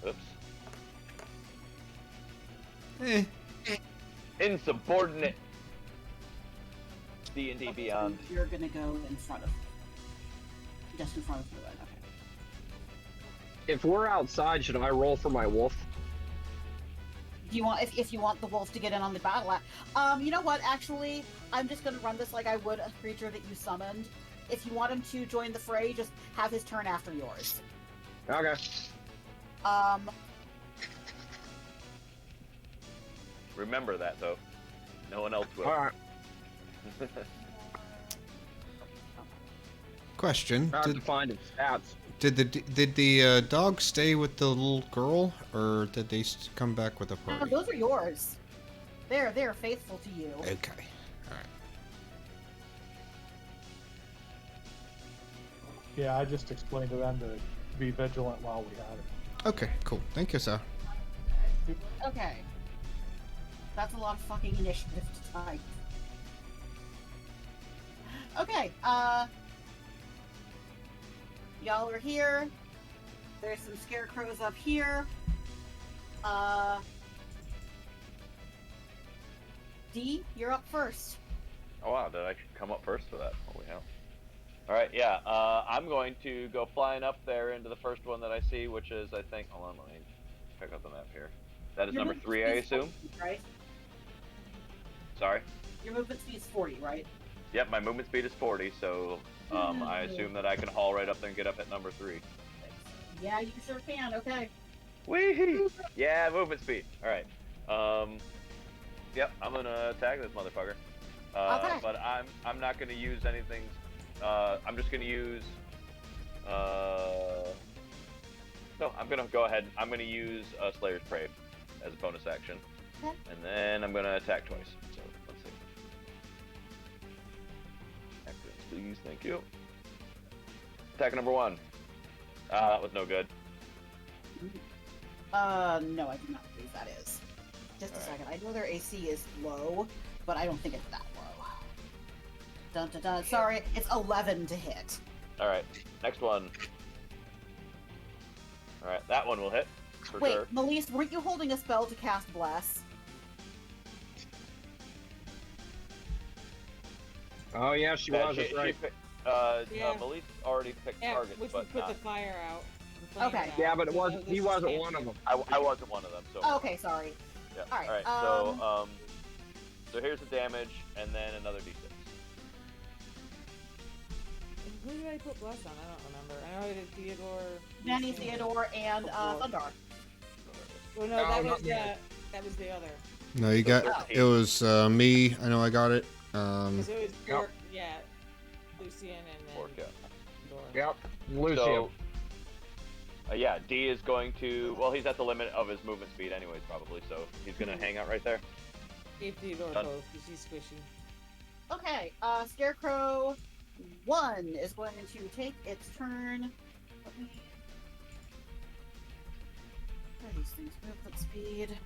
Oops. Eh. Insubordinate. D&D Beyond. You're gonna go in front of. Just in front of Lewin. Okay. If we're outside, should I roll for my wolf? Do you want if you want the wolf to get in on the battle act? You know what? Actually, I'm just gonna run this like I would a creature that you summoned. If you want him to join the fray, just have his turn after yours. Okay. Remember that though. No one else will. All right. Question. I have to find its stats. Did the dog stay with the little girl, or did they come back with a No, party? those are yours. They're faithful to you. Okay. All right. Yeah, I just explained to them to be vigilant while we had it. Okay. Cool. Thank you, sir. Okay. That's a lot of fucking initiative to type. Okay, y'all are here. There's some scarecrows up here. D, you're up first. Oh wow, did I come up first for that? Holy hell. Alright, yeah, I'm going to go flying up there into the first one that I see, which is, I think, hold on, let me pick up the map here. That is Your number movement 3, I speed is assume? 40, right? Sorry? Your movement speed is 40, right? Yep, my movement speed is 40, so I assume that I can haul right up there and get up at number 3. Yeah, you sure can. Okay. Wee! Yeah, movement speed. Alright. Yep, I'm gonna attack this motherfucker. Okay. But I'm not gonna use anything. I'm just gonna use. No, I'm gonna go ahead. I'm gonna use Slayer's Prey as a bonus action, Okay. and then I'm gonna attack twice. So let's see. Actions, please. Thank you. Attack number 1. That was no good. No, I do not believe that is. Just a All right. second. I know their AC is low, but I don't think it's that low. Dun dun dun. Sorry, it's 11 to hit. All right, next one. All right, that one will hit for Wait, sure. Melise, weren't you holding a spell to cast Bless? Oh yeah, she was. That's right. Yeah. Melise already picked Yeah, targets, which but would put not. the fire out. The flame Okay. out. Yeah, but So he this wasn't can't one be- of them. I wasn't one of them, so. Okay, sorry. Yeah. All right, All right. So here's the damage, and then another d6. Who did I put bless on? I don't remember. I know I did Theodore. Manny, Lucian. Theodore, and Thundar. Well, no, No, that not was that was the other. No, you got. 13. It was me. I know I got it. Because it was Yep. Bork, yeah, Lucian and then Orc, yeah. Theodore. Yep. Lucian. So, yeah, D is going to. Well, he's at the limit of his movement speed, anyways, probably. So he's gonna hang out right there. Gave Theodore Done. both because she's squishy. Okay, Scarecrow 1 is going to take its turn. Let me... What are these things? Movement speed.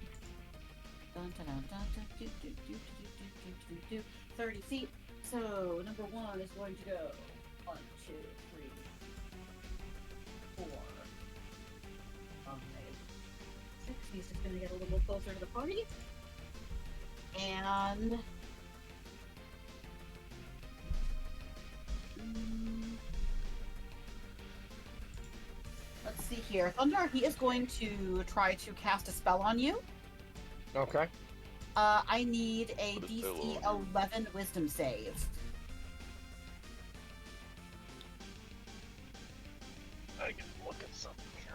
Dun, dun, dun, dun, dun, do, do, do, do, do, do, do, 30 feet. So, number 1 is going to go 1, 2, 3, 4, 5, 6. He's just going to get a little closer to the party. And let's see here. Thundar, he is going to try to cast a spell on you. Okay. I need a Put a DC spell on 11 Wisdom save. I can look at something here.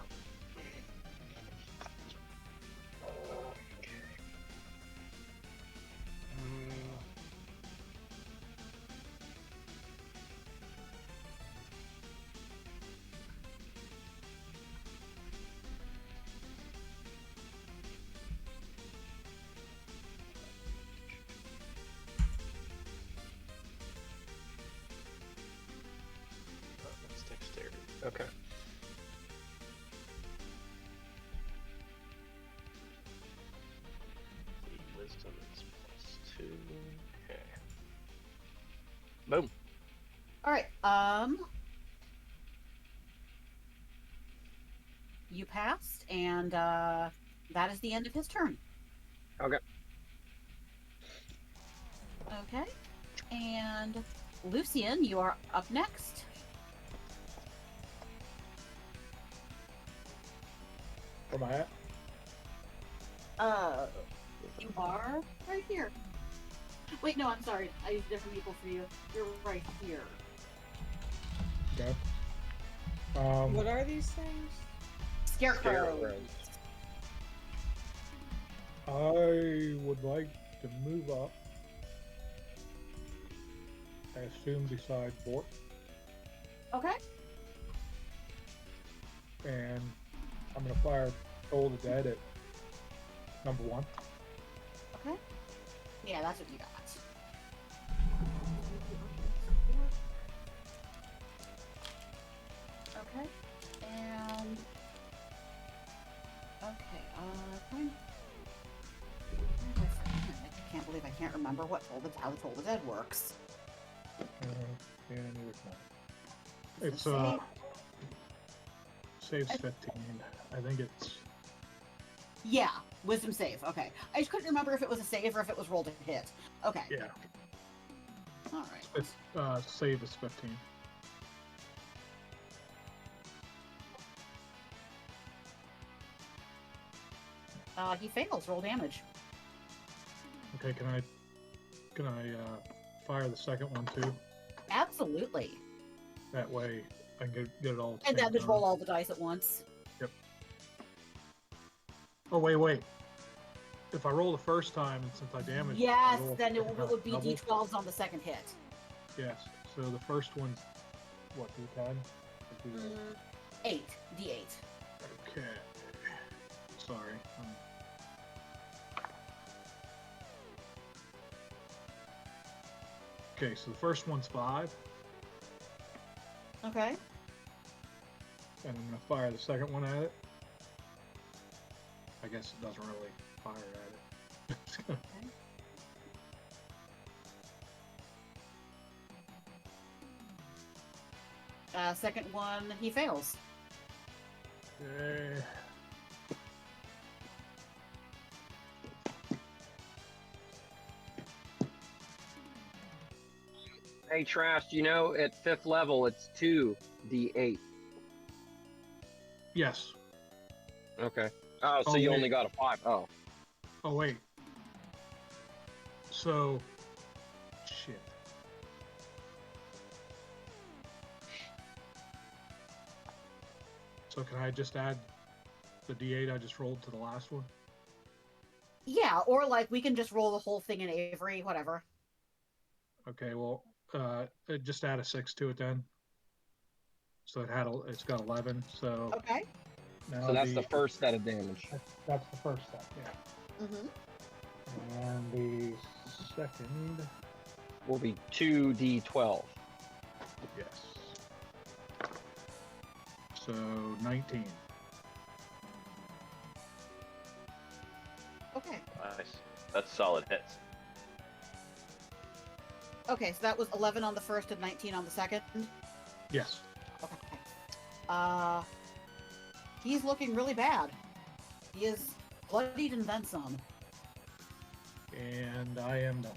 That's dexterity. Okay. The wisdom is +2. Okay. Boom. Alright, you passed, and that is the end of his turn. Okay. Okay. And Lucian, you are up next. Where am I at? You are right here. Wait, no, I'm sorry. I used different people for you. You're right here. Okay. What are these things? Scarecrow. I would like to move up. I assume beside Bork, Okay. and I'm gonna fire Toll the Dead at number 1. Okay. Yeah, that's what you got. Okay. And okay, I can't believe I can't remember how the Toll the Dead works. Yeah, neither can I. Is It's it saves 15. I think it's Yeah, wisdom save. Okay. I just couldn't remember if it was a save or if it was rolled to hit. Okay. yeah. All right. Save is 15. He fails. Roll damage. Okay, can I fire the second one too? Absolutely. That way I can get it all. At the And same then just time. roll all the dice at once. Yep. Oh wait. If I roll the first time, and since I damaged, Yes, I roll then it a would be double? d12s on the second hit. Yes. So the first one's what, D10? Mm, 8. D8. Okay. Sorry. Okay, so the first one's 5, Okay. and I'm gonna fire the second one at it. I guess it doesn't really fire at it. Second one, he fails. Okay. Hey, Trash, you know, at 5th level, it's 2d8. Yes. Okay. Oh, so Oh, you wait. only got a 5. Oh. Oh wait. So, shit. So can I just add the D8 I just rolled to the last one? Yeah, or like we can just roll the whole thing in Avery, whatever. Okay, well, just add a 6 to it then. So it's got 11. So Okay. now So that's the first set of damage. That's the first step, yeah. Mm-hmm. And the second, Will be 2d12. yes. So 19. Okay. Nice. That's solid hits. Okay, so that was 11 on the first and 19 on the second. Yes. Okay. He's looking really bad. He is bloodied and then some. And I am done.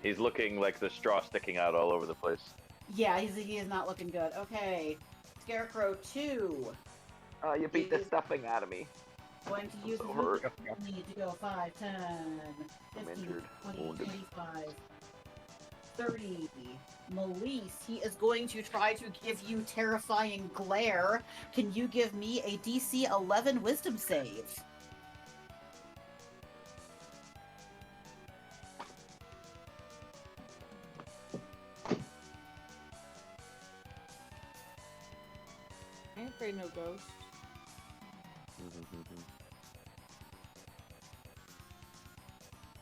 He's looking like the straw sticking out all over the place. Yeah, he is not looking good. Okay. Scarecrow 2. You beat the stuffing out of me. Going to use so his hurt. movement to go 5, 10, 15, injured. 20, Wounded. 25, 30. Melise, he is going to try to give you terrifying glare. Can you give me a DC 11 wisdom save? I ain't afraid no ghost.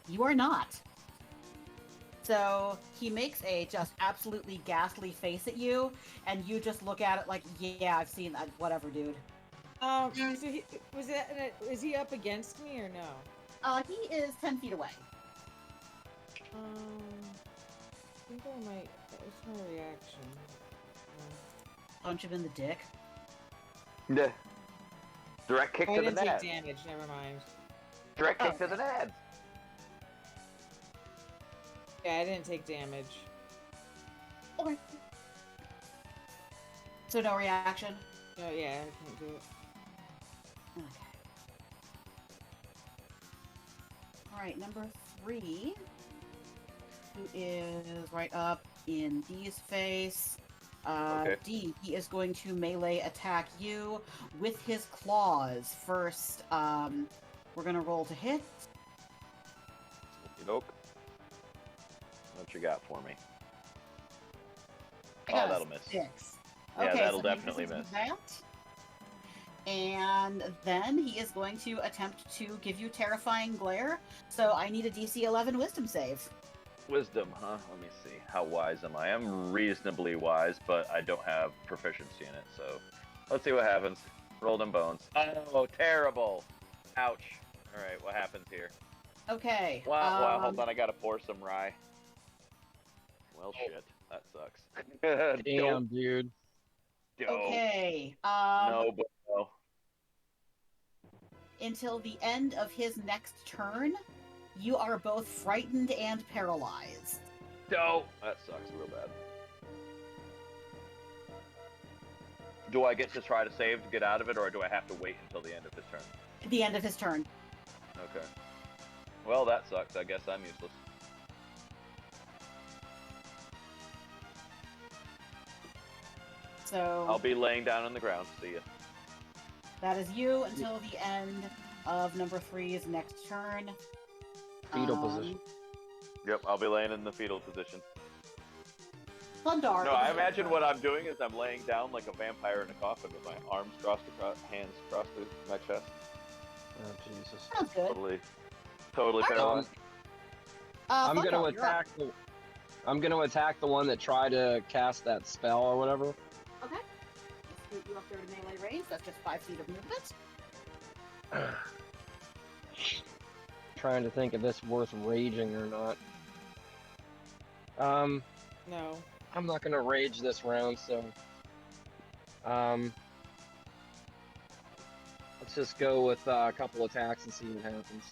You are not. So he makes a just absolutely ghastly face at you, and you just look at it like, yeah, I've seen that. Whatever, dude. So is he up against me or no? He is 10 feet away. I think I might. What's my reaction? Punch him in the dick. Yeah. Direct kick I to the didn't take nads. damage. Never mind. Direct kick to the nads. Yeah, I didn't take damage. Okay. So no reaction? No, yeah, I can't do it. Okay. Alright, number 3. Who is right up in D's face. Okay. D, he is going to melee attack you with his claws. First, we're gonna roll to hit. Okey-doke. What you got for me? I Oh, got a that'll miss. 6. Yeah, Okay, that'll so he definitely misses miss. That. And then he is going to attempt to give you terrifying glare. So I need a DC 11 wisdom save. Wisdom, huh? Let me see. How wise am I? I'm reasonably wise, but I don't have proficiency in it, so let's see what happens. Roll them bones. Oh, terrible. Ouch. Alright, what happens here? Okay. Wow, hold on, I gotta pour some rye. Well, shit. That sucks. Damn, dude. Dope. Okay. No, but no. Until the end of his next turn, you are both frightened and paralyzed. No, that sucks real bad. Do I get to try to save to get out of it, or do I have to wait until the end of his turn? At the end of his turn. Okay. Well, that sucks. I guess I'm useless. So I'll be laying down on the ground. See ya. that is you until the end of number 3's next turn. Fetal position. Yep, I'll be laying in the fetal position. Thundar. No, I imagine what I'm doing is I'm laying down like a vampire in a coffin with my arms crossed across, hands crossed to my chest. Oh Jesus. Sounds good. Totally paralyzed. I'm Thundar, gonna you're up. I'm gonna attack the one that tried to cast that spell or whatever. Okay. Let's scoot you up there to melee range. That's just 5 feet of movement. Trying to think if this worth raging or not. No. I'm not gonna rage this round, so let's just go with a couple attacks and see what happens.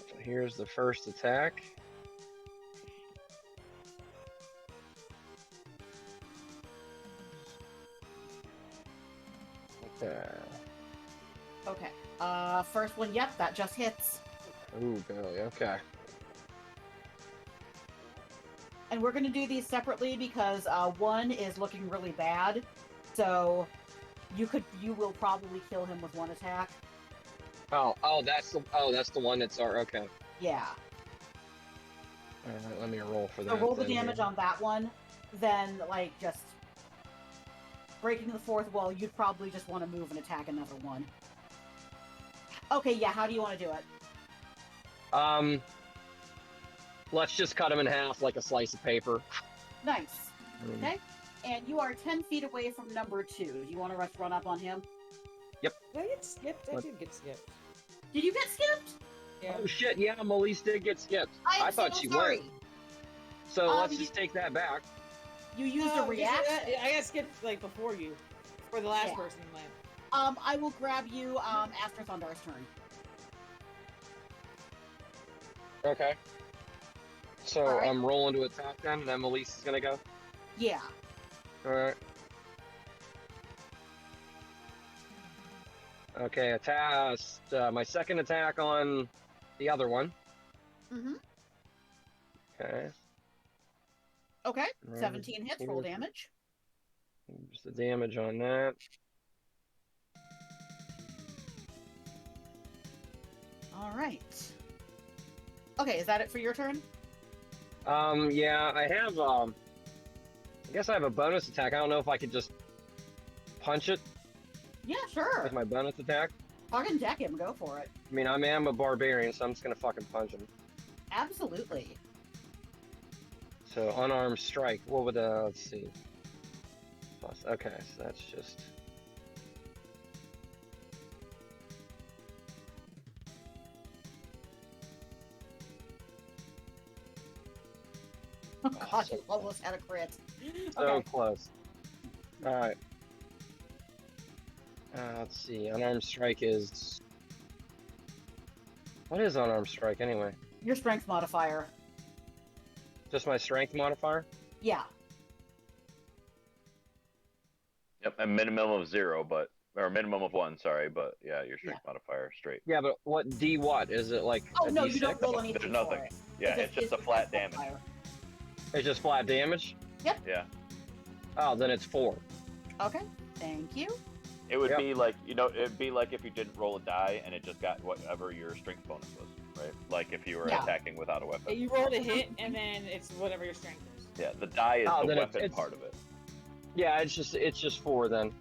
So here's the first attack. Okay. Okay. First one, yep, that just hits. Ooh, golly, okay. And we're going to do these separately because one is looking really bad. So you will probably kill him with one attack. Oh, that's the one that's okay. Yeah. Alright, let me roll for that. So roll the then damage here. on that one. Then, like, just breaking the fourth wall, you'd probably just want to move and attack another one. Okay, yeah, how do you want to do it? Let's just cut him in half like a slice of paper. Nice. Okay. And you are 10 feet away from number 2. Do you want to run up on him? Yep. Did I get skipped? I did get skipped. Did you get skipped? Yeah. Oh shit, yeah, Melise did get skipped. I am thought so she sorry. went. So let's just take that back. You used a No, reaction? I got skipped like before you. For the last Yeah. person went. I will grab you after Thundar's turn. Okay. So All right. I'm rolling to attack then, and then Melise is gonna go. Yeah. Alright. Okay, my second attack on the other one. Mm-hmm. Okay. Okay. Right 17 hits, roll here. damage. Here's the damage on that. All right. Okay, is that it for your turn? Yeah, I have, I guess I have a bonus attack. I don't know if I could just punch it Yeah, sure. with my bonus attack. Fucking deck him, go for it. I mean, I am a barbarian, so I'm just gonna fucking punch him. Absolutely. So, unarmed strike. What would, let's see. Plus, okay, so that's just... Oh god, you almost had a crit. So Okay. close. Alright. Let's see. Unarmed strike is... What is unarmed strike, anyway? Your strength modifier. Just my strength modifier? Yeah. Yep, a minimum of 0, or a minimum of 1. Sorry, but yeah, your strength modifier straight. Yeah, but what what? Is it like Oh a no, D6? you don't roll anything There's nothing. for it. Yeah, it's just a flat damage. modifier. It's just flat damage? Yep. Yeah. Oh, then it's 4. Okay. Thank you. It would be like, it'd be like if you didn't roll a die and it just got whatever your strength bonus was, right? Like if you were attacking without a weapon. You rolled a hit, and then it's whatever your strength is. Yeah, the die is the then weapon part of it. Yeah, it's just 4 then.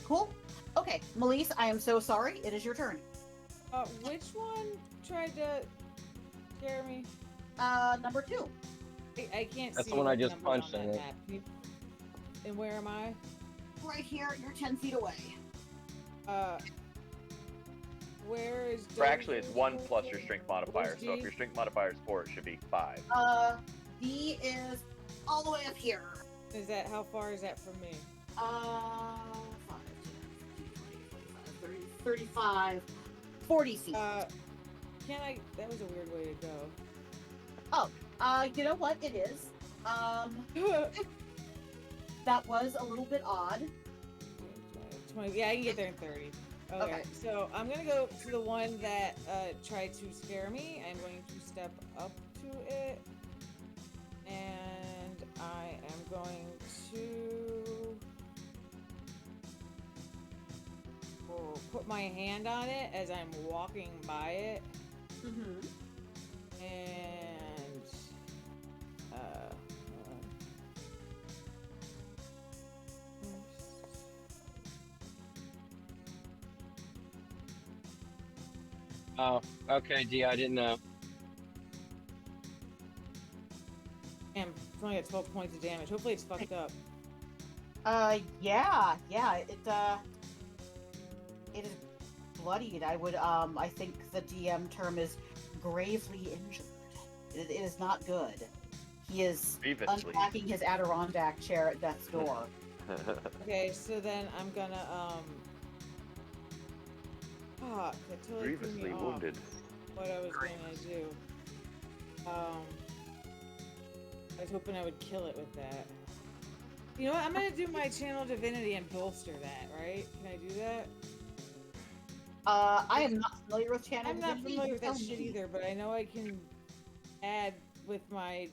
Cool. Okay, Melise, I am so sorry. It is your turn. Which one tried to scare me? Number 2. I can't That's see the one I what just numbers punched, on I that think. map. And where am I? Right here, you're 10 feet away. Where is Or actually, it's 1 plus your strength modifier. Where's So if D? your strength modifier is 4, it should be 5. D is all the way up here. Is that, how far is that from me? 5, 10, 20, 25, 30, 35. 40 feet. Can I? That was a weird way to go. Oh, you know what? It is. That was a little bit odd. 20, yeah, I can get there in 30. Okay, so I'm gonna go to the one that tried to scare me. I'm going to step up to it, and I am going to put my hand on it as I'm walking by it, Mm-hmm. and Oh, okay, D. I didn't know. damn, it's only got 12 points of damage. Hopefully it's fucked up. Yeah, it is bloodied. I would, I think the DM term is gravely injured. It is not good. He is Grievously. unpacking his Adirondack chair at death's door. Okay, so then I'm gonna fuck, that totally threw me Grievously off wounded. what I was gonna do. I was hoping I would kill it with that. You know what? I'm gonna do my channel divinity and bolster that, right? Can I do that? I am not familiar with channel I'm not divinity. familiar with that Tell shit me. either, but I know I can add with my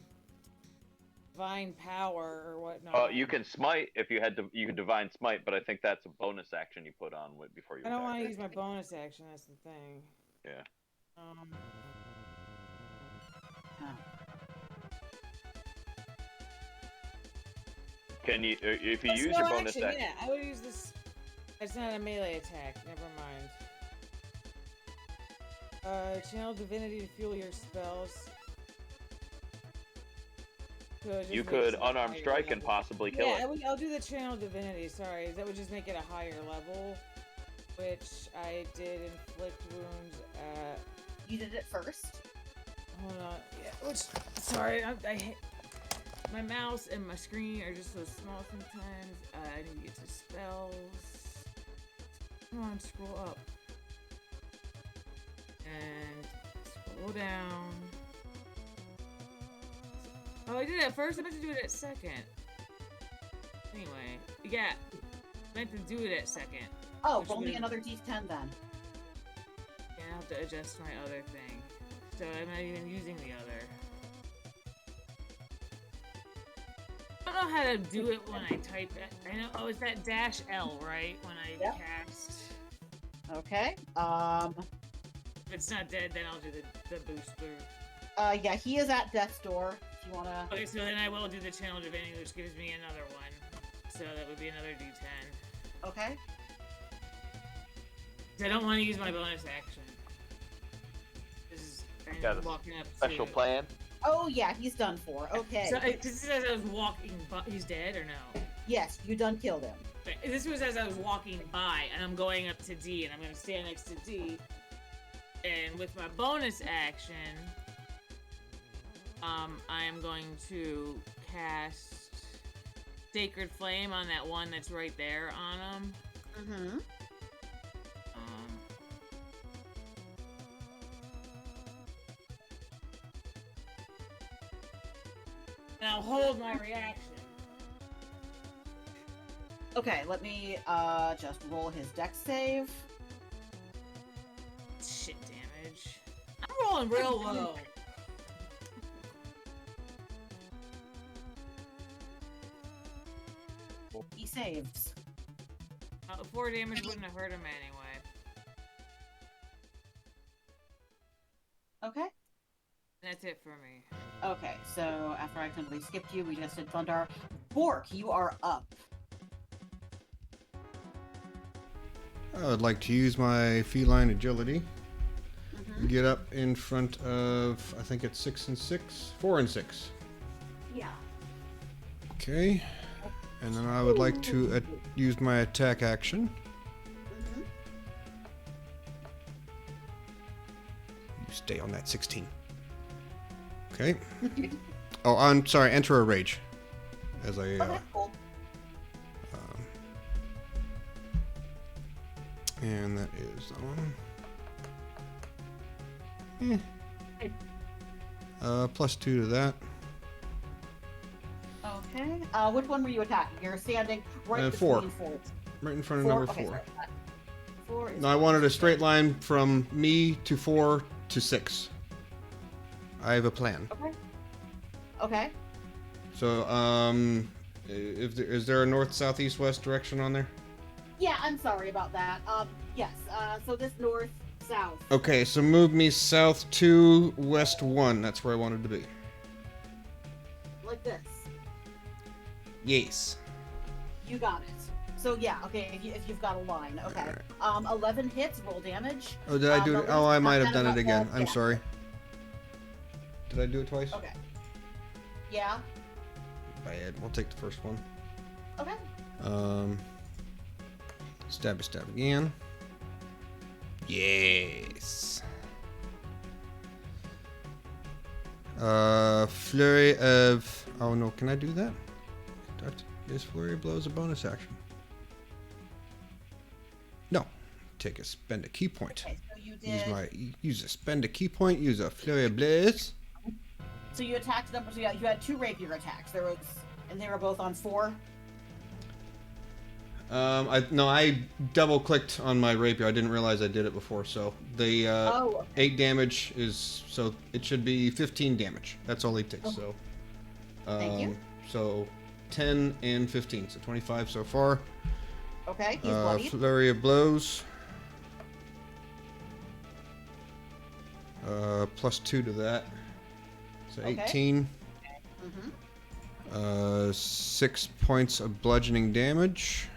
divine power or whatnot. You can smite if you had to. You can divine smite, but I think that's a bonus action you put on before you. I don't attack. want to use my bonus action. That's the thing. Yeah. Can you, if you use your bonus action? Yeah, I would use this. It's not a melee attack. Never mind. Channel divinity to fuel your spells. So it just You makes could it a unarmed higher strike and level. possibly kill Yeah, it. I'll do the channel divinity. Sorry, that would just make it a higher level, which I did inflict wounds at. You did it first. Hold on. Yeah. Which? Sorry, I hate. My mouse and my screen are just so small sometimes. I need to get to spells. Come on, scroll up. And scroll down. Oh, I did it at first. I meant to do it at second. Anyway, yeah. I meant to do it at second. Oh, roll me another d10 then. Yeah, I'll have to adjust my other thing. So I'm not even using the other. I don't know how to do it when I type it. I know. Oh, it's that dash L, right? When I cast. Okay. If it's not dead, then I'll do the booster. Yeah, he is at death's door. If you wanna. Okay, so then I will do the channel divinity, which gives me another one. So that would be another D10. Okay. I don't want to use my bonus action. This is kind Got of a walking up special to... plan. Oh yeah, he's done for. Okay. So, because it says I was walking, but he's dead or no? Yes, you done killed him. This was as I was walking by, and I'm going up to D, and I'm going to stand next to D. And with my bonus action, I am going to cast Sacred Flame on that one that's right there on him. Mm-hmm. And I'll hold my reaction. Okay, let me just roll his dex save. Shit damage. I'm rolling real low. He saves. 4 damage wouldn't have hurt him anyway. Okay. That's it for me. Okay, so after I accidentally skipped you, we just did Thundar. Bork, you are up. I would like to use my feline agility. Get up in front of, I think it's 6 and 6? 4 and 6. Yeah. Okay. And then I would like to use my attack action. You stay on that 16. Okay. Oh, I'm sorry. Enter a rage. As I. Okay, cool. And that is that one. +2 to that. Okay. Which one were you attacking? You're standing right Four. between four. Right in front of Four? number Okay, 4. sorry. Four is No, I wanted a straight line from me to 4 to 6. I have a plan. Okay. Okay. So, is there a north, south, east, west direction on there? Yeah, I'm sorry about that. Yes. So this north, south. Okay, so move me south 2, west 1. That's where I wanted to be. Like this. Yes. You got it. So yeah, okay. If you've got a line, okay. 11 hits, roll damage. Oh, did I do it? Oh, I might have done it again. I'm yeah. sorry. Did I do it twice? Okay. Yeah. Bad. We'll take the first one. Okay. Stab again. Yes. Flurry of... Oh no, can I do that? Yes, flurry of blows a bonus action. No. Spend a key point. Okay, so you did... Spend a key point, use a flurry of blows. So you attacked number, so yeah, you had 2 rapier attacks. And they were both on 4? I double clicked on my rapier. I didn't realize I did it before, so the okay. 8 damage is, so it should be 15 damage. That's all he takes. Okay. So Thank you. So 10 and 15, so 25 so far. Okay, he's bloodied. Flurry of blows. +2 to that. So Okay. 18. Mm-hmm. 6 points of bludgeoning damage.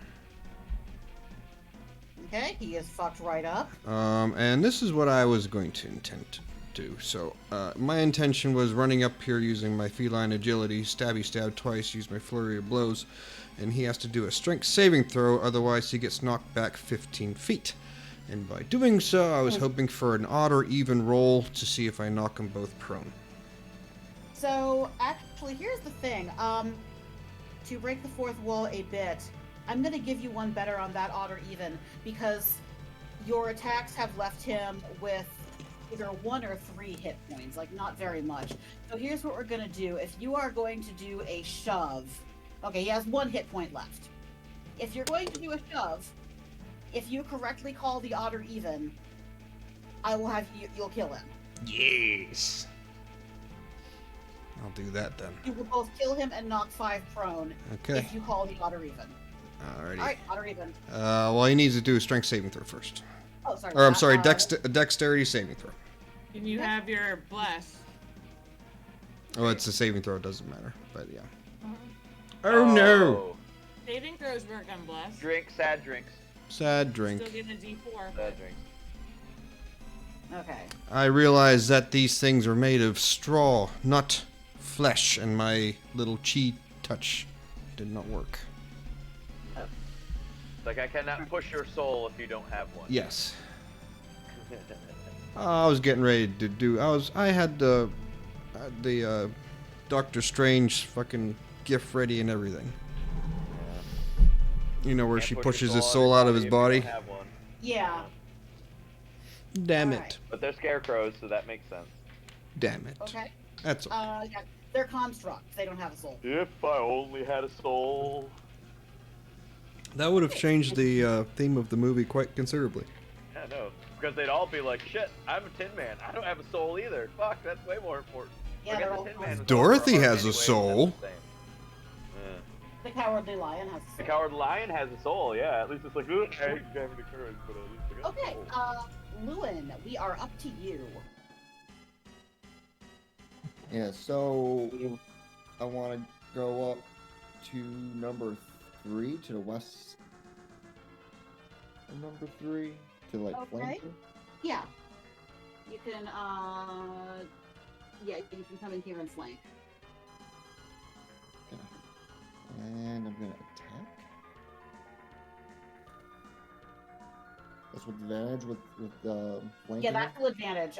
Okay, he is fucked right up. And this is what I was going to intend to do. So, my intention was running up here using my feline agility, stab twice, use my flurry of blows, and he has to do a strength saving throw, otherwise he gets knocked back 15 feet. And by doing so, I was hoping for an odd or even roll to see if I knock them both prone. So, actually, here's the thing. To break the fourth wall a bit, I'm going to give you one better on that odd or even, because your attacks have left him with either 1 or 3 hit points, like not very much. So here's what we're going to do. If you are going to do a shove, okay, he has 1 hit point left. If you're going to do a shove, if you correctly call the odd or even, I will have you'll kill him. Yes. I'll do that then. You will both kill him and knock 5 prone. Okay. If you call the odd or even. Alrighty. Alright, odd or even. Well, he needs to do a strength saving throw first. Oh, sorry. Or, I'm sorry, dexterity saving throw. Can you have your bless? Oh, it's a saving throw, it doesn't matter. But yeah. Oh, no! Saving throws work on bless. Sad drinks. Sad drink. Still getting a D4. Sad drinks. Okay. I realize that these things are made of straw, not flesh, and my little chi touch did not work. It's like I cannot push your soul if you don't have one. Yes. I was getting ready to do. I had the Doctor Strange fucking gift ready and everything. You know where Can't she push pushes your his soul soul out of his if you don't body. have one. Yeah. Damn Alright. it! But they're scarecrows, so that makes sense. Damn it! Okay. That's okay. Yeah. They're constructs. They don't have a soul. If I only had a soul. That would have changed the theme of the movie quite considerably. Yeah, no. Because they'd all be like, shit, I'm a Tin Man. I don't have a soul either. Fuck, that's way more important. Yeah, Forget they're the all Tin Man was Dorothy overpowered has a anyway, but soul. that's the same. Yeah. The Cowardly Lion has a soul. The Coward Lion has a soul, yeah. At least it's like, ugh, I hate having the courage, but at least I got Okay, a soul. Lewin, we are up to you. Yeah, so I want to go up to number 3, to the west of number 3, to like flank her. Yeah. You can, yeah, you can come in here and flank. Okay. And I'm gonna attack. That's with advantage with flanking. Yeah, her? that's full advantage.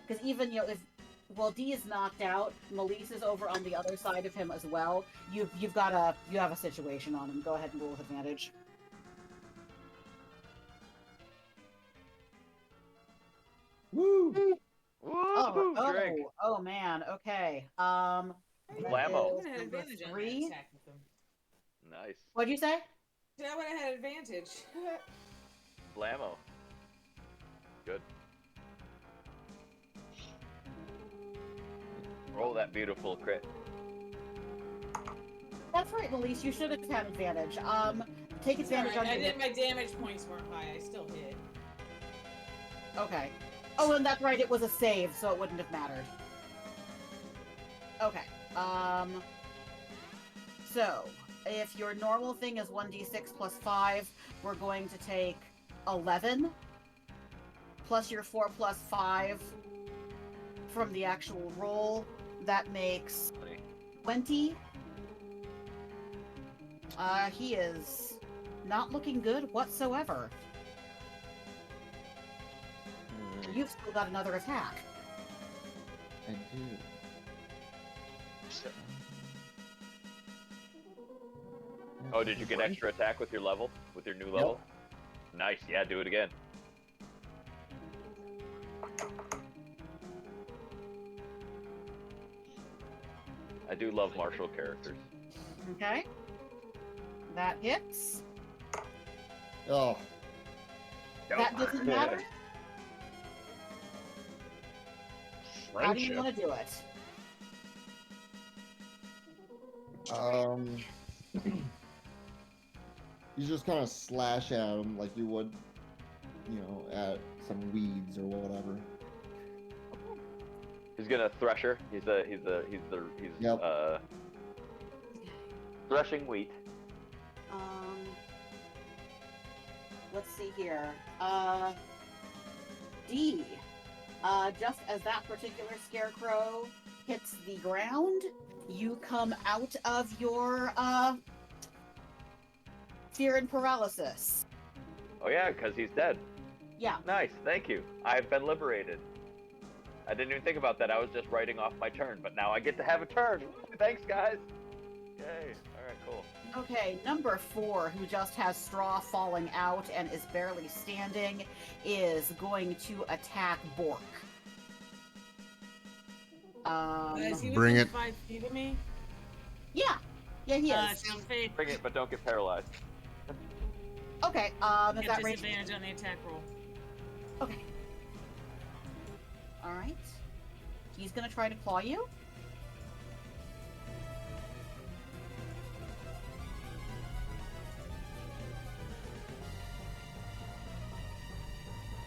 Because even, you know, if, well, D is knocked out, Melise is over on the other side of him as well. You have a situation on him. Go ahead and roll with advantage. Woo! Woo! Drink. Oh man. Okay. Blammo. That I is would have had number advantage on that 3. attack with them. Nice. What'd you say? I would have had advantage. Blammo. Good. Roll that beautiful crit. That's right, Elise. You should have had advantage. Take advantage on I your did. My damage points weren't high. I still hit. Okay. Oh, and that's right. It was a save, so it wouldn't have mattered. Okay. So, if your normal thing is 1d6 plus 5, we're going to take 11, plus your 4 plus 5 from the actual roll. That makes 20. He is not looking good whatsoever. You've still got another attack. I do. Oh, did you get extra attack with your level? With your new level? Nice. Yeah, do it again. I do love martial characters. Okay. That hits. Oh. That doesn't matter. How do you want to do it? You just kind of slash at him like you would, you know, at some weeds or whatever. He's gonna thresher. He's Yep. Threshing wheat. Let's see here. D. Just as that particular scarecrow hits the ground, you come out of your fear and paralysis. Oh yeah, because he's dead. Yeah. Nice, thank you. I've been liberated. I didn't even think about that. I was just writing off my turn, but now I get to have a turn. Thanks, guys. Yay. All right, cool. Okay, number 4, who just has straw falling out and is barely standing, is going to attack Bork. Is he Bring within it. 5 feet of me? Yeah, he is. So Faith Bring it, but don't get paralyzed. Okay, is has that range? disadvantage on the attack roll. Okay. Alright. He's gonna try to claw you.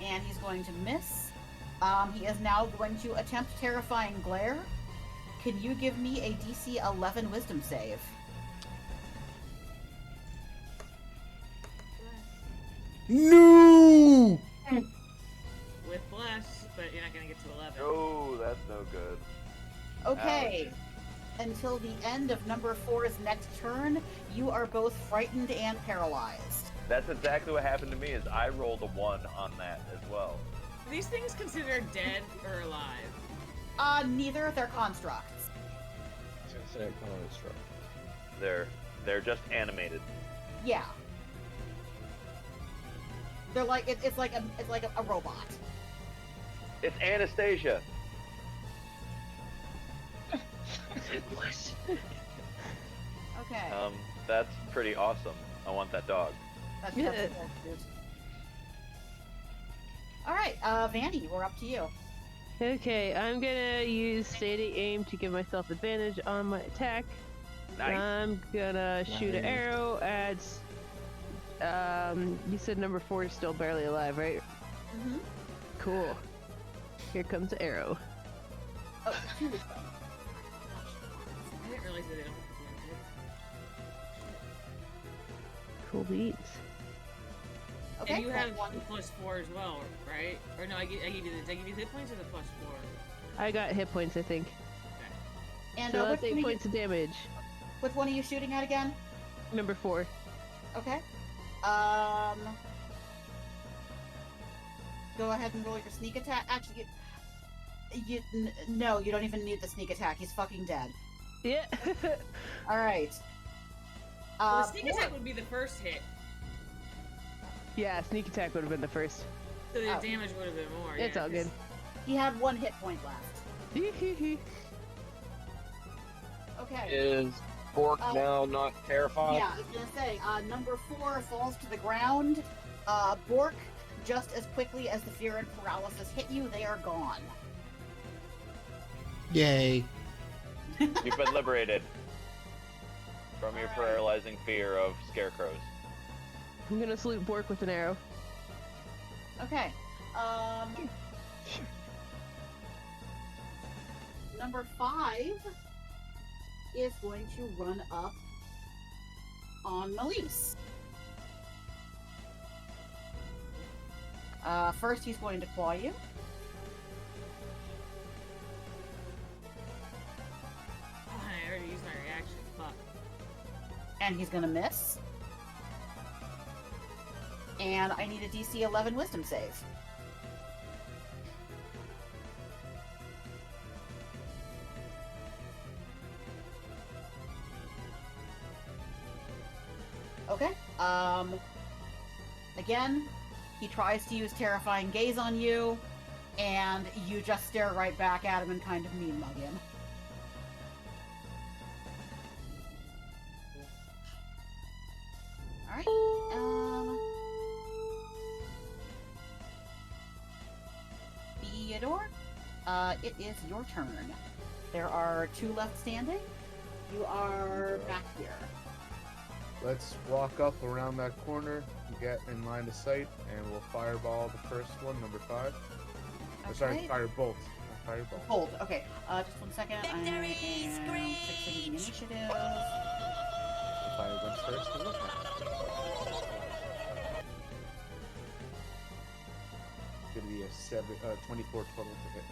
And he's going to miss. He is now going to attempt Terrifying Glare. Can you give me a DC 11 Wisdom save? No! With bless, but you're not gonna get to 11. Oh, that's no good. Okay. Until the end of number 4's next turn, you are both frightened and paralyzed. That's exactly what happened to me. Is I rolled a 1 on that as well. Are these things considered dead or alive? Neither. They're constructs. They're just animated. Yeah. They're like it's like a robot. It's Anastasia. Okay. That's pretty awesome. I want that dog. That's cute. All right, Vanny, we're up to you. Okay, I'm gonna use steady aim to give myself advantage on my attack. Nice. I'm gonna shoot an arrow at. You said number 4 is still barely alive, right? Mm-hmm. Cool. Here comes the arrow. Oh, two. I didn't realize that they don't. Cool beats. Okay. And you have one +4 as well, right? Or no, I give you the hit points or the +4? I got hit points, I think. Okay. And So which that's 8 one points of damage. which one are you shooting at again? Number 4. Okay. Go ahead and roll your sneak attack. Actually, no, you don't even need the sneak attack. He's fucking dead. Yeah. All right. The sneak attack would be the first hit, Yeah, sneak attack would have been the first. so the Oh. damage would have been more. It's yeah, all good. He had 1 hit point left. Okay. Is Bork now not terrified? Yeah, I was gonna say, number 4 falls to the ground. Bork, just as quickly as the fear and paralysis hit you, they are gone. Yay. You've been liberated from your Alright. paralyzing fear of scarecrows. I'm gonna salute Bork with an arrow. Okay. Number 5 is going to run up on Melise. First, he's going to claw you. I already used my reaction. Fuck. And he's going to miss. And I need a DC 11 Wisdom save. Okay. Again, he tries to use Terrifying Gaze on you, and you just stare right back at him and kind of mean mug him. Alright. Theodore, it is your turn. There are 2 left standing. You are back here. Let's walk up around that corner, get in line of sight, and we'll fireball the first one, number 5. Okay. Sorry, firebolt. Fireball. Hold. Okay. Just 1 second. I am fixing the initiative. Fire went first. It was nice. It's gonna be a 24 total to hit.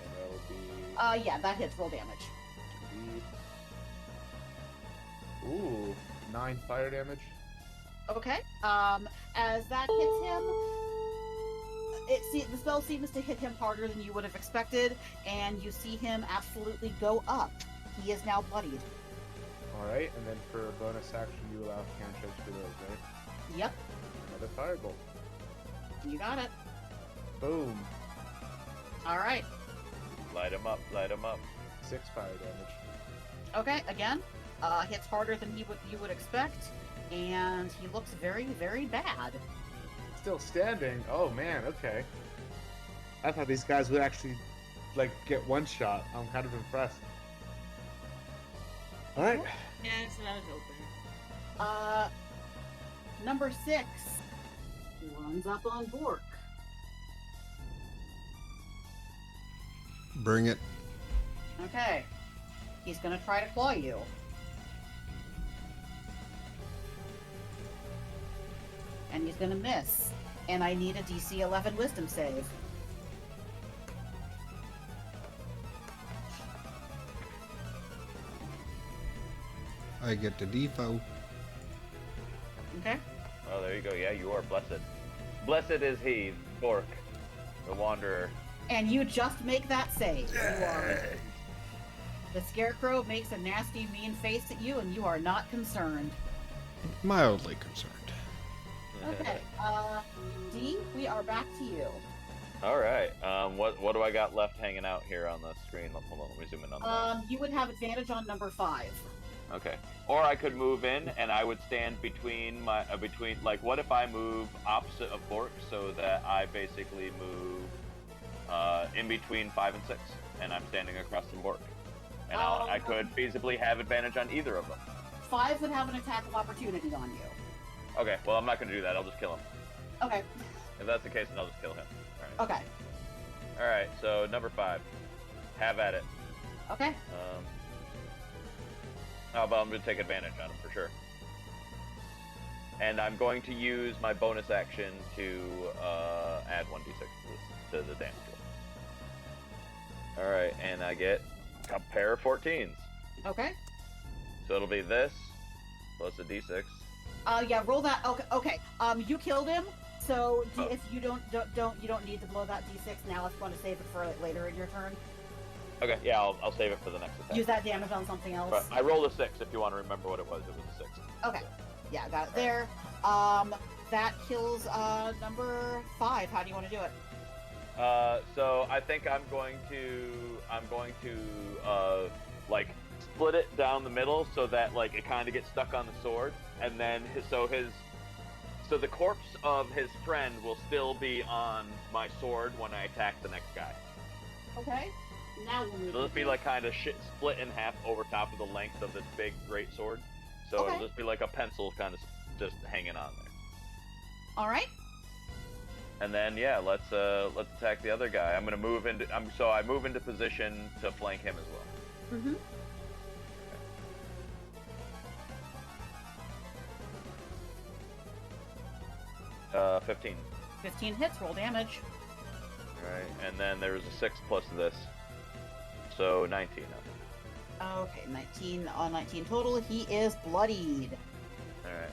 And that will be. Yeah, that hits. Roll damage. Indeed. Ooh, 9 fire damage. Okay. As that hits him, the spell seems to hit him harder than you would have expected, and you see him absolutely go up. He is now bloodied. Alright, and then for a bonus action, you allow cantrips for those, right? Yep. Another firebolt. You got it. Boom. All right. Light him up, light him up. 6 fire damage. Okay. Again, hits harder than you would expect, and he looks very, very bad. Still standing. Oh man, okay. I thought these guys would actually, like, get one shot. I'm kind of impressed. Alright. Yeah, it's not as open. Number 6 runs up on Bork. Bring it. Okay. He's gonna try to claw you. And he's gonna miss. And I need a DC 11 Wisdom save. I get the default. Okay. Oh, there you go. Yeah, you are blessed. Blessed is he, Bork, the Wanderer. And you just make that save. You are... The Scarecrow makes a nasty, mean face at you, and you are not concerned. Mildly concerned. Okay. D, we are back to you. All right. What do I got left hanging out here on the screen? Hold on, let me zoom in on that. You would have advantage on number 5. Okay. Or I could move in, and I would stand between my like, what if I move opposite of Bork so that I basically move in between 5 and 6, and I'm standing across from Bork, and I could feasibly have advantage on either of them. 5 would have an attack of opportunity on you. Okay. Well, I'm not going to do that. I'll just kill him. Okay. If that's the case, then I'll just kill him. All right. Okay. All right. So number 5, have at it. Okay. But I'm going to take advantage on him for sure. And I'm going to use my bonus action to add 1d6 to the damage roll. Alright, and I get a pair of 14s. Okay. So it'll be this, plus a d6. Yeah, roll that. Okay. You killed him, so if you don't need to blow that d6 now. Let's want to save it for later in your turn. Okay, yeah, I'll save it for the next attack. Use that damage on something else. But I rolled a 6 if you want to remember what it was. It was a 6. Okay. Yeah, got it there. That kills number 5. How do you want to do it? So I think I'm going to like split it down the middle so that like it kind of gets stuck on the sword, and then so the corpse of his friend will still be on my sword when I attack the next guy. Okay. Now we'll move. It'll just be like kind of split in half over top of the length of this big great sword. So Okay. it'll just be like a pencil kind of just hanging on there. All right. And then yeah, let's attack the other guy. I'm gonna move into I move into position to flank him as well. Mm-hmm. 15. 15 hits. Roll damage. Alright, and then there's a 6 plus this. So 19. Okay, 19 total. He is bloodied. Alright.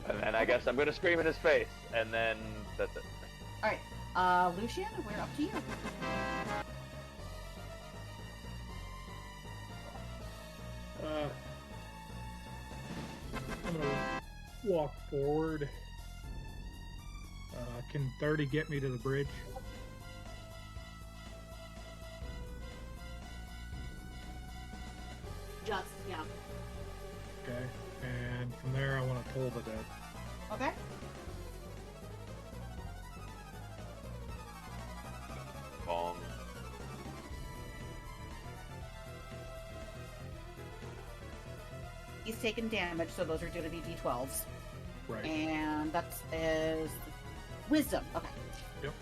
And then I guess I'm gonna scream in his face, and then that's it. All right, Lucian, we're up to you. I'm gonna walk forward. Can 30 get me to the bridge? Just, yeah. Okay. And from there, I want to toll the dead. Okay. Bong. He's taken damage, so those are going to be d12s. Right. And that is wisdom. Okay. Yep.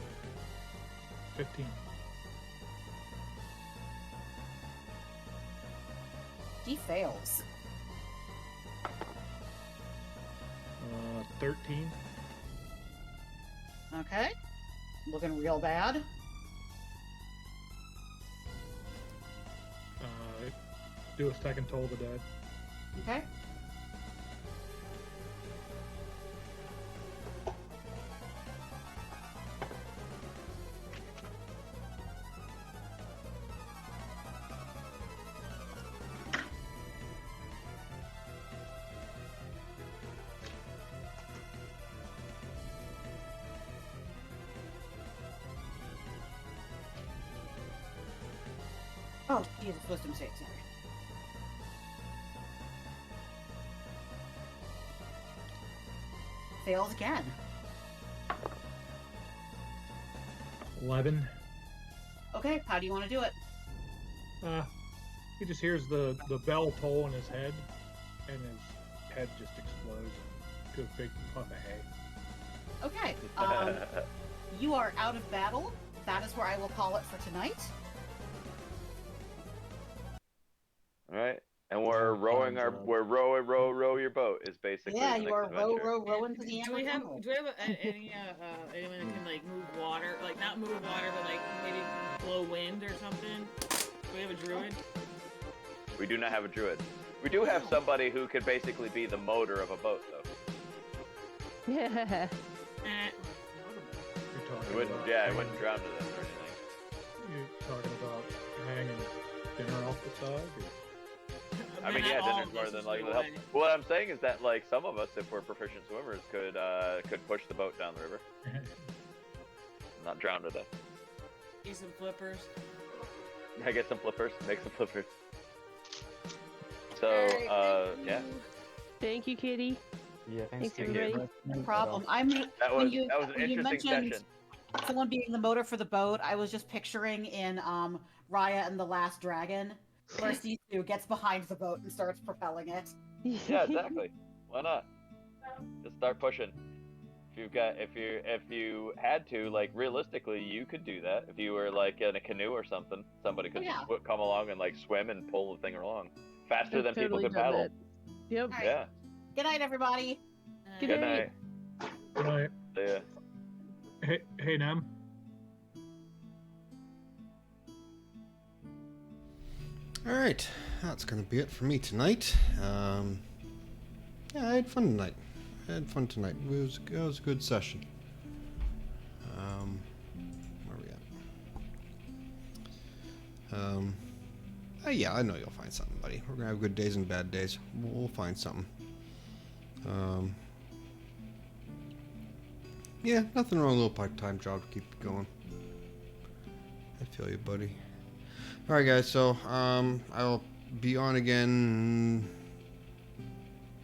15. He fails. 13. Okay. Looking real bad. Do a second toll the dead. Okay. Oh, Jesus, wisdom save, sorry. Fails again. 11. Okay, how do you want to do it? He just hears the bell toll in his head, and his head just explodes into a big puff of hay. Okay, you are out of battle. That is where I will call it for tonight. Alright. And we're rowing row your boat is basically Yeah, the you next are adventure. rowing to the Do we Amber have Tunnel. any anyone that can like move water, like not move water, but like maybe blow wind or something? Do we have a druid? We do not have a druid. We do have somebody who could basically be the motor of a boat, though. Yeah. You're talking It wouldn't, about, yeah, it wouldn't drown to death or anything. You're talking about hanging dinner off the side? Or? I mean, yeah, dinner's more than likely to help. What I'm saying is that, like, some of us, if we're proficient swimmers, could push the boat down the river, not drown to death. Eat some flippers. I get some flippers. Make some flippers. So, yeah. Thank you, Kitty. Yeah, Thanks, Thank everybody. you. No problem. That was an interesting mentioned session. someone being the motor for the boat, I was just picturing in Raya and the Last Dragon, where Sisu gets behind the boat and starts propelling it. Yeah, exactly. Why not? Just start pushing. If you had to, like, realistically, you could do that. If you were like in a canoe or something, somebody could just come along and like swim and pull the thing along faster than people can paddle. That. Yep. Right. Yeah. Good night, everybody. Good night. Good night. See ya. Hey, Nem. Alright, that's going to be it for me tonight. Yeah, I had fun tonight. It was a good session. Where are we at? Yeah, I know you'll find something, buddy. We're going to have good days and bad days. We'll find something. Yeah, nothing wrong with a little part-time job to keep it going. I feel you, buddy. All right, guys. So I'll be on again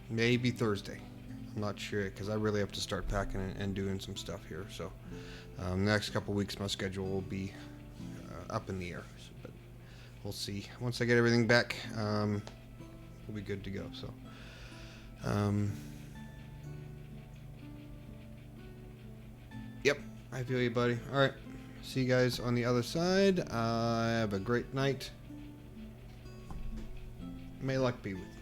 maybe Thursday. I'm not sure because I really have to start packing and doing some stuff here. So the next couple weeks, my schedule will be up in the air. But we'll see. Once I get everything back, we'll be good to go. So. Yep, I feel you, buddy. All right, see you guys on the other side. Have a great night. May luck be with you.